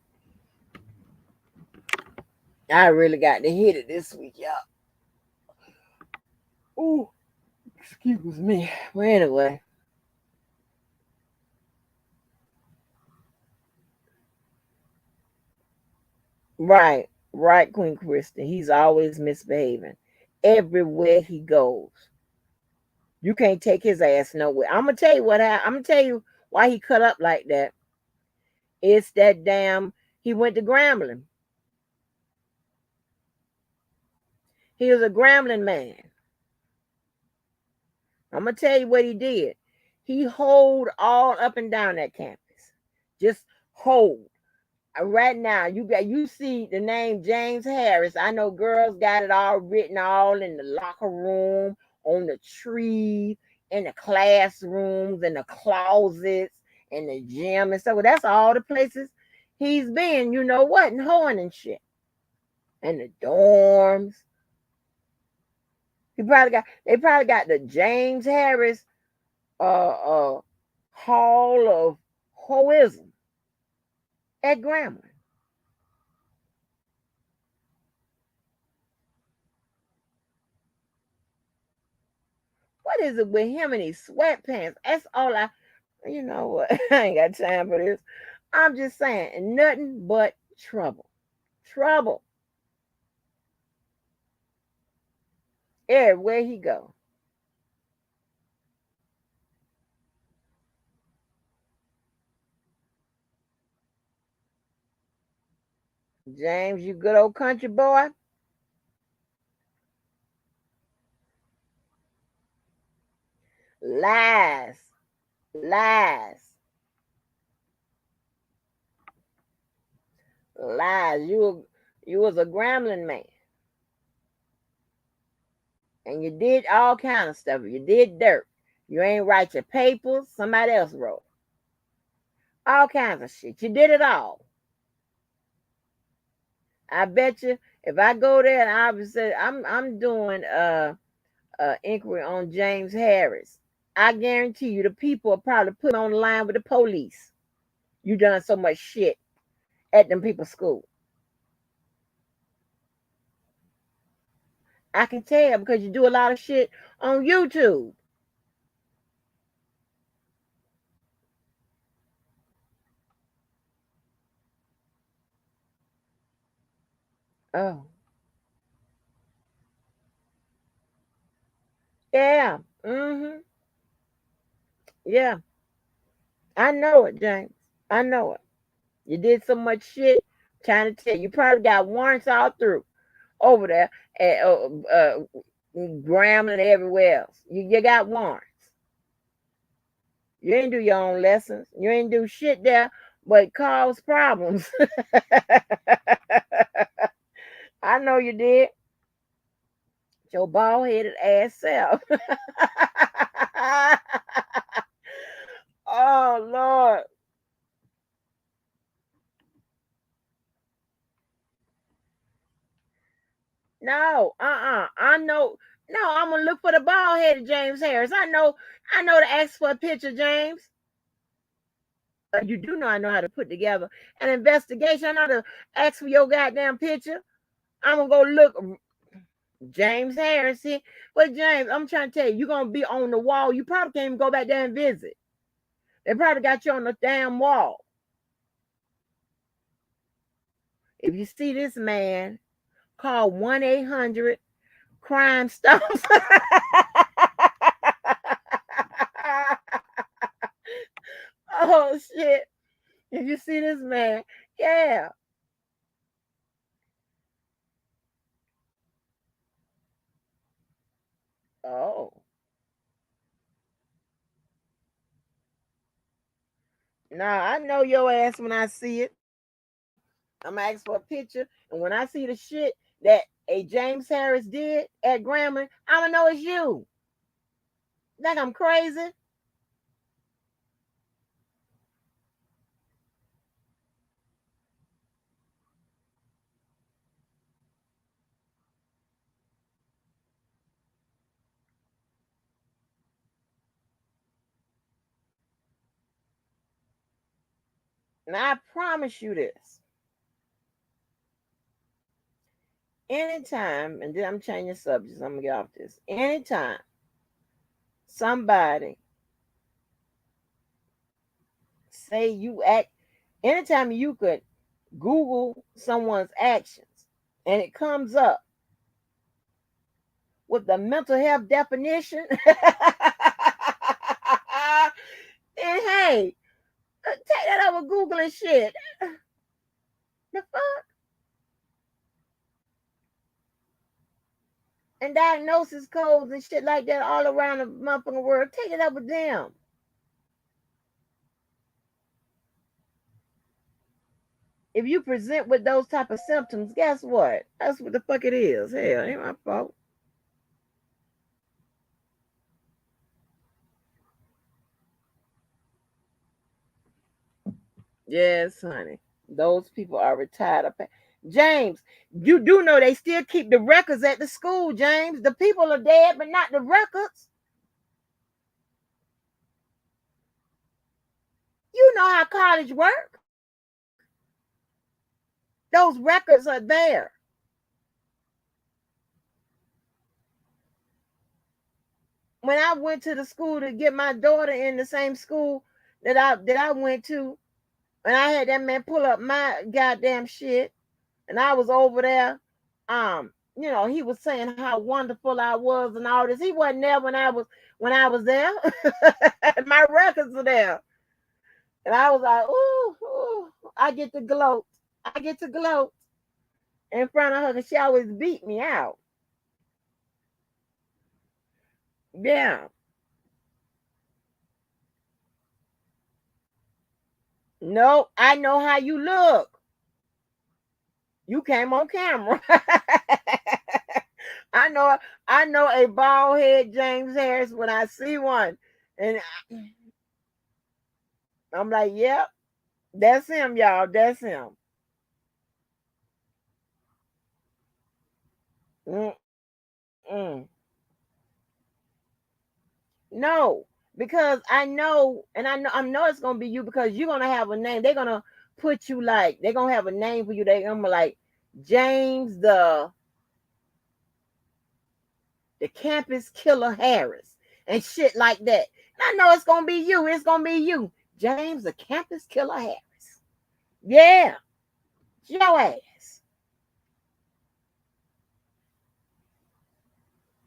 I really got to hit it this week, y'all. Ooh, excuse me. Well, anyway. Right, Queen Kristen. He's always misbehaving. Everywhere he goes. You can't take his ass nowhere. I'm gonna tell you I'm gonna tell you why he cut up like that. It's that damn he went to Grambling. He was a Grambling man. I'm gonna tell you what he did. He holed all up and down that campus. Just hold. Right now, you see the name James Harris. I know girls got it all written all in the locker room, on the tree, in the classrooms, in the closets, in the gym and stuff. Well, that's all the places he's been, you know what, and hoeing and shit. And the dorms. They probably got the James Harris Hall of Hoism at Grambling. What is it with him and his sweatpants? That's all you know what? I ain't got time for this. I'm just saying, and nothing but trouble. Trouble. Everywhere he go. James, you good old country boy. Lies. Lies. Lies. You was a Grambling man. And you did all kind of stuff. You did dirt. You ain't write your papers. Somebody else wrote. All kinds of shit. You did it all. I bet you if I go there and I say I'm doing inquiry on James Harris, I guarantee you the people will probably put me on the line with the police. You done so much shit at them people's school. I can tell because you do a lot of shit on YouTube. Oh. Yeah. Mm-hmm. Yeah. I know it, James. I know it. You did so much shit trying to tell you. Probably got warrants all through over there at Grambling and everywhere else. You got warrants. You ain't do your own lessons. You ain't do shit there but cause problems. I know you did. Your bald-headed ass self. Oh, Lord. No, I know. No, I'm gonna look for the bald-headed James Harris. I know to ask for a picture, James. You do know I know how to put together an investigation. I know to ask for your goddamn picture. I'm gonna go look. James Harris here. But James, I'm trying to tell you, you're gonna be on the wall. You probably can't even go back there and visit. They probably got you on the damn wall. If you see this man, call 1-800 Crime Stops. Oh shit. If you see this man, yeah. Oh. Nah, I know your ass when I see it. I'm gonna ask for a picture, and when I see the shit that a James Harris did at Grambling, I'm gonna know it's you. Think I'm crazy? Now I promise you this. Anytime, and then I'm changing subjects, I'm gonna get off this. Anytime somebody say you act, anytime you could Google someone's actions and it comes up with the mental health definition, and hey, take that over Google and shit. The fuck? And diagnosis codes and shit like that all around the motherfucking world. Take it up with them. If you present with those type of symptoms, guess what? That's what the fuck it is. Hell, ain't my fault. Yes, honey. Those people are retired. James, you do know they still keep the records at the school, James. The people are dead, but not the records. You know how college work. Those records are there. When I went to the school to get my daughter in the same school that I went to, and I had that man pull up my goddamn shit, and I was over there, he was saying how wonderful I was and all this. He wasn't there when I was there. My records are there. And I was like, ooh, I get to gloat. I get to gloat in front of her because she always beat me out. Yeah. No, I know how you look. You came on camera. I know a bald head James Harris when I see one. And I'm like, yep, that's him, y'all. That's him. Mm-mm. No, because I know it's gonna be you because you're gonna have a name. They're gonna put you like they're gonna have a name for you. They're gonna be like James the campus killer Harris and shit like that. And I know it's gonna be you. It's gonna be you, James the campus killer Harris. Yeah, your ass.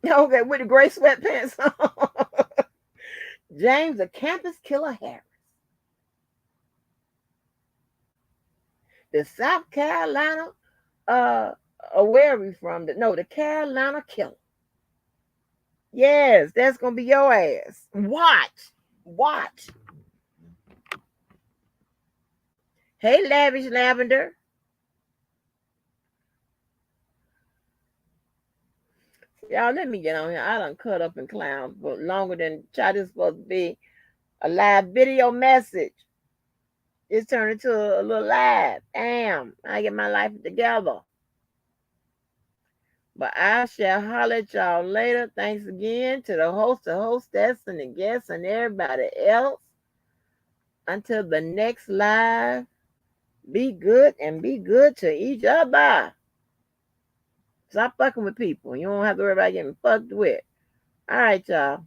Okay, with the gray sweatpants on. James the campus killer Harris. The South Carolina, where are we from? The Carolina killer. Yes, that's gonna be your ass. Watch. Hey, Lavish Lavender. Y'all, let me get on here. I done cut up in clowns, but longer than Chad is supposed to be a live video message. It's turned into a little live. Damn, I get my life together. But I shall holler at y'all later. Thanks again to the host, the hostess, and the guests, and everybody else. Until the next live, be good and be good to each other. Stop fucking with people. You don't have to worry about getting fucked with. All right, y'all.